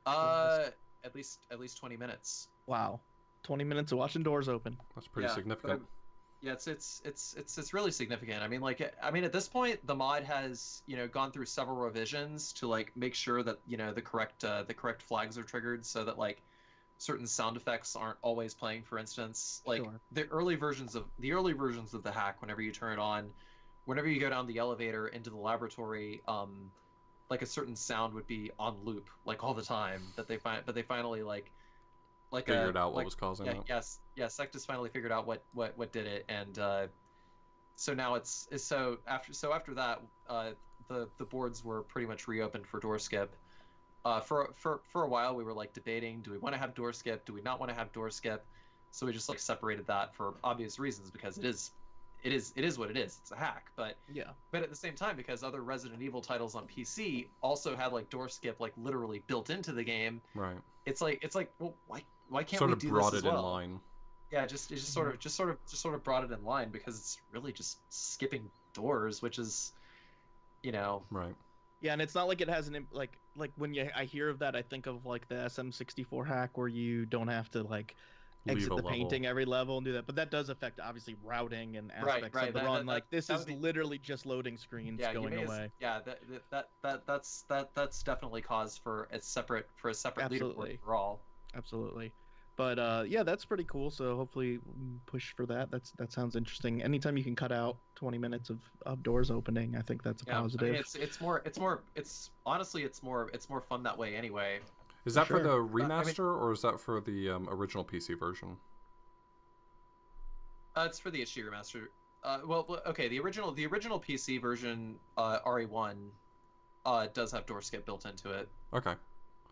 Speaker 3: At least 20 minutes.
Speaker 2: Wow, 20 minutes of watching doors open.
Speaker 1: That's pretty significant.
Speaker 3: Yeah, it's really significant. I mean, at this point, the mod has gone through several revisions to like make sure that the correct flags are triggered, so that like certain sound effects aren't always playing. For instance, like
Speaker 2: Sure.
Speaker 3: the early versions of the hack, whenever you turn it on, whenever you go down the elevator into the laboratory, like a certain sound would be on loop like all the time. But they finally
Speaker 1: Figured out what was causing it.
Speaker 3: Yes, Sectus finally figured out what did it, and so now after that, the boards were pretty much reopened for door skip. For a while, we were like debating: do we want to have door skip? Do we not want to have door skip? So we just like separated that for obvious reasons, because it is what it is. It's a hack, but at the same time, because other Resident Evil titles on PC also had like door skip like literally built into the game.
Speaker 1: Right.
Speaker 3: It's like well, why can't
Speaker 1: sort
Speaker 3: we
Speaker 1: of
Speaker 3: do
Speaker 1: brought
Speaker 3: this as
Speaker 1: it
Speaker 3: well?
Speaker 1: in line.
Speaker 3: Yeah, it just sort of brought it in line, because it's really just skipping doors, which is,
Speaker 1: Right.
Speaker 2: Yeah, and it's not like it has like when I hear of that, I think of like the SM64 hack where you don't have to like
Speaker 1: Leave
Speaker 2: exit
Speaker 1: a
Speaker 2: the
Speaker 1: level.
Speaker 2: painting every level and do that, but that does affect obviously routing and aspects of the run. Like this is literally just loading screens going away.
Speaker 3: That's definitely cause for a separate leaderboard for all.
Speaker 2: Absolutely. But yeah, that's pretty cool. So hopefully we can push for that. That sounds interesting. Anytime you can cut out 20 minutes of doors opening, I think that's a
Speaker 3: Yeah, I mean,
Speaker 2: positive.
Speaker 3: it's honestly, it's more fun that way anyway.
Speaker 1: Is
Speaker 2: For
Speaker 1: that for
Speaker 2: sure.
Speaker 1: the
Speaker 3: I mean,
Speaker 1: remaster or is that for the original PC version?
Speaker 3: it's for the HD remaster. Okay, the original PC version, RE1, does have door skip built into it.
Speaker 1: Okay,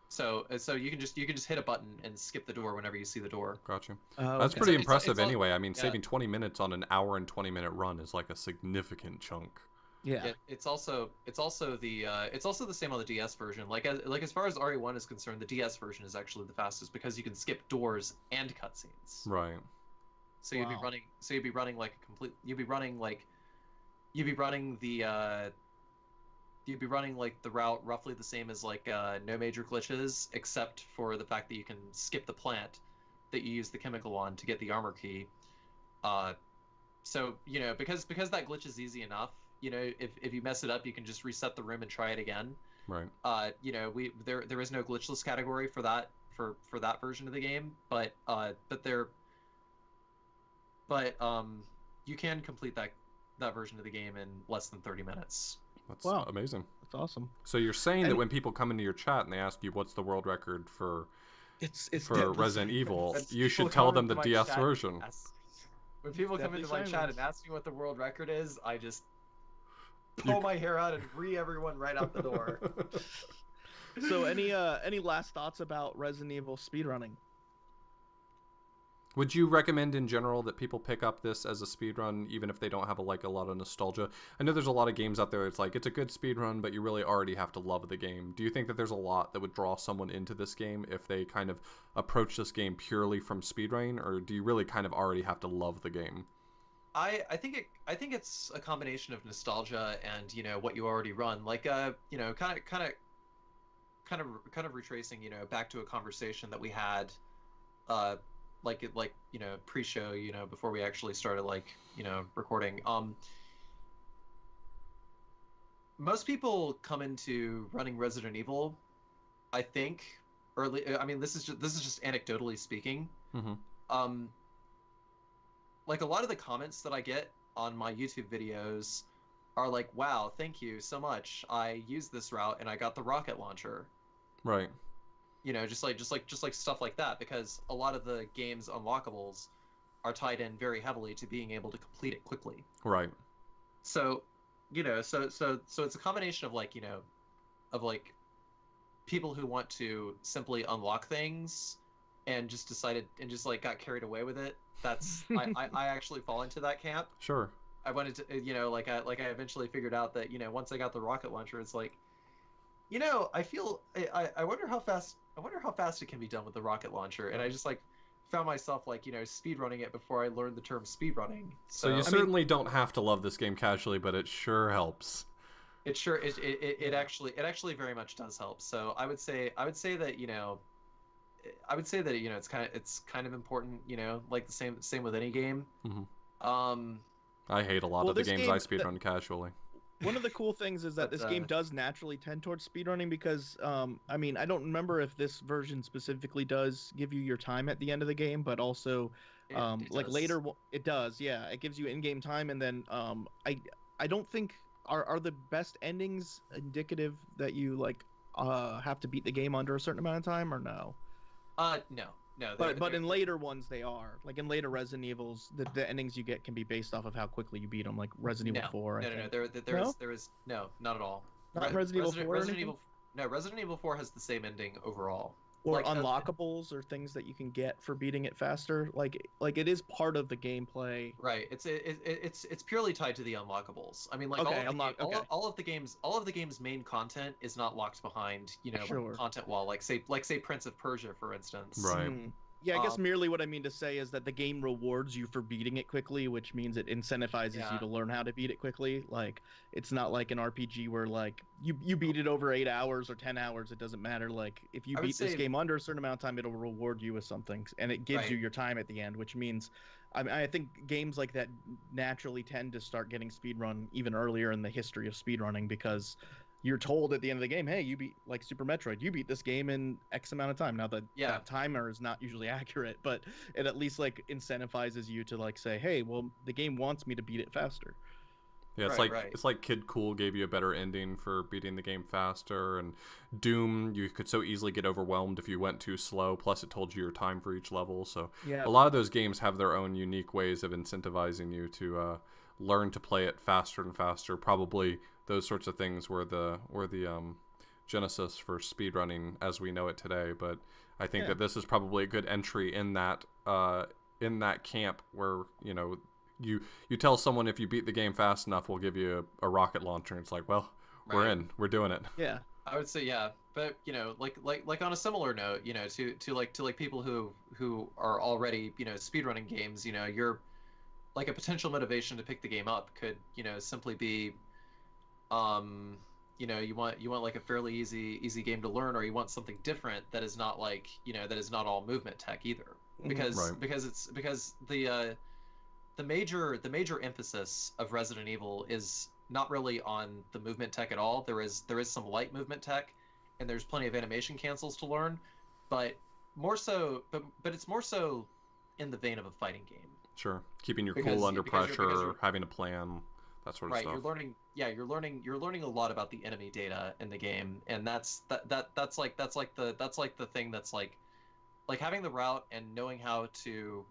Speaker 3: So you can just hit a button and skip the door whenever you see the door.
Speaker 1: gotcha.
Speaker 2: Oh,
Speaker 1: That's
Speaker 2: okay.
Speaker 1: pretty
Speaker 3: It's
Speaker 1: impressive
Speaker 3: all,
Speaker 1: anyway. I mean,
Speaker 3: yeah.
Speaker 1: saving 20 minutes on an hour and 20-minute run is like a significant chunk.
Speaker 2: Yeah.
Speaker 3: It's also the same on the DS version. As far as RE1 is concerned, the DS version is actually the fastest because you can skip doors and cutscenes.
Speaker 1: Right.
Speaker 3: So you'd be
Speaker 2: Wow.
Speaker 3: running like a complete you'd be running like the route roughly the same as like no major glitches, except for the fact that you can skip the plant that you use the chemical on to get the armor key. So because that glitch is easy enough, if you mess it up, you can just reset the room and try it again.
Speaker 1: Right.
Speaker 3: There is no glitchless category for that version of the game, but you can complete that version of the game in less than 30 minutes.
Speaker 1: That's
Speaker 2: Wow.
Speaker 1: amazing.
Speaker 2: That's awesome.
Speaker 1: So you're saying that
Speaker 2: And-
Speaker 1: when people come into your chat and they ask you what's the world record for
Speaker 2: It's
Speaker 1: Resident Evil,
Speaker 3: When
Speaker 1: you
Speaker 3: people
Speaker 1: should tell
Speaker 3: come
Speaker 1: them the
Speaker 3: into my
Speaker 1: DS
Speaker 3: chat
Speaker 1: version.
Speaker 3: When people come into my
Speaker 2: Deadly
Speaker 3: chat and
Speaker 2: silence.
Speaker 3: ask me what the world record is, I just pull my hair out and free everyone right out the door.
Speaker 2: So any last thoughts about Resident Evil speedrunning?
Speaker 1: Would you recommend in general that people pick up this as a speedrun, even if they don't have a lot of nostalgia? I know there's a lot of games out there that's like, it's a good speedrun, but you really already have to love the game. Do you think that there's a lot that would draw someone into this game if they kind of approach this game purely from speedrunning, or do you really kind of already have to love the game?
Speaker 3: I think it's a combination of nostalgia and what you already run, like kind of retracing back to a conversation that we had pre-show, before we actually started recording. Most people come into running Resident Evil, I think, I mean, this is just anecdotally speaking.
Speaker 1: Mm-hmm.
Speaker 3: Like a lot of the comments that I get on my YouTube videos are like, "Wow, thank you so much. I used this route and I got the rocket launcher."
Speaker 1: Right.
Speaker 3: Just like stuff like that, because a lot of the game's unlockables are tied in very heavily to being able to complete it quickly.
Speaker 1: Right.
Speaker 3: So, so it's a combination of people who want to simply unlock things and just decided and just got carried away with it. That's I actually fall into that camp.
Speaker 1: Sure.
Speaker 3: I wanted to I eventually figured out that once I got the rocket launcher, it's like I wonder how fast it can be done with the rocket launcher, and I just found myself speed running it before I learned the term speed running.
Speaker 1: So you certainly don't have to love this game casually, but it sure helps.
Speaker 3: It actually very much does help. So I would say that it's kind of important, like the same with any game.
Speaker 1: Mm-hmm. I hate a lot of the games I speedrun casually.
Speaker 2: One of the cool things is that this game does naturally tend towards speedrunning because, I mean, I don't remember if this version specifically does give you your time at the end of the game, but also,
Speaker 3: It
Speaker 2: like
Speaker 3: does.
Speaker 2: later, it does, yeah. It gives you in-game time, and then I don't think, are the best endings indicative that you, have to beat the game under a certain amount of time, or no?
Speaker 3: No.
Speaker 2: But in later ones, they are. Like in later Resident Evils, the endings you get can be based off of how quickly you beat them, like Resident Evil 4. I think.
Speaker 3: There is no, not at all.
Speaker 2: Not Resident Evil 4 or
Speaker 3: Resident
Speaker 2: anything?
Speaker 3: Evil, no, Resident Evil 4 has the same ending overall.
Speaker 2: Or
Speaker 3: Like,
Speaker 2: unlockables or things that you can get for beating it faster. Like it is part of the gameplay.
Speaker 3: Right. It's purely tied to the unlockables. I mean,
Speaker 2: Okay,
Speaker 3: all of the game's main content is not locked behind,
Speaker 2: Sure.
Speaker 3: content wall, like say Prince of Persia, for instance.
Speaker 1: Right.
Speaker 2: Yeah, I guess
Speaker 3: Um,
Speaker 2: merely what I mean to say is that the game rewards you for beating it quickly, which means it incentivizes
Speaker 3: Yeah.
Speaker 2: you to learn how to beat it quickly. Like it's not like an RPG where you beat it over 8 hours or 10 hours, it doesn't matter. Like if you
Speaker 3: I would
Speaker 2: beat this
Speaker 3: say-
Speaker 2: game under a certain amount of time, it'll reward you with something, and it gives you
Speaker 3: Right.
Speaker 2: your time at the end, which means I think games like that naturally tend to start getting speedrun even earlier in the history of speedrunning because you're told at the end of the game, hey, you beat, like Super Metroid, you beat this game in X amount of time. Now the
Speaker 3: Yeah.
Speaker 2: timer is not usually accurate, but it at least like incentivizes you to like say, hey, well, the game wants me to beat it faster.
Speaker 1: Yeah, it's
Speaker 3: Right, right.
Speaker 1: it's like Kid Cool gave you a better ending for beating the game faster, and Doom, you could so easily get overwhelmed if you went too slow. Plus, it told you your time for each level. So
Speaker 2: Yeah.
Speaker 1: a lot of those games have their own unique ways of incentivizing you to learn to play it faster and faster. Probably those sorts of things were the genesis for speedrunning as we know it today. But I think that this is probably a good entry in that camp where you tell someone if you beat the game fast enough, we'll give you a rocket launcher. And it's like, well, we're in, we're doing it.
Speaker 2: Yeah.
Speaker 3: I would say yeah, but like on a similar note, to people who are already speedrunning games, you're like a potential motivation to pick the game up could simply be, you want like a fairly easy game to learn, or you want something different that is not like that is not all movement tech either, because the major emphasis of Resident Evil is not really on the movement tech at all. There is some light movement tech, and there's plenty of animation cancels to learn, but more so, but it's more so in the vein of a fighting game.
Speaker 1: Sure, keeping your cool under pressure, having a plan, that sort of stuff.
Speaker 3: Right, you're learning a lot about the enemy data in the game, and that's like the thing that's like having the route and knowing how to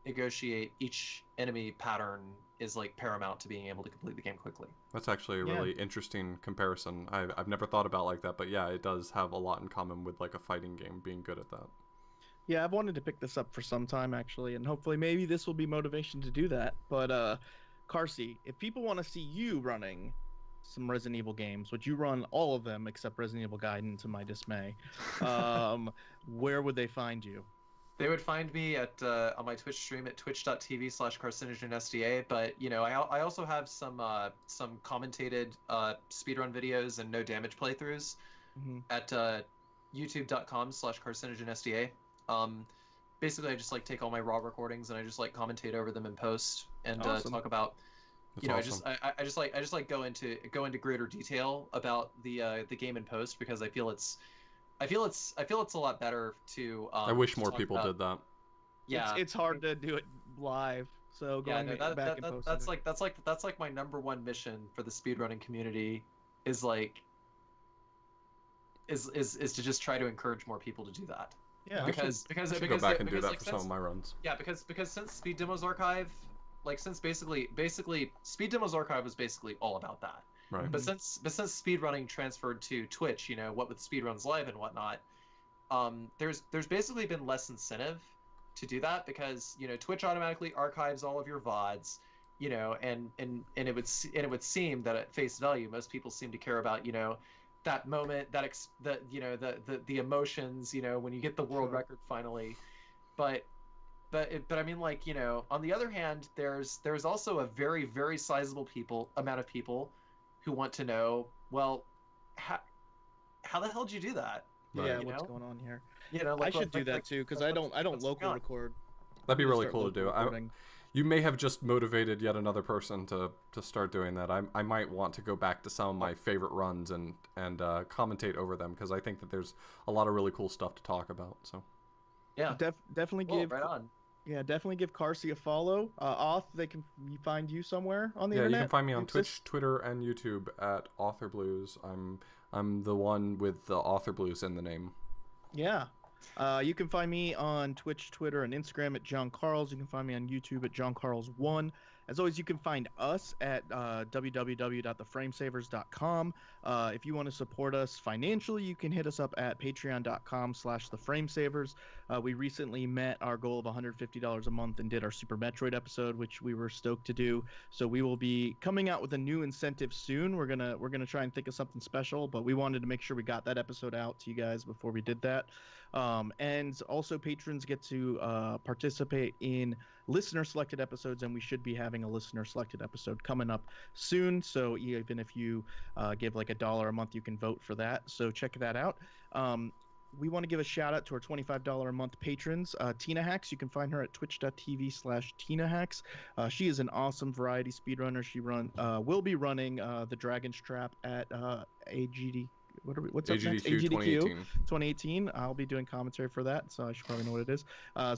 Speaker 3: negotiate each enemy pattern is like paramount to being able to complete the game quickly.
Speaker 1: That's actually a really interesting comparison. I've never thought about it like that, but yeah, it does have a lot in common with like a fighting game being good at that.
Speaker 2: Yeah, I've wanted to pick this up for some time actually, and hopefully maybe this will be motivation to do that. But Carsey, if people want to see you running some Resident Evil games, which you run all of them except Resident Evil Gaiden to my dismay, where would they find you?
Speaker 3: They would find me at on my Twitch stream at twitch.tv/CarcinogenSDA. But I also have some commentated speedrun videos and no damage playthroughs at youtube.com/CarcinogenSDA. Basically, I just like take all my raw recordings and I just like commentate over them in post and talk about.
Speaker 1: That's awesome.
Speaker 3: I just like go into greater detail about the game in post, because I feel it's a lot better to.
Speaker 1: I wish more people did that.
Speaker 3: Yeah,
Speaker 2: it's hard to do it live. So going back and posting.
Speaker 3: That's like my number one mission for the speedrunning community is to just try to encourage more people to do that.
Speaker 2: Yeah,
Speaker 3: because
Speaker 1: go back and do that for some of my runs.
Speaker 3: Yeah, because since Speed Demos Archive, since basically Speed Demos Archive was basically all about that.
Speaker 1: Right.
Speaker 3: But since speedrunning transferred to Twitch, what with Speedruns Live and whatnot, there's basically been less incentive to do that, because Twitch automatically archives all of your VODs, and it would seem that at face value most people seem to care about that moment, the emotions, when you get the world record finally, but I mean, on the other hand, there's also a very, very sizable amount of people who want to know, well, how the hell did you do that?
Speaker 2: Yeah, what's going on here?
Speaker 3: I
Speaker 2: should do that too, because I don't local record.
Speaker 1: That'd be really cool to do. You may have just motivated yet another person to start doing that. I might want to go back to some of my favorite runs and commentate over them, because I think that there's a lot of really cool stuff to talk about. So
Speaker 3: yeah,
Speaker 2: definitely give
Speaker 3: right on.
Speaker 2: Yeah, definitely give Carsey a follow. Auth, they can find you somewhere on the internet.
Speaker 1: Yeah, you can find me on Twitch, Twitter, and YouTube at Author Blues. I'm the one with the Author Blues in the name.
Speaker 2: Yeah. You can find me on Twitch, Twitter, and Instagram at John Carls. You can find me on YouTube at John Carls1. As always, you can find us at www.theframesavers.com. If you want to support us financially, you can hit us up at patreon.com/theframesavers. We recently met our goal of $150 a month and did our Super Metroid episode, which we were stoked to do. So we will be coming out with a new incentive soon. We're gonna try and think of something special, but we wanted to make sure we got that episode out to you guys before we did that. And also patrons get to participate in listener selected episodes, and we should be having a listener selected episode coming up soon. So even if you give like $1 a month, you can vote for that. So check that out. we want to give a shout out to our $25 a month patrons. Tina Hacks, you can find her at twitch.tv/Tina Hacks. She is an awesome variety speedrunner. She will be running the Dragon's Trap at AGD. What's up next?
Speaker 1: AGDQ 2018.
Speaker 2: 2018. I'll be doing commentary for that, so I should probably know what it is.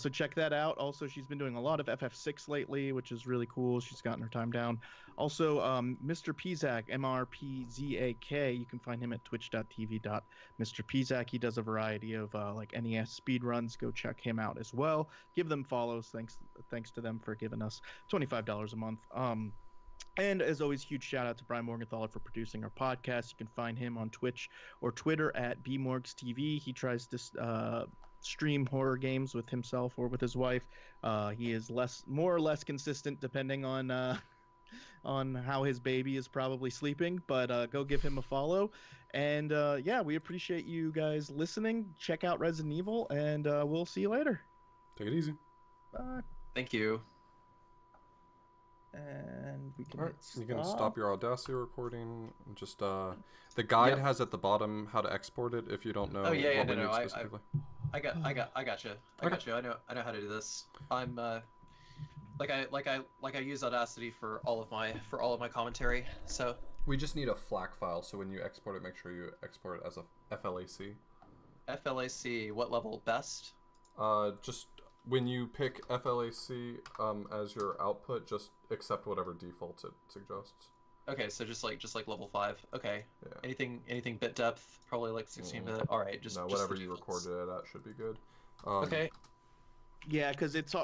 Speaker 2: So check that out. Also, she's been doing a lot of FF6 lately, which is really cool. She's gotten her time down. Also, Mr. Pizak, MRPZAK, you can find him at twitch.tv/Mr. Pizak. He does a variety of like NES speed runs. Go check him out as well. Give them follows. Thanks to them for giving us $25 a month. And as always, huge shout out to Brian Morgenthaler for producing our podcast. You can find him on Twitch or Twitter at bmorgstv. He tries to stream horror games with himself or with his wife. He is more or less consistent depending on how his baby is probably sleeping. But go give him a follow. And yeah, we appreciate you guys listening. Check out Resident Evil, and we'll see you later.
Speaker 1: Take it easy.
Speaker 2: Bye.
Speaker 3: Thank you.
Speaker 2: And we can
Speaker 1: All right, you can stop your Audacity recording. Just the guide has at the bottom how to export it if you don't know.
Speaker 3: Oh yeah,
Speaker 1: what we need
Speaker 3: I
Speaker 1: specifically.
Speaker 3: I got you. I got you. I know how to do this. I'm like I use Audacity for all of my commentary. So
Speaker 1: we just need a FLAC file. So when you export it, make sure you export it as a FLAC.
Speaker 3: FLAC, what level? Best?
Speaker 1: Just when you pick FLAC as your output, just accept whatever default it suggests.
Speaker 3: Okay, so just like level 5. Okay.
Speaker 1: Yeah.
Speaker 3: Anything bit depth, probably like 16-bit. All right, just
Speaker 1: whatever
Speaker 3: the
Speaker 1: you
Speaker 3: defaults.
Speaker 1: recorded it at should be good.
Speaker 3: Okay.
Speaker 2: Yeah, because if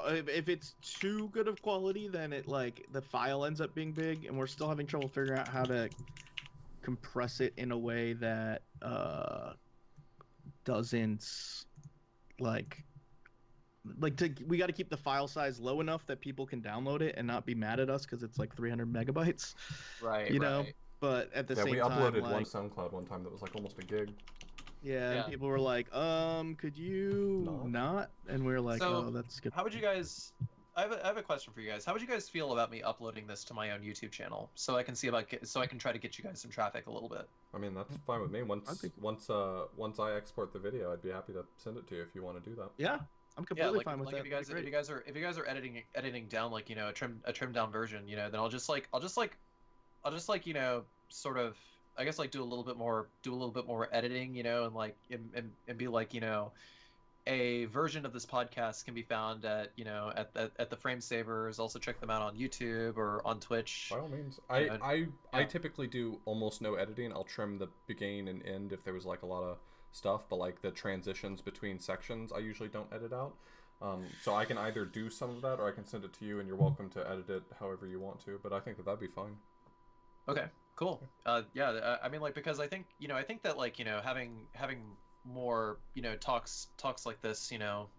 Speaker 2: it's too good of quality, then it like the file ends up being big, and we're still having trouble figuring out how to compress it in a way that doesn't we got to keep the file size low enough that people can download it and not be mad at us because it's like 300 megabytes.
Speaker 3: Right.
Speaker 2: You know, but at the same time,
Speaker 1: we uploaded one SoundCloud one time that was like almost a gig.
Speaker 2: Yeah, and people were like, could you not? And we were like,
Speaker 3: So,
Speaker 2: oh, that's good.
Speaker 3: How would you guys? I have a question for you guys. How would you guys feel about me uploading this to my own YouTube channel so I can so I can try to get you guys some traffic a little bit?
Speaker 1: I mean, that's fine with me. Once I export the video, I'd be happy to send it to you if you want to do that.
Speaker 2: Yeah. I'm completely fine with that.
Speaker 3: If you guys are editing down like a trimmed down version, then I'll just sort of I guess like do a little bit more editing, and like and be like, a version of this podcast can be found at at the Frame Savers. Also check them out on YouTube or on Twitch.
Speaker 1: By all means. I typically do almost no editing. I'll trim the beginning and end if there was like a lot of stuff, but like the transitions between sections I usually don't edit out. So I can either do some of that or I can send it to you and you're welcome to edit it however you want to, but I think that'd be fine.
Speaker 3: Okay, cool. Yeah, I mean, like, because I think that like, having more, talks like this,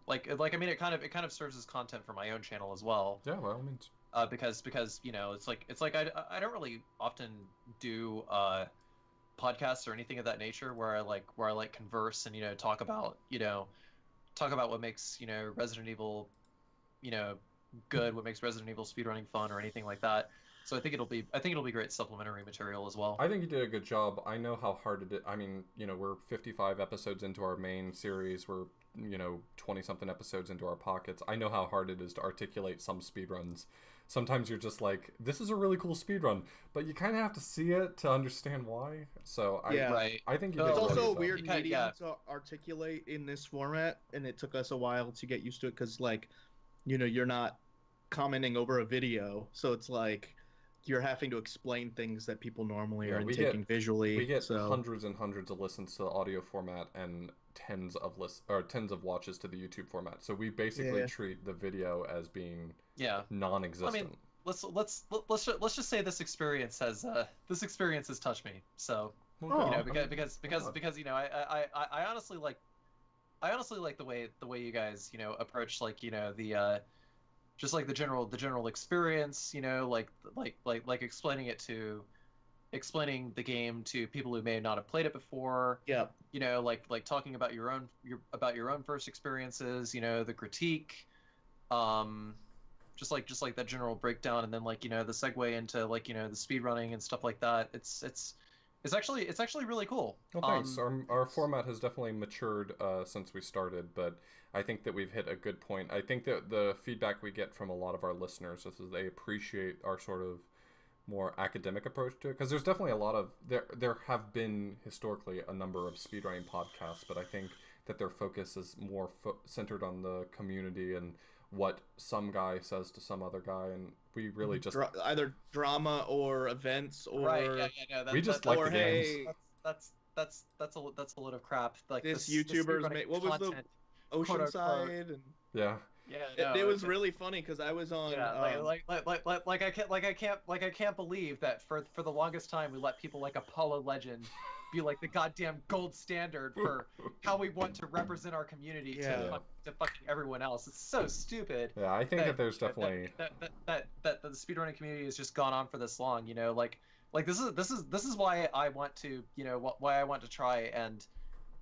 Speaker 3: like I mean, it kind of serves as content for my own channel as well.
Speaker 1: Yeah, by all means.
Speaker 3: Because it's like I don't really often do podcasts or anything of that nature where I like converse and talk about what makes Resident Evil good, what makes Resident Evil speedrunning fun or anything like that. So I think it'll be great supplementary material as well.
Speaker 1: I think you did a good job. I know how hard it is. I mean, we're 55 episodes into our main series. We're 20 something episodes into our pockets. I know how hard it is to articulate some speedruns. Sometimes you're just like, this is a really cool speedrun, but you kind of have to see it to understand why. So I think you did
Speaker 2: It's
Speaker 1: a
Speaker 2: also
Speaker 1: really
Speaker 2: a
Speaker 1: good
Speaker 2: weird
Speaker 1: job.
Speaker 2: medium to articulate in this format, and it took us a while to get used to it because, like, you're not commenting over a video, so it's like you're having to explain things that people normally are taking visually.
Speaker 1: We get hundreds and hundreds of listens to the audio format and tens of watches to the YouTube format. So we basically treat the video as being non-existent. I mean,
Speaker 3: let's just say this experience has touched me. So because I honestly like the way you guys approach like the just like the general experience, like explaining the game to people who may not have played it before.
Speaker 2: Yeah.
Speaker 3: Like talking about your own first experiences, the critique, just like that general breakdown, and then like the segue into like the speed running and stuff like that. It's it's actually really cool.
Speaker 1: Well, thanks. Our format has definitely matured since we started, but I think that we've hit a good point. I think that the feedback we get from a lot of our listeners is that they appreciate our sort of more academic approach to it, because there's definitely a lot of there have been historically a number of speedrunning podcasts, but I think that their focus is more centered on the community and what some guy says to some other guy, and we really just
Speaker 2: either drama or events or
Speaker 3: right. Yeah.
Speaker 1: We just like the games.
Speaker 2: Hey,
Speaker 3: that's a load of crap. Like
Speaker 2: this
Speaker 3: this
Speaker 2: YouTuber's
Speaker 3: speedrunning
Speaker 2: made what was the
Speaker 3: content,
Speaker 2: Oceanside and
Speaker 1: Yeah.
Speaker 3: yeah.
Speaker 2: it was really funny because I was on
Speaker 3: I can't believe that for the longest time we let people like Apollo Legend be like the goddamn gold standard for how we want to represent our community to fucking everyone else. It's so stupid.
Speaker 1: Yeah, I think that there's definitely
Speaker 3: that the speedrunning community has just gone on for this long. You know, like this is why I want to, you know, why I want to try and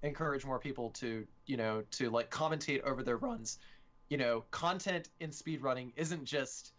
Speaker 3: encourage more people to, you know, to like commentate over their runs. You know, content in speedrunning isn't just